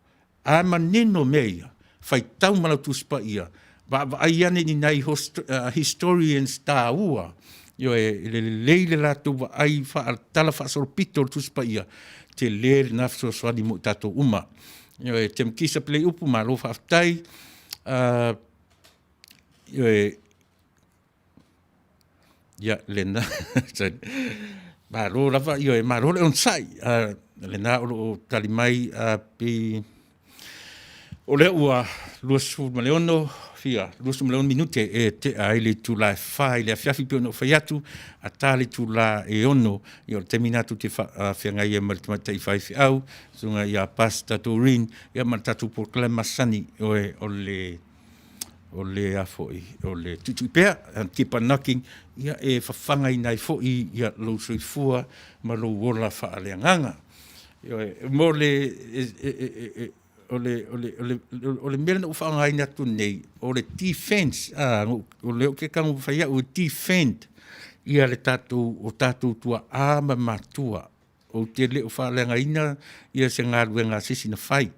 A maneno mea, whai tau mana tuspa ia, ba ai ane ni nai historians tā ua, le lei le lātou wa ai tala whaasoropito le tuspa ia, te le nafso swadi mo tātou uma. Te mkisa plei upu ma lo whaatai, lena ba ro lava ma ro le on sai lena o talimai pe o le ua lusu maleono fia lusu maleono minute e te ai Tuila'epa le afiafi pe no faiatu atali tula e ono io terminato te fianga ia maltamata i fai au sunga ia pasta turin ia matatu proclamasani o le afoi, o le Tuila'epa, and keep on knocking, ia e whawhanga i nei foi, ia lo soifua, ma lo wola whaaleanganga. Mo le, o le mele na uwhanga i natu nei, o le defense, o le o ke kangu whaia, o defend, ia le o tātou tua ama matua, o te le o whaaleanga ina, ia se ngā ruenga sisi na whai.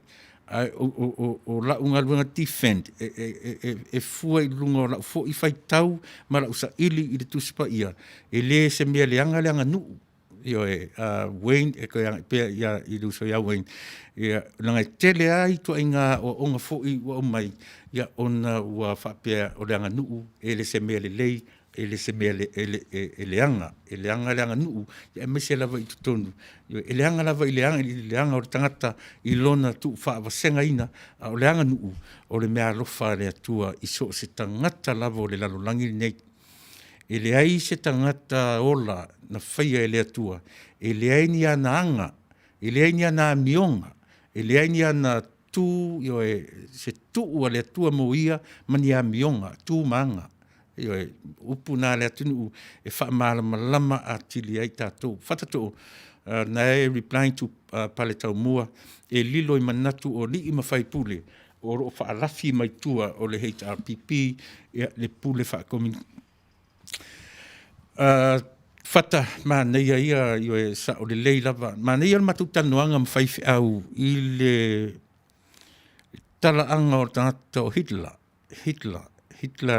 O la unga luenga defend e fua i lunga o la fo i fai tau ma la usa ili i le tuspa ia e le se mea leanga nuu Wayne e ko pe ia i luso ia Wayne ia langa tele ai to inga o onga fo i o mai ia ona ua whapea o leanga nuu e le se mea le lei e le se mea e leanga nuu ia me se lava i tutonu e leanga lava i leanga o tangata i lona tu whaawasenga ina o leanga nuu o le mea lofa le atua i so se tangata lava o le lalolangi nei e le ai se tangata ola na whaia e le atua e le ai ni ana anga e le ai ni ana mionga e le ai ni ana tu se tu o le atua mo ia mani a mionga tu manga upu nā le atunu e whaamala malama a tili ai tātou. Whatatou, na e replying to pale Taunu'u e lilo i manatu o li i mawhai pule o ro whaalafi mai tua o le HRPP le pule whaakomin. Whata, mā neia ia e sa o le lei lava. Mā neia le matu tanuanga mwhai au i le talaanga o tangata o Hitler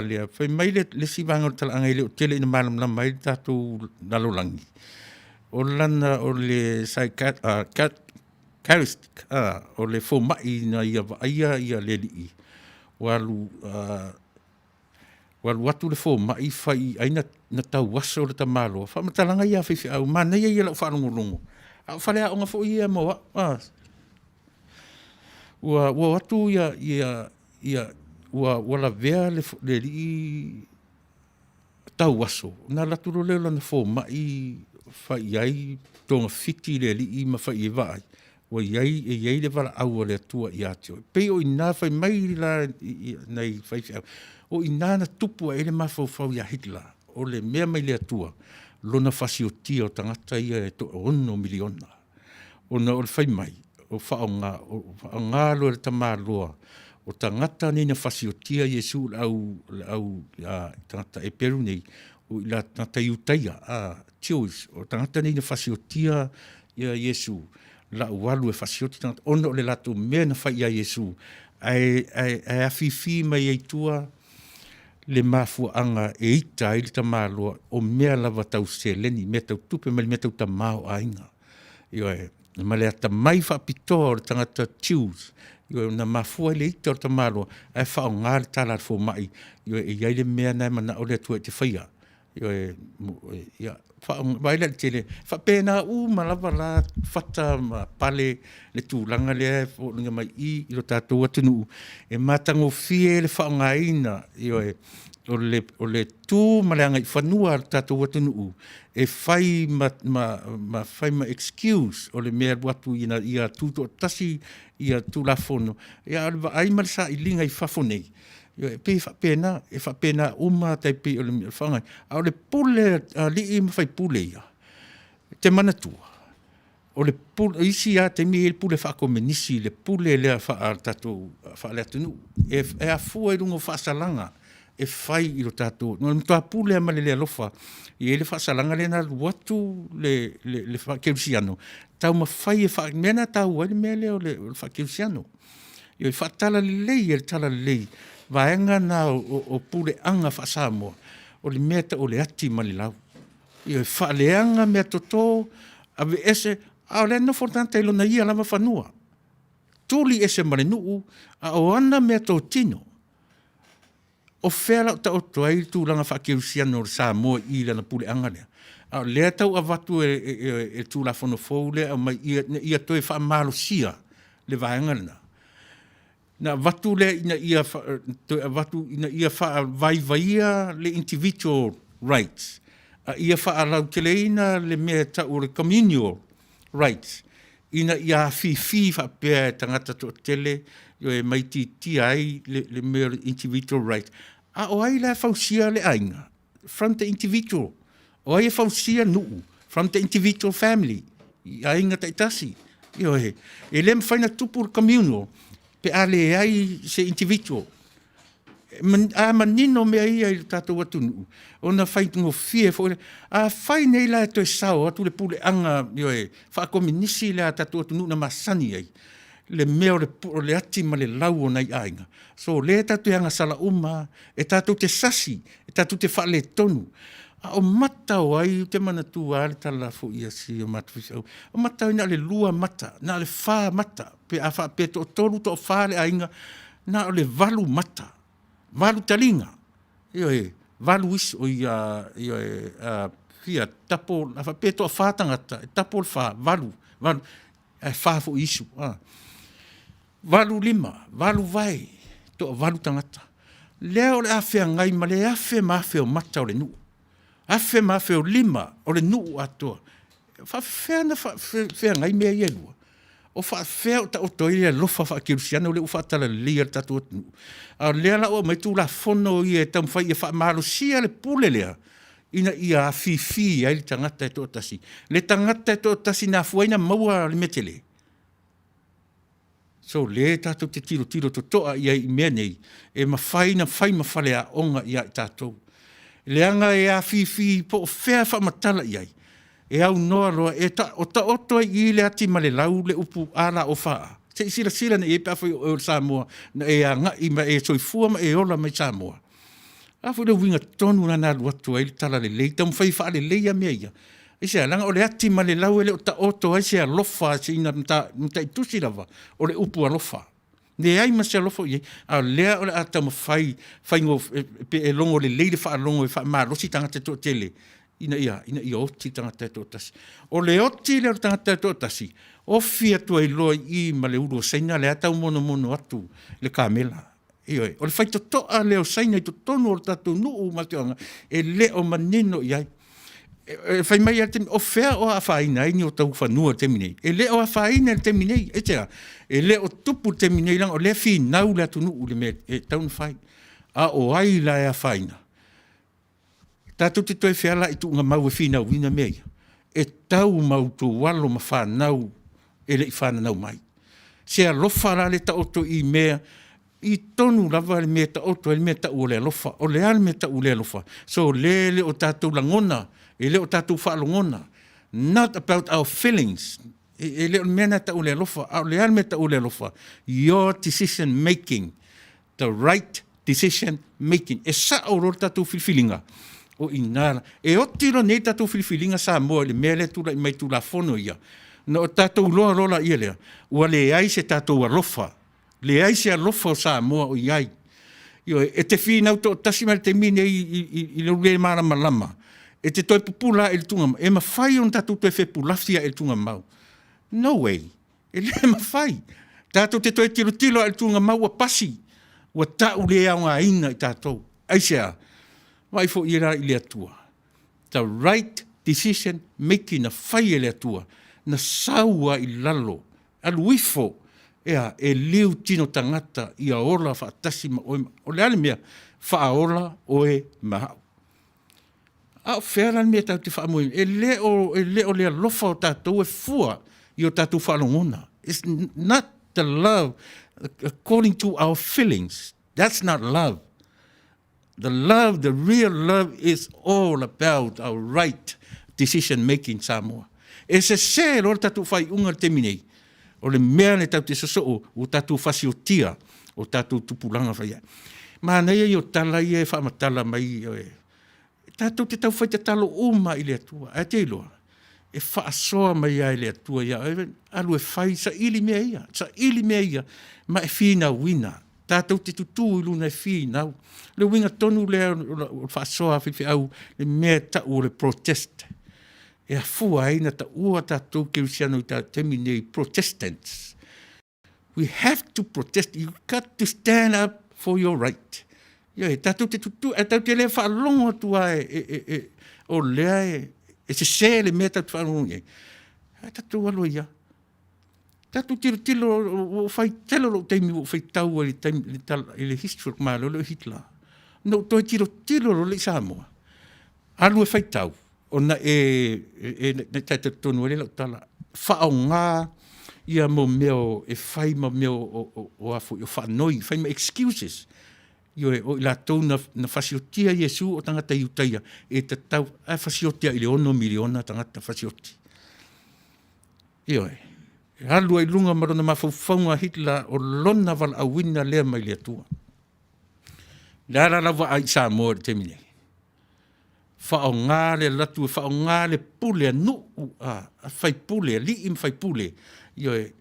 lea. Whai mai le siwanga o talaanga i le o tele ina malam la mai tātou nalolangi. O lana o le charistic, o le fomai na ia vaia ia le li. Walu watu le fomai whai aina na tau waso le tamalo. Whamatalanga ia whi au, mana ia ia lau whanongolongo. Whalea o nga fo ia moa. Ua watu ia wala vea le li tau waso. Nā laturo leo lana fomai whai ai tonga fiti le li ma whai e vai. Ua iai le wala aua le atua i atio. Pei o ina whai mai la nei whai au. O ina na tupua ele mawhau ia Hitler. O le mea mai le atua. Lona whasiotia o tangata ia e to 1 miliona. O na o le whai mai. O whaonga lo le tamaloa. O tangata nei na whasiotia Jesu au tangata e peru nei. O la tangata iutaia. Tios. O tangata nei na whasiotia ia Jesu. La ualu e whasioti tangata. Ono le lato mea na whai ia Jesu. Ai afifi mai e tua le mafuanga e ita i le tamaloa o mea lava tau se leni, mea tau tupe mai mea tau tamao ainga. Ma le ata mai whaapitoa o le tangata tius, na mafua le ita o le tamaloa, ai whao ngā le tala fo mai, e iai le mea nai mana o le atua e te whaia. ia vai le tele fa pena malava la fata pale le tūlanga le fo nga mai I lo tātou atunu e matango fie le whaangaina o le tū maleanga I whanua tātou atunu e fai fai ma excuse o le mea watu ia tūto tasi ia tūlafono ia ai marisa I linga I whafonei pe fa pena uma tai pe o le fanga a le pule li I fai pule ia te manatua o le pule isi a te mi le pule fa komenisi le pule le fa tatu fa le tunu e a fu e lungo fa salanga e fai I lo tatu no to pule ma le lofa e le fa salanga le na watu le fa kelsiano tau ma fai e fa mena tau e me le fa kelsiano e fa tala le tala le vaenga na o pule anga Fasa mo o le meta o le ati malilau ia faaleanga mea toto ave ese a le no fortante lo na ia lava fanua tuli ese malenuu a o ana mea to tino o fela ta o toai tu langa fakiusiano o Samoa I le na pule anga lea a le tau avatu e tu la fono foule a mai ia toi fa malusia le vaenga na na watu le ina ia fa vaia le individual rights ia fa alau teleina le mea ta o le communal rights ina ia fi fa pe tangata to tele e mai ti ai le mea individual rights a o ai la fausia le ainga from the individual o ai fausia nu from the individual family ainga taitasi e le mfaina tupu communal pe ale ai se individual manino me ai ai tatou atunu ona faitungo fie fo a fai nei la to sao atu le pule anga fa kominisi la tatou atunu na masani ai le meo le ati ma le lau ona I ainga so le tatou anga sala uma e tatou te sasi e tatou te fa le tonu o mata ai te manatu ale tala fo ia si o matfisau o mata ina le lua mata na le fa mata pe a fa pe to tolu to fa le ainga na le valu mata valu talinga valu is o ia fia tapo na fa pe to fa tangata tapo fa valu e fa fo isu valu lima valu vai to valu tangata leo le afe ngai ma le afe o mata o le nu afe ma fe o lima o le nuu atoa fa fe na fa fe ngai me ia lua o fa fe o ta o toile lofa fa kirusiano le ufa tala lia tatu a le la o mai tu la fono ia tam fa ia fa malo sia le pule lea ina ia fi ai tangata to tasi le tangata to tasi na fuina maua le metele so le tatu te tiro to toa ia I menei e ma fai ma fale a onga ia tatu leanga e a fi po fea fa matala iai e au noa roa e ta oto I le ati ma le lau le upu ala o faa se sila na e pafo o Samoa na e a ngai ma e soifua ma e ola mai Samoa a fu le winga tonu na na watu ai tala le lei tam fai fa le lei a mea ia e se langa o le ati ma le lau e le oto ai se a lofa se ina mta itusi lava o le upu a lofa ne ai ma se lofo ye a le o le ata fai ngo pe e longo le leile fa longo fa ma lo si tanga te to tele ina ia o ti tanga te to tas o le o ti le tanga te to tasi o fia to I lo I ma le ulo saina le ata mono atu le kamela o le fai to a le o saina to tonu o tatu nu ma te anga e le o manino ia fai mai o fea o a faina ni o tau fanua terminei e le o a faina terminei e le o tupu terminei lang o le fi nau le tunu le me e tau fai a o ai la e a faina tatu te toi fea la I tu nga mau e fi nau wina mea e tau mau tu walo ma fa nau e le I fa nau mai se a lofa la le ta oto I mea I tonu lava le mea ta oto le mea ta ule lofa o le al mea ta ule lofa so le o tatu langona e leo tatu whaalongona. Not about our feelings. E leo mena ta ule lofa. Au lea me ta ule lofa. Your decision making. The right decision making. E sa o rol tatu filfilinga. O inara. E o tiro nei tatu filfilinga sa moa le mele tula I mai tula fono ia. No tatu loa rola ia lea. Ua le ai se tatu a lofa. Le ai se a lofa o sa moa o iai. E te whina auto tasima te mine I le ule mara malama. E te toi pupula e le tunga mau. E mawhai on tātou toi whepulafia e le tunga mau. No way. E le mawhai. Tātou te toi tilo e le tunga mau a pasi. Wa tau le au ngā ina i tātou. Aisea. Wai fo i rā i le atua. The right decision making na whai e le atua. Na saua i lalo. Aluifo. Ea, e liu tino tangata i a ola whaatasi ma oe. O le ale mea, whaola oe mahau. A o whera mea tau te whaamoe. E leo le alofa o tātou e fua i o tātou whalongona. It's not the love according to our feelings. That's not love. The real love is all about our right decision making Samoa. E se o tātou whai unga te minei. O le mea ne tau te sasoo o tātou whasi o tia o tātou tupulanga whaia. Mā nei o tala i e whaamatala mai o e. Tātou te tau whai te talo uma i le atua. A te iloa. E whaasoa mai ai le atua ia. Alu e whai sa ili mea ia. Sa ili mea ia. Ma e whina wina. Tātou te tutu i luna e whina. Le winga tonu le whaasoa whiwhi au le mea tau o le protest. E a fua aina ta ua tātou ke usiano i tā temi nei Protestants. We have to protest. You got to stand up for your right. Ia e tātou te tutu, e tātou te lea whaalongo atua o lea e se le mea tātou whaalongo e. E tātou alo ia. Tātou tilo o whai telo lo teimi o whai tau i le history o malo lo Hitler. No toi tilo lo le Samoa. Alu e whai tau. Ona ne tata tonu ele tala whaonga ia mo meo e whai mo meo o afu o whanoi, whai mo excuses. Io e o la tau na whasiotia Jesu o tangata iutaia e te tau a whasiotia i le 1 miliona tangata whasioti. Io e. Halua i lunga marona mawhauwhaunga Hitler o lona wala awina lea mai lea tua. Lara lawa ai Samoa te mine. Whaonga le latu, whaonga le pule nu a whai pule, li im whai pule. Io e,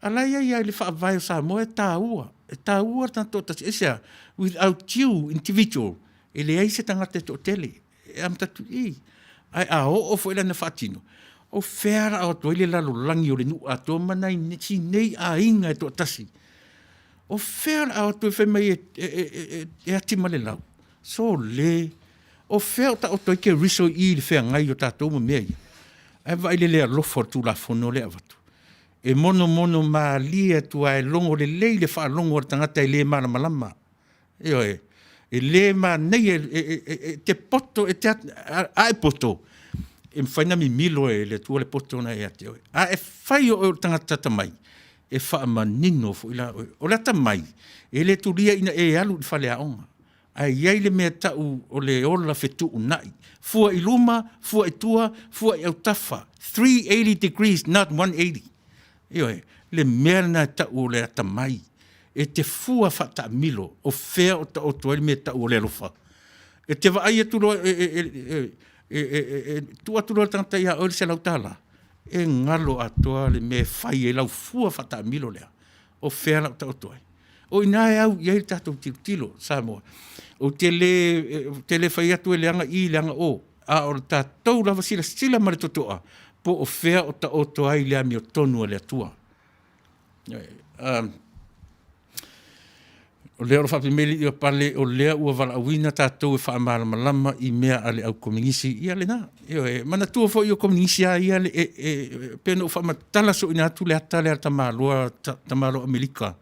alai ai le whaavai o Samoa e tāua. E tāua tanto tasi, esa, without you, individual, e le eise tangata to tele. E amtatu i. Ai a o fo ele na whaatino. O whera au toile lalo langi o le nu a tō manai si nei a inga e to tasi. O whera au tō whemai e ati male lau. So le... O whea ta o toi ke riso i le whea ngai o tātou ma mea ia. E vai le lea lofo tu la whono lea watu. E mono maa lia tu ai longo le lei le wha longo o tangata e le mara malama. Eo e. E le ma nei te poto e te ai poto. E mwhaina mi milo e le tua le poto na e ate oe. A e whai o tangata tamai. E wha manino fo ila oe. O la tamai. E le tu lia ina e alu i whale a onga. Ai iai le mea tau o le ola whetu unai. Fua i luma, fua i tua, fua i autafa. 380 degrees, not 180. Ioe, le mea na tau o le atamai. E te fua whata milo, o whea o ta o tua le mea tau o le alofa. E te wa aia turo, tua turo tangata ia o le se lautala. E ngalo atoa le mea whai e lau fua whata milo lea. O whea lau ta o tua. O inae au, iai tātou tilo, Samoa. O te le whai atu e leanga i leanga o. A o tātou lawa sila mare totoa. Po o whea o ta oto ai lea mi o tonu a lea tua. O lea o whapimeli i o pale o lea ua wala awina tātou e whaamara malama i mea ale au komingisi i ale nā. Mana tua fo i o komingisi a i ale pena o whaamatala so ina atu le ata lea tamaloa Amerika.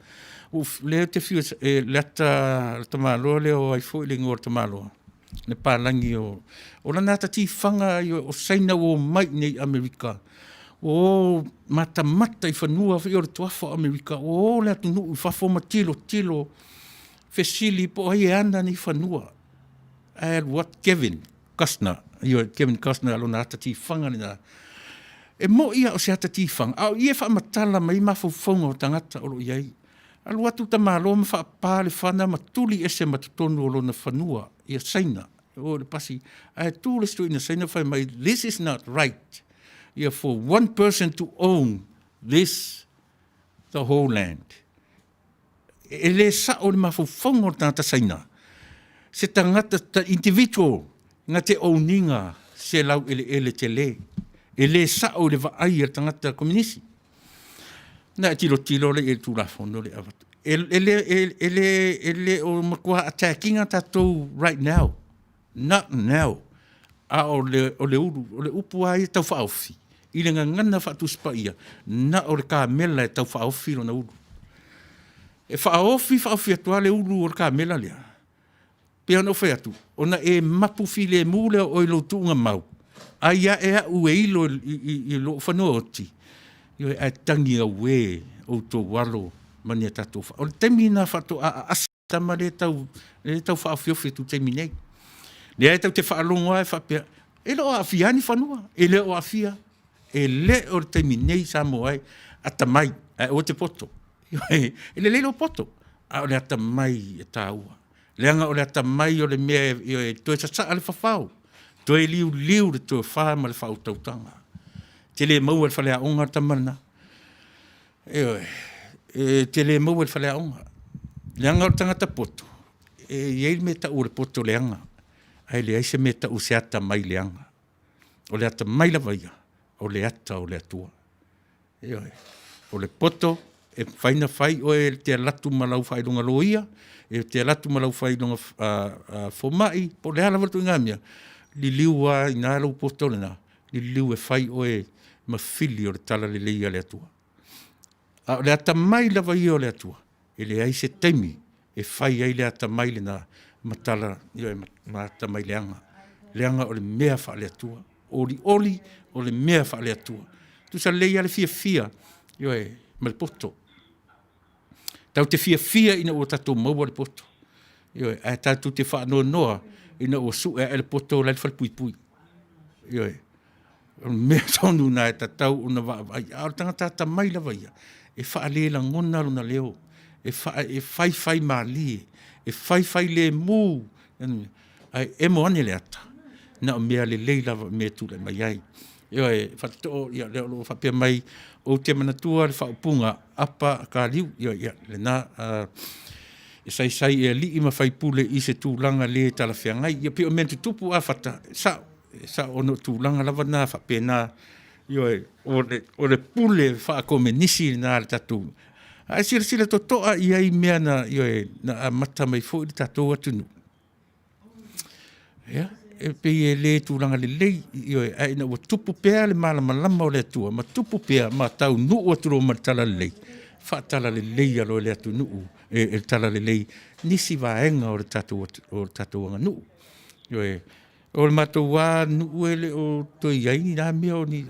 O leo te fiu leta tamaloa leo ai fo i le ngor tamaloa. Ne pālangi o lana tati whanga o saina o mai nei Amerika. O mata i whanua i o le tuafa Amerika. O le atunu i whafoma tilo fesili po ai ana ni whanua. And what Kevin Costner alona tati whanga ni na. E mo ia o se tati whanga. Au ia whaamatala mai mawhauwhaunga o tangata o lo iai. Alu atu ta malo ma whaapā le whana ma tuli ese matutonu o lona whanua ia saina. O le pasi, ai tūle stu ina saina whai mai, this is not right. Ia for one person to own this, the whole land. E le sa o le mawhauwhaunga o tangata saina. Se tangata ta individual, nga te owninga se lau ele te le. Ele sa o le vaai tangata komunisi. Na tilo le tula fondo le avatu. Ele o makua attackinga tatou right now. Not now. A o le upu ai tau whaofi. I le ngana whatu spaia. Na o le ka mela tau whaofi lo na ulu. E whaofi atua le ulu o le ka mela lea. Pea no whaiatu. Ona mapu file mule o ilo tuunga mau. Ai a ue ilo i lo whanua oti. Io e tangi a we o tō walo mani a tatou wha. O le temi na whatu a asitama le tau whaofiofi tu temi nei. Le ai tau te whaalonga e whapea. E leo a fiani whanua. E leo a fia. E le o le temi nei sa moai. Atamai. O te poto. E le leilo poto. A o le atamai e tāua. Leanga o le atamai o le mea e toe sa ale whawhau. Toe liu le toe wha ma le whau tautanga. Te le mau al whalea onga tamana. Te le mau al whalea onga. Leanga o tangata poto. Iei me ta ure poto leanga. Ai le aise me ta use ata mai leanga. O le ata mai la vaia. O le ata o le atua. O le poto e whaina whai o e te latu malau whai lunga loia. E te latu malau whai lunga fomai. Po le hala watu ngamia. Li liua i nā lau poto le nā. Li liu e whai o e mawhili o le tala le leia le atua. A le ata mai la vai o le atua. E le aise teimi e whai ai le ata mai le nā matala ma ata mai leanga. Leanga o le mea wha le atua. Oli o le mea wha le atua. Tu sa leia le fia ma le poto. Tau te fia ina o tatou maua le poto. A tatu te wha noa ina o su e le poto le whal pui. Mea tonu na e tatau una vai. A tangata ta mai la vai. E wha le la ngona luna leo. E whai mali. E whai le mu. E mo ane le ata. Na o mea le leila mea tu le mai ai. Whato leo lo whapea mai o te manatua le whaupunga apa ka liu. Le na e sai e li ima whai pule i se tūlanga le tala whiangai. Ia pio mentu tupu a whata. Sa ono tūlanga lava nā whapea nā. O le pule whaakome nisi nā le tatu. Ai sila to toa i ai mea na mata mai fo i le tatu atunu. E pe e le tūlanga le lei. Ai na o tupu pea le malama o le atua. Ma tupu pea ma Taunu'u aturo ma tala le lei. Whaatala le lei alo le Taunu'u. E tala le lei. Nisi vaenga o le tatu anga nu'u. O le matou wā nu'u ele o toi iai nā mea o ni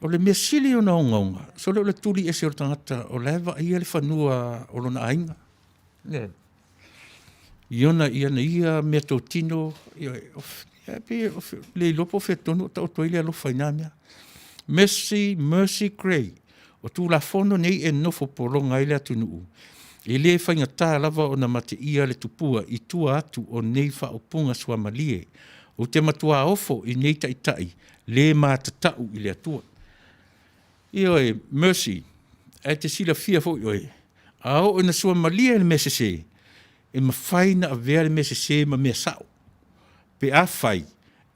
o le mea sili o na ongaunga. So le tuli ese o tangata o lewa ia le whanua o lona ainga. Iona ia mea tō tino. Le lopo whea tonu o toi le alofa i nā mea. Mercy Gray. O tū la fono nei e nofo poronga i le Taunu'u. E le whainga tā lava o na mate ia le tupua i tua atu o nei wha o punga sua malie. O te matua ofo i nei tai le mātatau i le atua. Mercy, e te sila fia fo Ao o na sua malie le mesese. E mawhai na a vea le mesese ma mea sao. Pe a whai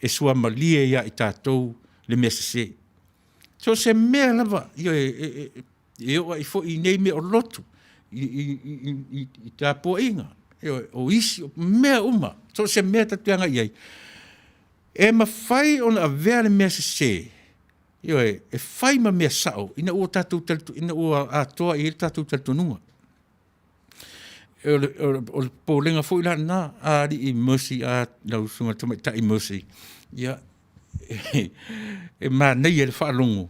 e sua malie ia i tātou le mesese. So se mea lava, o i fo i nei me o lotu. I tā po inga. O isi, o mea uma. So se mea tatuanga iai. E ma whai o na avea le mea se. E whai ma mea sao. Ina ua tātou ina ua atoa i tātou taltonunga. O le pōlenga fo ila nā. Ari i Mercy a lau sunga tamai ta i Mercy. E ma nei e le whaalongo.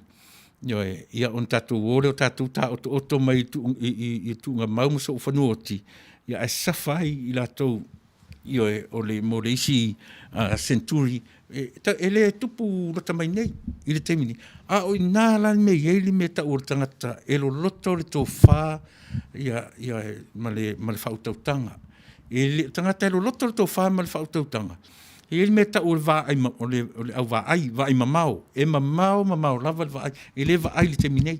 Ia on tātou ore o tātou tā oto mai i tūnga mauma so whanua oti. Ia e sawhai i lātou o le moreisi Centuri. E le tupu rota mai nei i le temini. A o i nā lani me ieli me ta ora tangata. E lo loto le tō whā ma le whautautanga. E le tangata e lo loto le tō whā ma le whautautanga. E me ta o le au vai mamao. E mamao lava le vai. E le vai le teminei.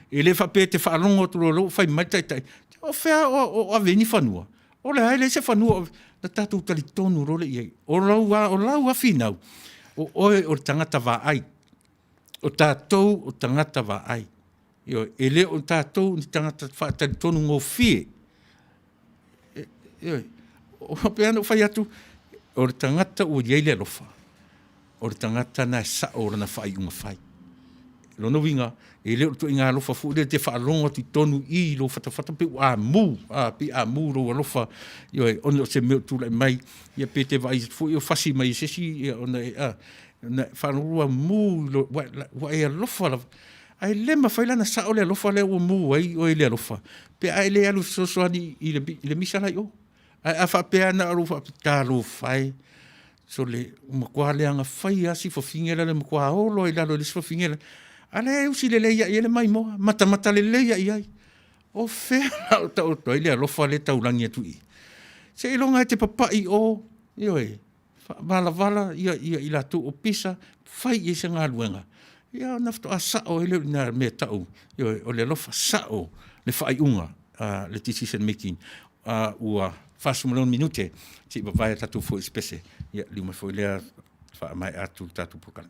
E le whape te whaalongo tu lo whai mai tai. O whea o aveni whanua. O le haile se whanua na tātou tali tonu role iei. O lau a whinau. o oe o tangata wa ai. O tātou o tangata wa ai. Yo, e le o tātou ni tangata whaatari tonu ngō fie. Yo, o peana o whai atu, o le tangata o yeile alofa. O le tangata na sa o rana whai unga whai. Lono winga, e le o tu inga alofa fu, le te whaalonga ti tonu i lo whatawhata pe a mu, pe a mu lo alofa. Yo, ono se meo tūlai mai, ia pe te vai fu, yo whasi mai sesi, ona na whanurua mu, wa e alofa la. Ai le ma whaila na sa o le alofa le o mu, ai o e le alofa. Pe ai le alu sosoani i le misala i o. Ai a whapea na arufa ta lo whai. So le makua leanga whai asi whawhingela le makua holo i lalo le whawhingela. Ale e usi le leia i ele mai moa. Mata le leia i ai. O whea o tau toi le alofa le taurangi atu i. Se ilonga e te papai o. Io e. Vala i la tu o pisa. Whai i se ngā luenga. Ia nafto a sao ele na me tau. Io e o le alofa sao. Le whai unga. Le decision making. Ua fasu malon minute. Si vai tatu fo espese. Ia lima fo lea wha mai atu tatu pokana.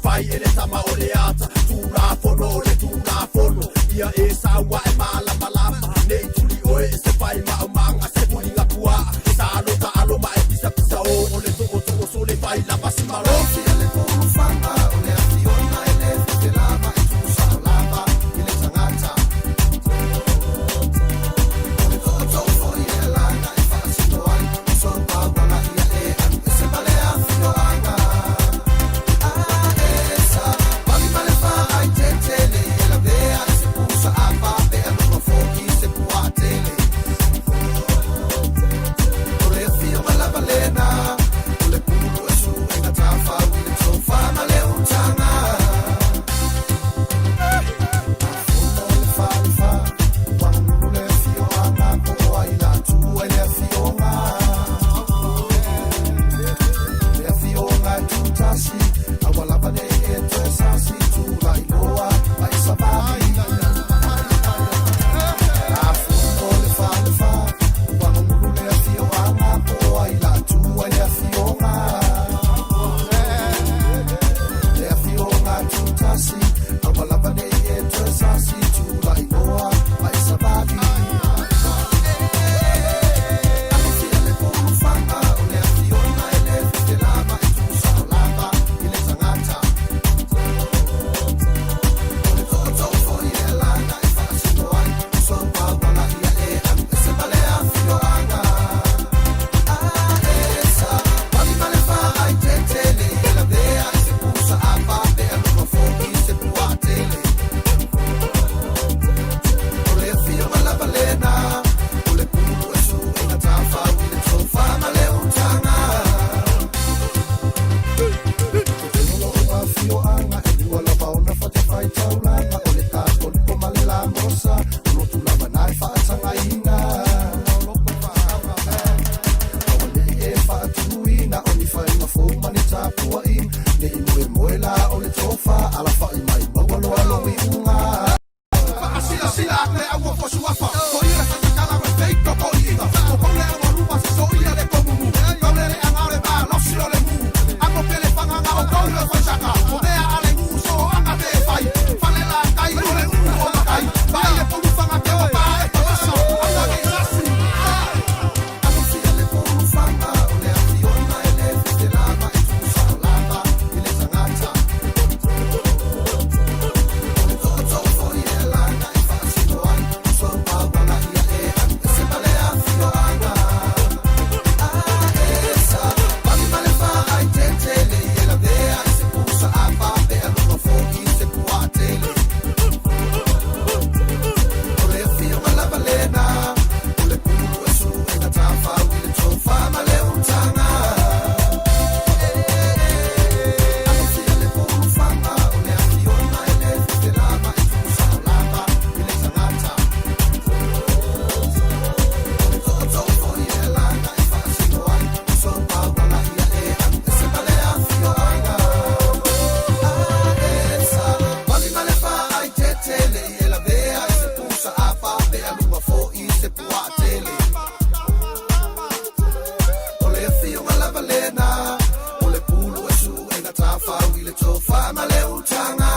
Fire. le tofa ma le utanga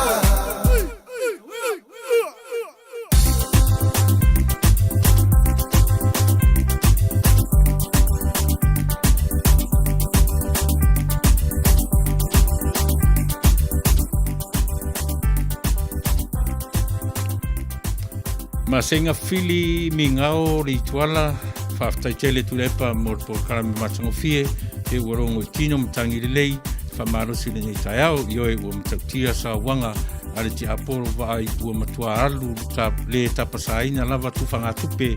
Masenga fili mingao li tuala whaftaitele Tuila'epa mo por karami matangofie e warongo tino mtangi lei whamarosi le nei taiao ioe ua mtautia sa wanga ale ti aporo vai ua matua alu le tapasaina lava tufanga tupe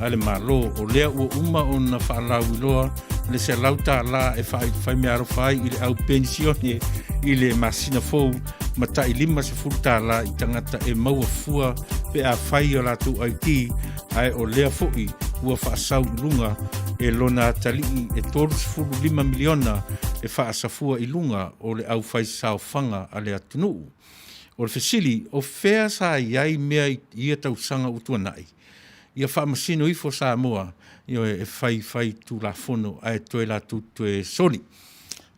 ale malo o lea ua uma o na whaalau iloa le se lauta la e whai me aro whai i le au pensione i le masina fou matai lima se futa la i tangata e maua fua pe a whai o la tu aiti ai o lea foi ua whaasau ilunga e lona talii e 5 miliona e whaasafua ilunga o le au whai sao whanga a le Taunu'u. O le fesili, o whea sa iai mea ia tausanga utuanai. Ia whaamasino ifo sa moa, io e whai tu la fono ai toe la tu e soli.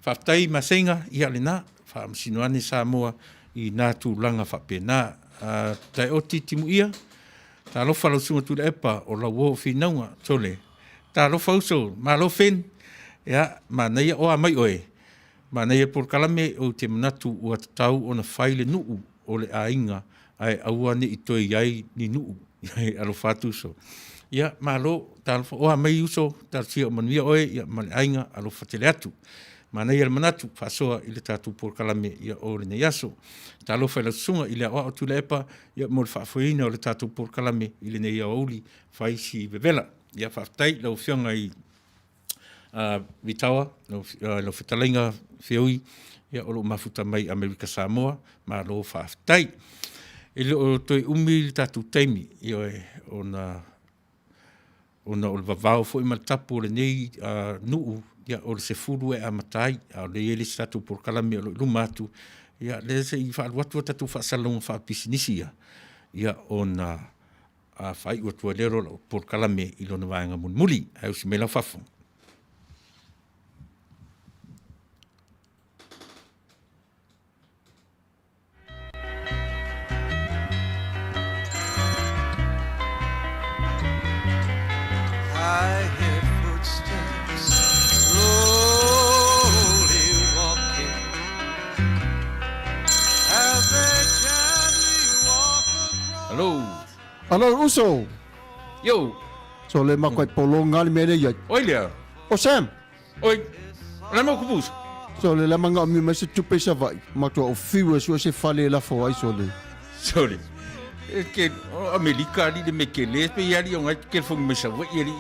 Whaftai masenga ia le nā, whaamasino ane sa moa i nā tu langa whapena. Tai oti timu ia, ta lofa lau sunga Tuila'epa o lau o whinaunga tole. Ta lofa uso, ma lo fen, ia, ma neia o amai oe. Ma neia por kalame o te manatu ua tatau o na whaile nuu o le ainga ai aua ne i toi iai ni nuu. Iai alofa atu uso. Ia, ma lo, ta lofa o amai uso, ta sia o manuia oe, ia ma le ainga alofa tele atu. Ma neia le manatu, whasoa i le tatu por kalame ia o le nei aso. Ta lofa ila sunga i le o Tuila'epa, ia mo le whaafuina o le tatu por kalame i le nei auli, whaisi vevela. Ia whaftai lau whionga i Vitawa, lau whitalenga whioi, ia o lo mafuta mai Amerika Samoa, ma lo whaftai. E lo toi umi le tatu teimi, ia o na o le vavao fo i maltapu o le nei nuu, ia o le se furu e amatai, a le ele se tatu por kalame o lo lumatu, ia le se i whaaluatu tatu whaasalonga whaapisinisi ia o na whai ua tualero por kalame i lona vaenga muli, au si mela whafong. I hear footsteps slowly walking as they gently walk across. Hello. Hello, Uso. Yo. So le makai polonga le mele ya. Oi lea. O Sam. Oi. Lama kupus. So le manga mi mai se tupe sa vai. Mato o fiwa so se fale la fo ai so le. Sorry. Ke Amerika li de mekele pe yali o ngai ke fo me sa wa yali.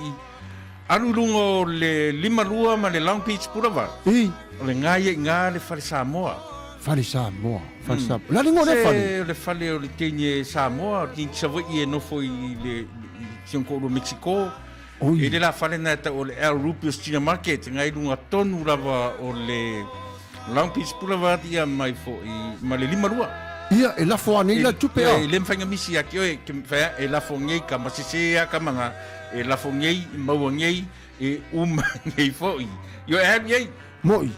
Alu lungo le lima lua ma le Long Beach purava. E Le ngai nga le fale Samoa. fale sa mo. Fale sa. La lingo le fale. Le fale o le tenye Samoa, ki sa wa ye no fo i le Sionko do Mexico. Oi. E la fale na ta o le El Rupios China Market ngai lunga tonu lava o le Long Beach purava ia mai fo i ma le lima lua. Ia e la fo ani la tupe a. E le mfanga misi ya kioe ke fa e la fo ngei ka masise ka manga e la fo ngei mau ngei e ngei fo i. Yo e ngei Moi.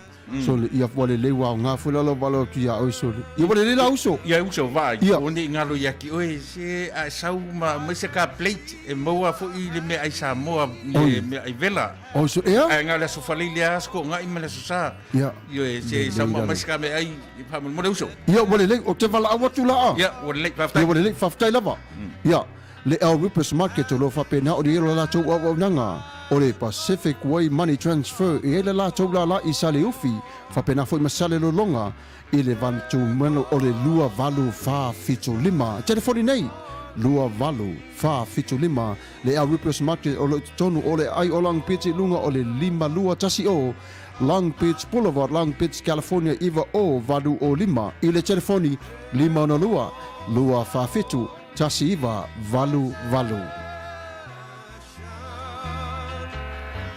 So le ia fo le wa nga fo la valo ki ya o so le. Ia vole le la uso. ia uso vai Ia. o ni ngalo ya ki oe se a sau ma se ka plate e mau fo i le me ai sa mo Oi. me ai vela. O so ia. Ai ngala so fale le asko ngai me le so sa. Ia. Yo e se Le- sa le- mo le- ska me ai pa mo le uso. Ia vole le o te vala awa tu la a. Ia o le pa Ia vole le faftai lava. Ia. Le El Rupios Market o lo fa pena o le la tau au nanga. O le Pacific Way Money Transfer e le la tau la i sale ufi. Fa pena foi masale lo longa. I le vantu mano o le lua valu fa fito lima. Telefoni nei. Lua valu fa fito lima. Le El Rupios Market o le tonu o le ai o Long Beach lunga o le lima lua tasi o. Long Beach Boulevard, Long Beach, California, iwa o valu o lima. I le telefoni lima ona lua. Lua fa fitu. Tasi iwa valu valu.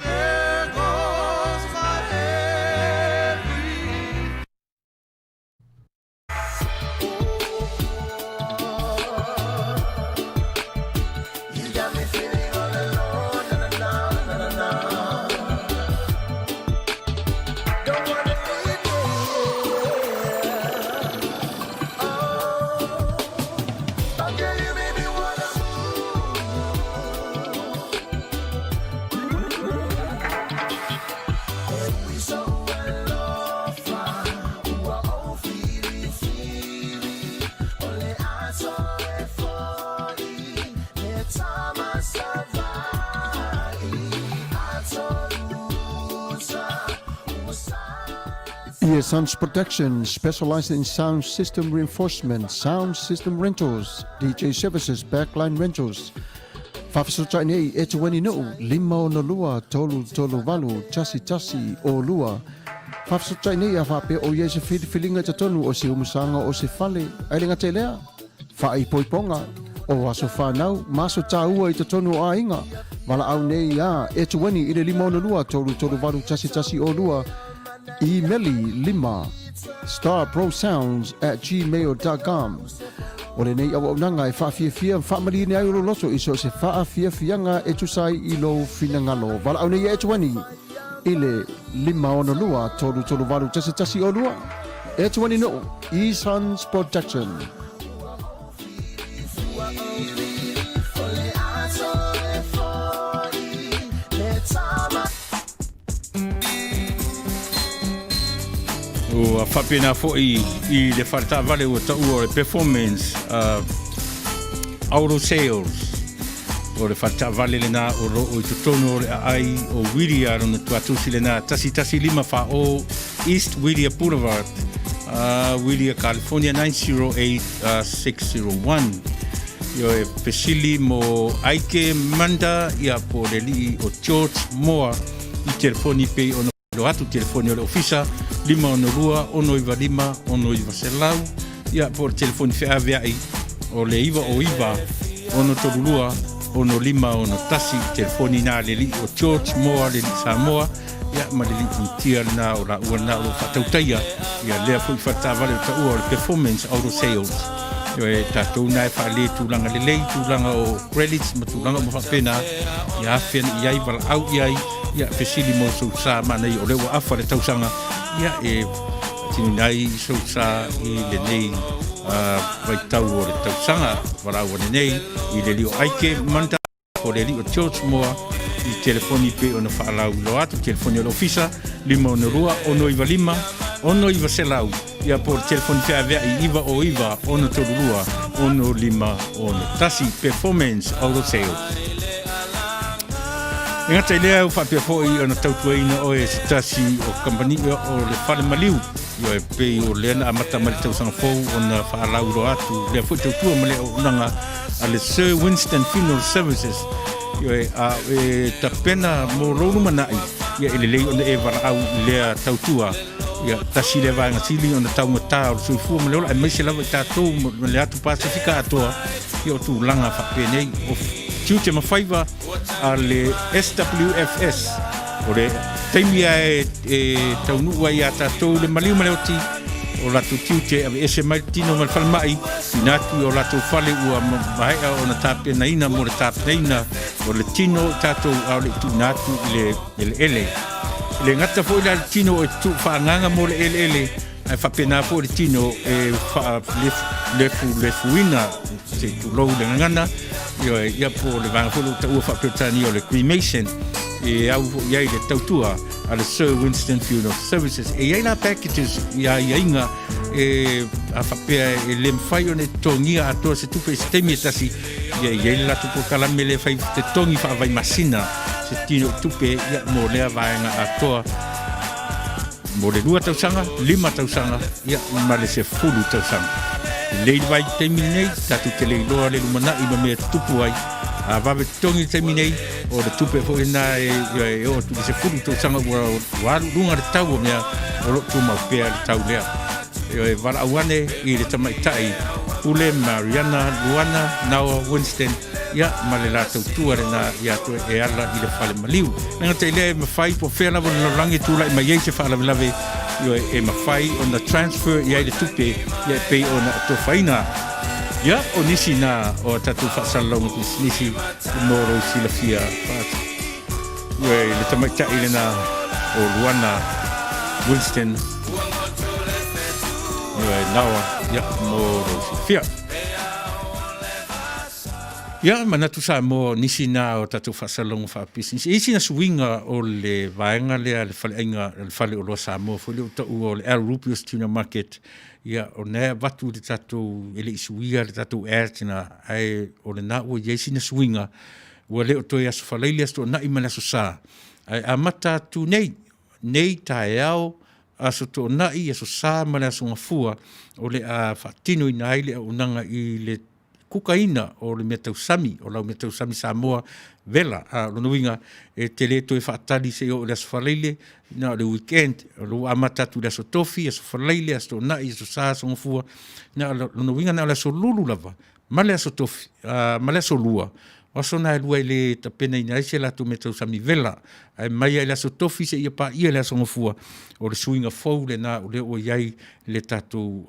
There goes my every. You got me feeling all alone, na na na na na. Don't wanna leave me. Sons Protection, specialized in sound system reinforcement, sound system rentals, DJ services, backline rentals. Fasa Chinese, it's when you know, limo no lua, tolu valu, tasi o lua. Fasa Chinese, afape o yese feeling at tonu o se umusanga o se fale, ailinga telea. Fa i poiponga, o aso fa nau, maso taua i tonu a inga. Vala au nei ya, it's when you limo no lua, tolu valu, tasi o lua. Emeli Lima starprosounds@gmail.com. Ole nei awa nanga e fia family ni ayo loso iso se fia nga etusai ilo finangalo. Vala au nei etwani ile lima ono lua tolu valu tasi o lua. Etwani no Sons Protection. O whapena fo'i I le whareta vale o tau o le performance auto sales o le whareta vale le nā o ro o I tutono o le ai o Wiria rona tuatusi le nā tasi lima wha o East Wiria Boulevard Wiria, California 908-601 Yo e pesili mo Aike Manda ia po le li o George Moa I telefoni pe ono lo atu telefoni o le ofisa 512-115-117 ia po le telefoni wheaweai o le iwa o iwa ono tolulua ono lima ono tasi telefoni nā le li o George Moa le Samoa ia ma le li tia nā o la ua nā o whatautaia ia lea pui whatawale o ta ua o le performance auto sales Yo e tātou nai whaale tūlanga le lei, tūlanga o credits, ma tūlanga o mawhapena, ia awhena iai, wala au iai, ia whesili mo sau sā manai o lewa awha le tausanga, ia e tini nai sau sā I le nei vai tau o le tausanga, wala au ane nei, I le li o Aike Manda, o le li o George Moa, I telefoni pe o na whaalau lo atu, telefoni o le ofisa, 512-115, ono iwa selau ia por telefoni whaavea I iwa o iwa ono torurua ono lima ono tasi performance auto sales Ingata lea u whapea fōi ona tautuaina o e tasi o company o le whale maliu Yo e pei o leana amata mali tausanga fōu ona whaalau ro atu lea fōi tautua male o unanga a le Sir Winston Funeral Services Yo e tapena mo rounu manai ia ele lei ona e varau lea tautua ia tasi le vanga sili ona tau mata o soifua ma leola e maise lava I tātou ma le atu Pasifika atoa ia o tūlanga whapenei o tiute mawhaiva a le SWFS o le taimia e Taunu'u ai a tātou le maliu ma leoti o lato tiute ave ese mai tino ma le whalemai inatu o lato whale ua mahea o na tāpenaina mo le tāpenaina o le tino tātou au le tūnatu I le ele Le ngata fo ila tino e tu whaanganga mo le ele ai whapena fo le tino e le fuina se tu lou le ngana ia po le vanga fo le ta ua whapetani o le cremation e au iai le tautua a le Sir Winston Funeral Services e iai la packages ia inga e a whapea e le mwhai o ne tongia atoa se tupe se teimi e tasi iai la tupo kalame le whai te tongi whaavai masina se tino tupe ia mo lea vaenga atoa mo le 2 tausanga, 5 tausanga ia ma le se fulu tausanga lei vai teimi nei tatu te lei loa le lumana I ma mea tupu ai a vawe tongi teimi nei o le tupe fo ina e o tu se fulu tausanga wa lunga le tau o mea o lo tu mau pea le tau lea e wala awane I le tamaitai Ule Mariana Luana Naua Winston ia ma le la tautua rena ia tu e ala I le whale maliu nanga te lea e mawhai po whea lawa na rangi tūla I ma iei se whalawe Yo e mawhai o na transfer iai le tupe ia pei o na to whaina ia o nisi na o tatu whaasalonga nisi moro sila fia Yo e le tamaitai le na o Luana Winston Yo e naua ia moro sila fia Ia, manatu sa mo nisi na o tatu whasalonga whaapisi. Isi na suinga o le vaenga lea le whale ainga, le whale o loa Samoa. Fole o tau o le El Rupios Tuna Market. Ia, o nea watu le tatu, ele I suia le tatu ertina. Ai, o le na ua isi na suinga. Ua le o toi aso whaleili aso na ima le aso sa. Ai, a mata tu nei tae au, aso to nai aso sa ma le aso ngafua o le a whaatino i nai le unanga i le kukaina o le metausami o lau metausami Samoa vela lono winga e te le to e whaatali se o le aso whaleile na le weekend o lo amatatu le aso tofi aso whaleile aso nai aso sa aso ngafua na lono winga na le aso lulu lava ma le aso tofi ma le aso lua Oso na lua i le tapena ina ise la tu metau sami vela. Ai mai ai la so tofi se ia pa ia le aso ngafua. O le suinga fau le na o le o iai le tatu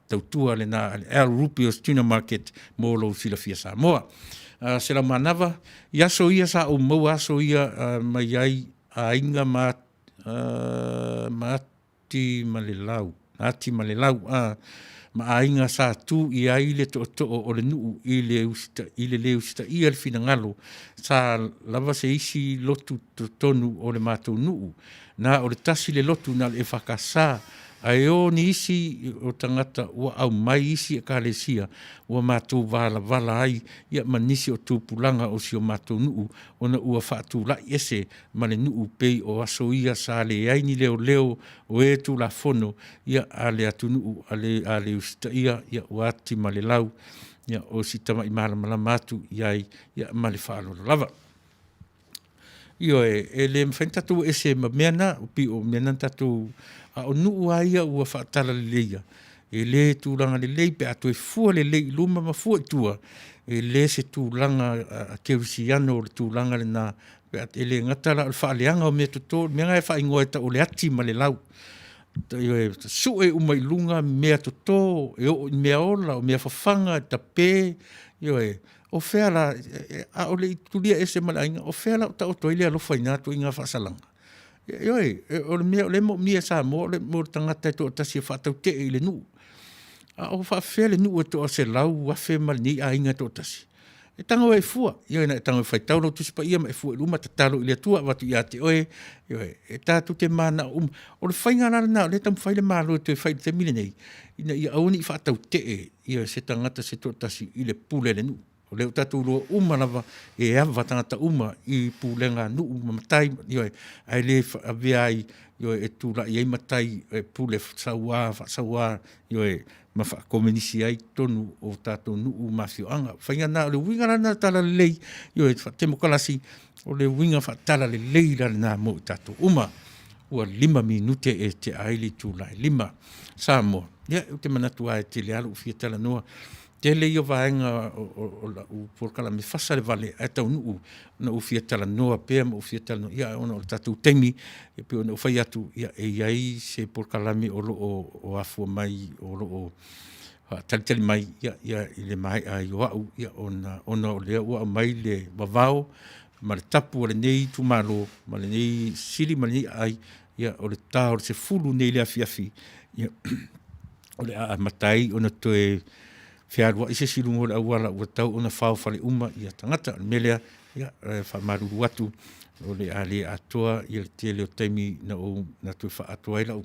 tautua le na El Rupios Tuna Market mo lo sila fia Samoa. Se la manava, ia so ia sa o mau aso ia mai ai a inga mati malelau. Ati malelau ma ainga sa tu i ai le to o le nuu i le usita i al fina ngalo sa lava se isi lotu tonu o le mātou nuu na o le tasi le lotu na le whakasa ai o ni isi o tangata ua au mai isi e kālesia ua mātou vala ai ia manisi o tūpulanga o si o mātou nuu o na ua whaatu lai ese ma le nuu pei o aso ia sa le aini leo o e tu la fono ia ale atu nuu ale usita ia ua ati ma le lau ia o si tama i mala matu ia ma le whaalo lava. Io le mfentatu ese ma mena upi o mena tatu o nuu aia ua whaatala le leia. Le tūlanga le lei pe ato e fua le lei luma ma fua tua. Le se tūlanga keurisiano le tūlanga le na pe le ngatala al whaaleanga o mea tuto mea ngai whaingoa e ta o le ati ma le lau. Su e umai lunga mea tuto o mea ola o mea whawhanga ta pe o whea a o le tulia ese malainga o whea la o ta o toile alofa ina tu inga whasalanga. O le mea o le mo mia sa mo le mo tangata to tasi whaatau te i le nuu. O whawhea le nuu e to o se lau wafe malini a inga to tasi. E tango e fua, e tango e whaitau no tusipa ia ma e fua luma ta talo i le tua watu ia te oe, e tātu te mana o le whainga nana, le tamu whaile malo te whaile te mile nei, ina ia auni i whaatau te ia se tangata se to tasi i le pule le nuu. O leo tatu loa lava e awa tangata i pūlenga nuu mamatai, ai le avea ai e tūla i ei matai e pūle whasaua, ma whaakomenisi ai tonu o tātou nuu mawhioanga. Whainga nā, o le winga rana tala le lei, te mokalasi, o le winga whaatala le lei rana nā mo tātou ua 5 minute e te aili tūla, 5 Samoa. O te manatu ai te le alu ufia tala noa, te le ia vaenga o porkala me Fasa le Vale ai Taunu'u na ufia tala noa pea ma ufia tala noa ia ona o tatu temi e pe ona ufai atu ia e iai se porkala me o o afua mai o o talitali mai ia i le mai ai o au ia ona o lea ua mai le wawao ma le tapu o le nei tumalo ma le nei sili ma le nei ai ia o le tā o le se fulu nei le afiafi ia o le a matai ona toe Fiarua ise silungo le awala ua tau ona whao whale ia tangata melea ia whamaruru atu o le ale atoa i le te leo taimi na tue wha atoa i lau.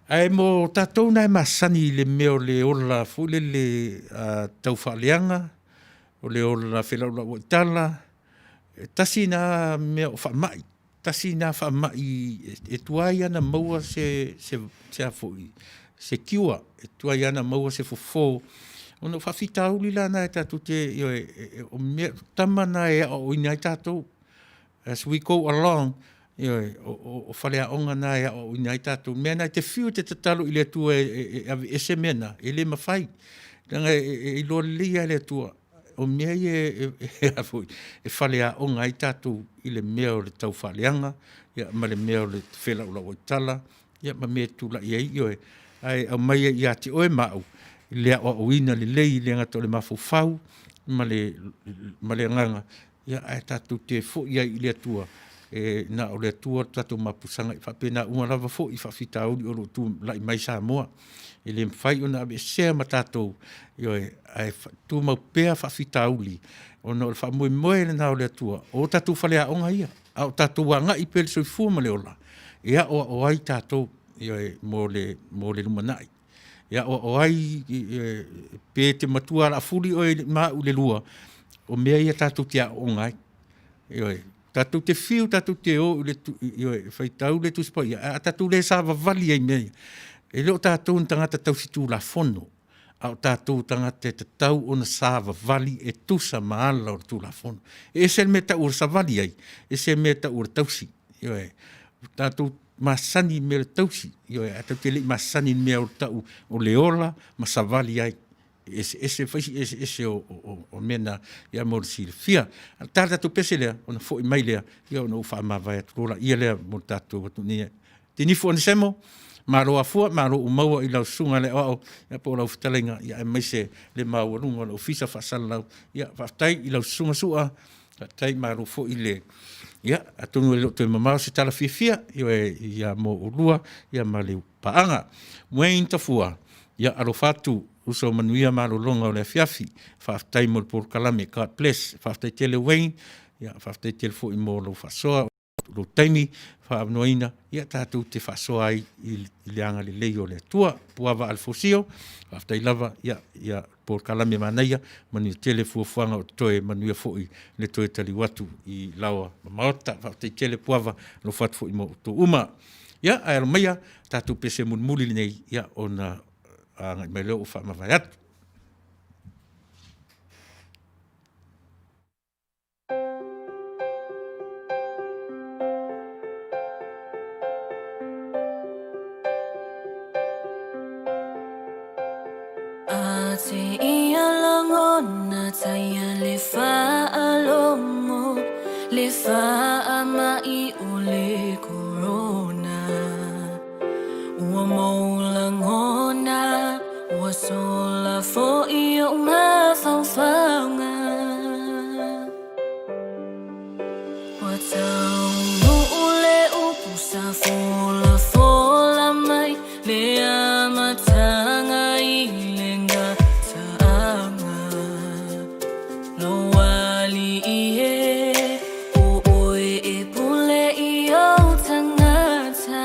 Ai mo tātou nai masani le meo le ola fule le tau whaaleanga o le ola whelaula o itala tasi na mea o whamai tasi na whamai e tuai ana maua se afoi se kiwa e tuai ana maua se fofo ona whawhita uli lana e tātou te o mea tamana e o ina i tātou as we go along o whalea onga na e o ina i tātou mea na te whiu te tatalo i le tua e se mena e le mawhai tanga e loa lia le tua o mea e whalea onga i tātou i le mea o le tau whaleanga ma le mea o le whela ula o itala ma mea tula i ei ai au mai ia te oe mau le o ina le lei le ngata le mafufau ma le nganga ia ai tatu te fo ia i le tua na o le tua tatu mapusanga i whapena unga lava fo i whawhita uli o lo tu lai mai Samoa e le mwhai ona abe sea ma tatou ai tu mau pea whawhita uli ona o le whamoe moe le na o le tua o tatu whalea onga ia au tatu wanga i pele soi fua ma le ola ia o ai tatou mo le lumanai ia o ai pe te matua la fuli o ma u le lua o mea ia tātou tia o ngai Tatu te fiu, tatu te o, whaitau le tu spa, a tatu le sa vavali ai mea. E leo tātou tangata tau si tū la fono. Au tātou tangata te tau o na sa vavali e tusa maala o tū la fono. E se me ta ur sa vali ai, e se me ta ur tausi. Tātou masani me le tausi. Atau te li masani me o tau o leola, ma sa vali ai. Ese o mena ia mo si fia tata tu pese lea ona fo i mai lea ia ona ufa ma vai atola ia lea mo tatu watu ni tini fo nsemo maro afua maro umaua i lau sunga le o ia po lau fitalenga ia e maise le mau runga o fisa fasala ia fatai i lau sunga sua tai maro fo i le ia atunu le to mamau se tala fia ia mo ulua ia male paanga mwen tafua ia arofatu uso manuia malo longa o le fiafi faaftai mo por kalame God bless faaftai tele wein ya faaftai tele fo i mo lo fasoa lo taimi fa noina ia tatu te fasoa i leanga le leio le tua puava alfosio faaftai lava ia por kalame manaia manu tele fo fuanga o toe manuia fo i le toe tali watu i lawa maota faaftai tele puava lo fat fo i mo to uma ia ai maya tatu pese mun muli nei ia ona ngai mai leo ufa mawai atu. Ate ia langona taya le fa alomo le fa amai o le corona ua maulangona ua sola fo i o ngā whawhanga ua Taunu'u le upu sa fola fola mai le amatanga i le ngataanga lo wali i e o oe e pule i o tangata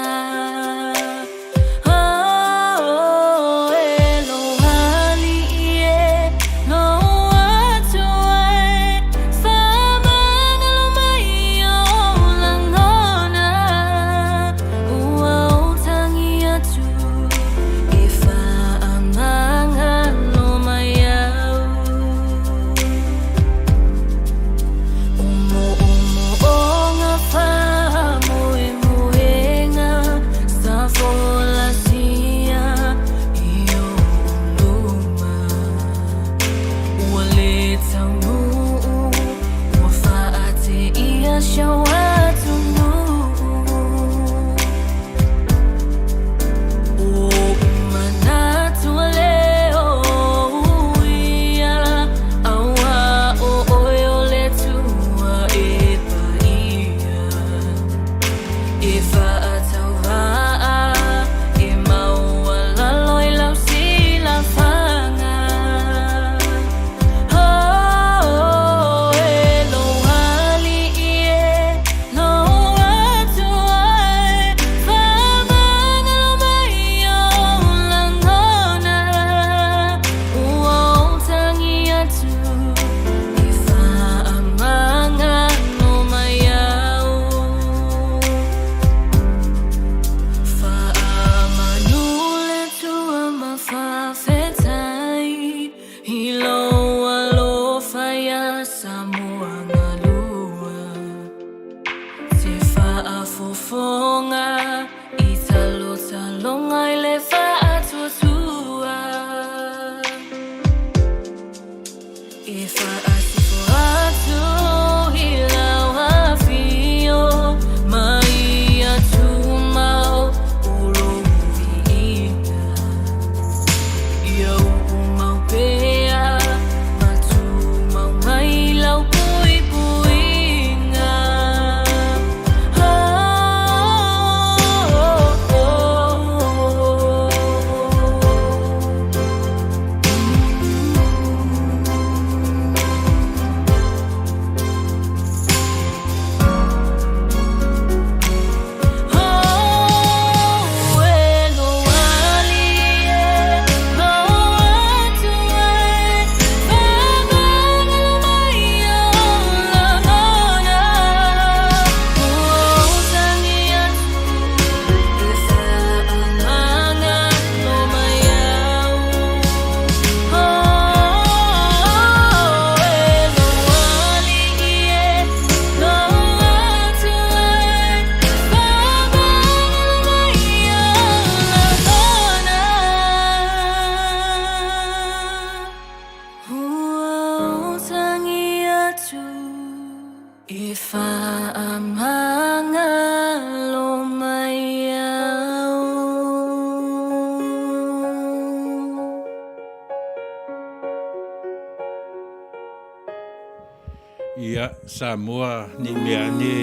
Ia Samoa ni mea ne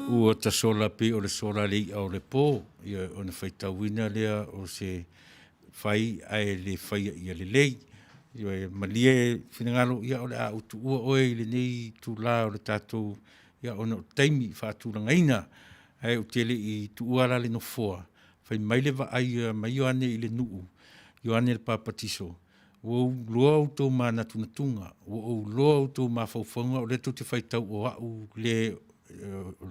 ua tasola pe o le sola lei au le pō. Ia o na whaitawina lea o se whai ai le whai ia le lei. Ia malie whinangalo ia o le a utu ua oe i le nei tu la o le tātou. Ia o na o taimi whātūranga ina. Ai o tele i tu ua la le no foa. Whai maile wa ai mai o ane i le nuu. I ane le papatiso. Wo loa o tō mana tunatunga, wo loa o tō mawhauwhanga, o le tō te whaitau o au le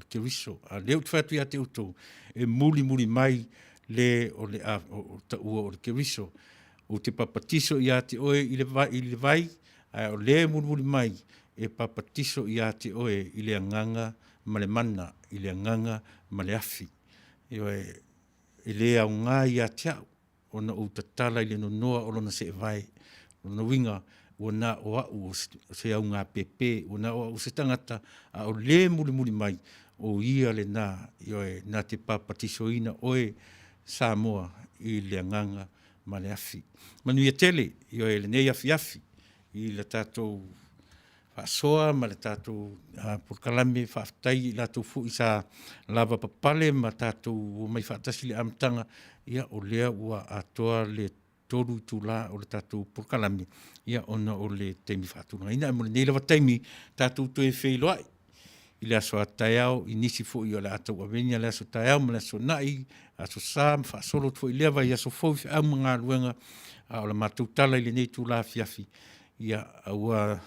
te riso. A leo te whaitu ia te uto, e muli mai le o le a o ta ua o le te riso. O te papatiso ia te oe i le vai, o le muli mai, e papatiso ia te oe i le anganga ma le mana, i le anganga ma le afi. I le au ngā ia te au, o na o tatala i le nonoa o lona se vai. Ona winga o na o au se au ngā pepe, o na o au se tangata a o le muli mai o ia le nā, nā te papatiso ina oe Samoa i le anganga ma le afi. Manu ia tele, le nei afi, i le tātou whaasoa, ma le tātou purkalame, whaafitai, i lātou fu i sa lava papale, ma tātou mai whaatasi le amatanga, ia o lea ua atoa le toru tu la o le tātou purkalame, ia ona o le teimi whātuna. Ina mo le nei lawa teimi, tātou to e wheiloai. I le aso a taiao, i nisi fo i o le atau awenia, le aso taiao, ma le aso nai, aso sā, ma whaasolo tu i lewa, i aso fo i au mga ruenga, o le mātou tala i le nei tu la fiafi, ia aua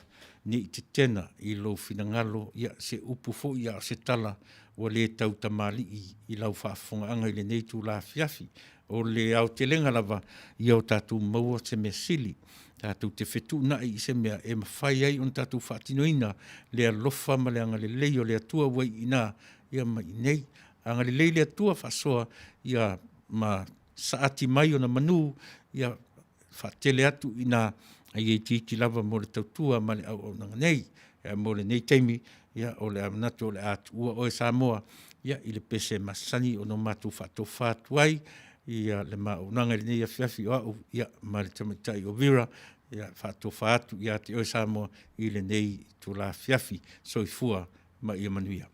ni te tena i lo finangalo, ia se upu fo i a se tala, o le tau tamali i lau whaafonga anga i le nei tu la fiafi, o le au te lenga lava i au tātou maua se mea sili, tātou te whetu na i se mea e mawhai ai on tātou whaatinoina, le alofa ma le anga le lei o le atua wai ina, ia mai nei, anga le lei le atua whasoa, ia ma saati mai o na manu, ia whaatele atu ina, ai e titi lava mo le tautua ma le au nanga nei, ia mo le nei teimi, ia o le amanatu o le atu ua oe Samoa, ia i le pese masani o no matu whaatu ai, ia le maunanga le nei afiafi o au, ia ma le tamatai o vira, ia whaatu ia te oe Samoa i le nei tu la afiafi, soifua ma ia manuia.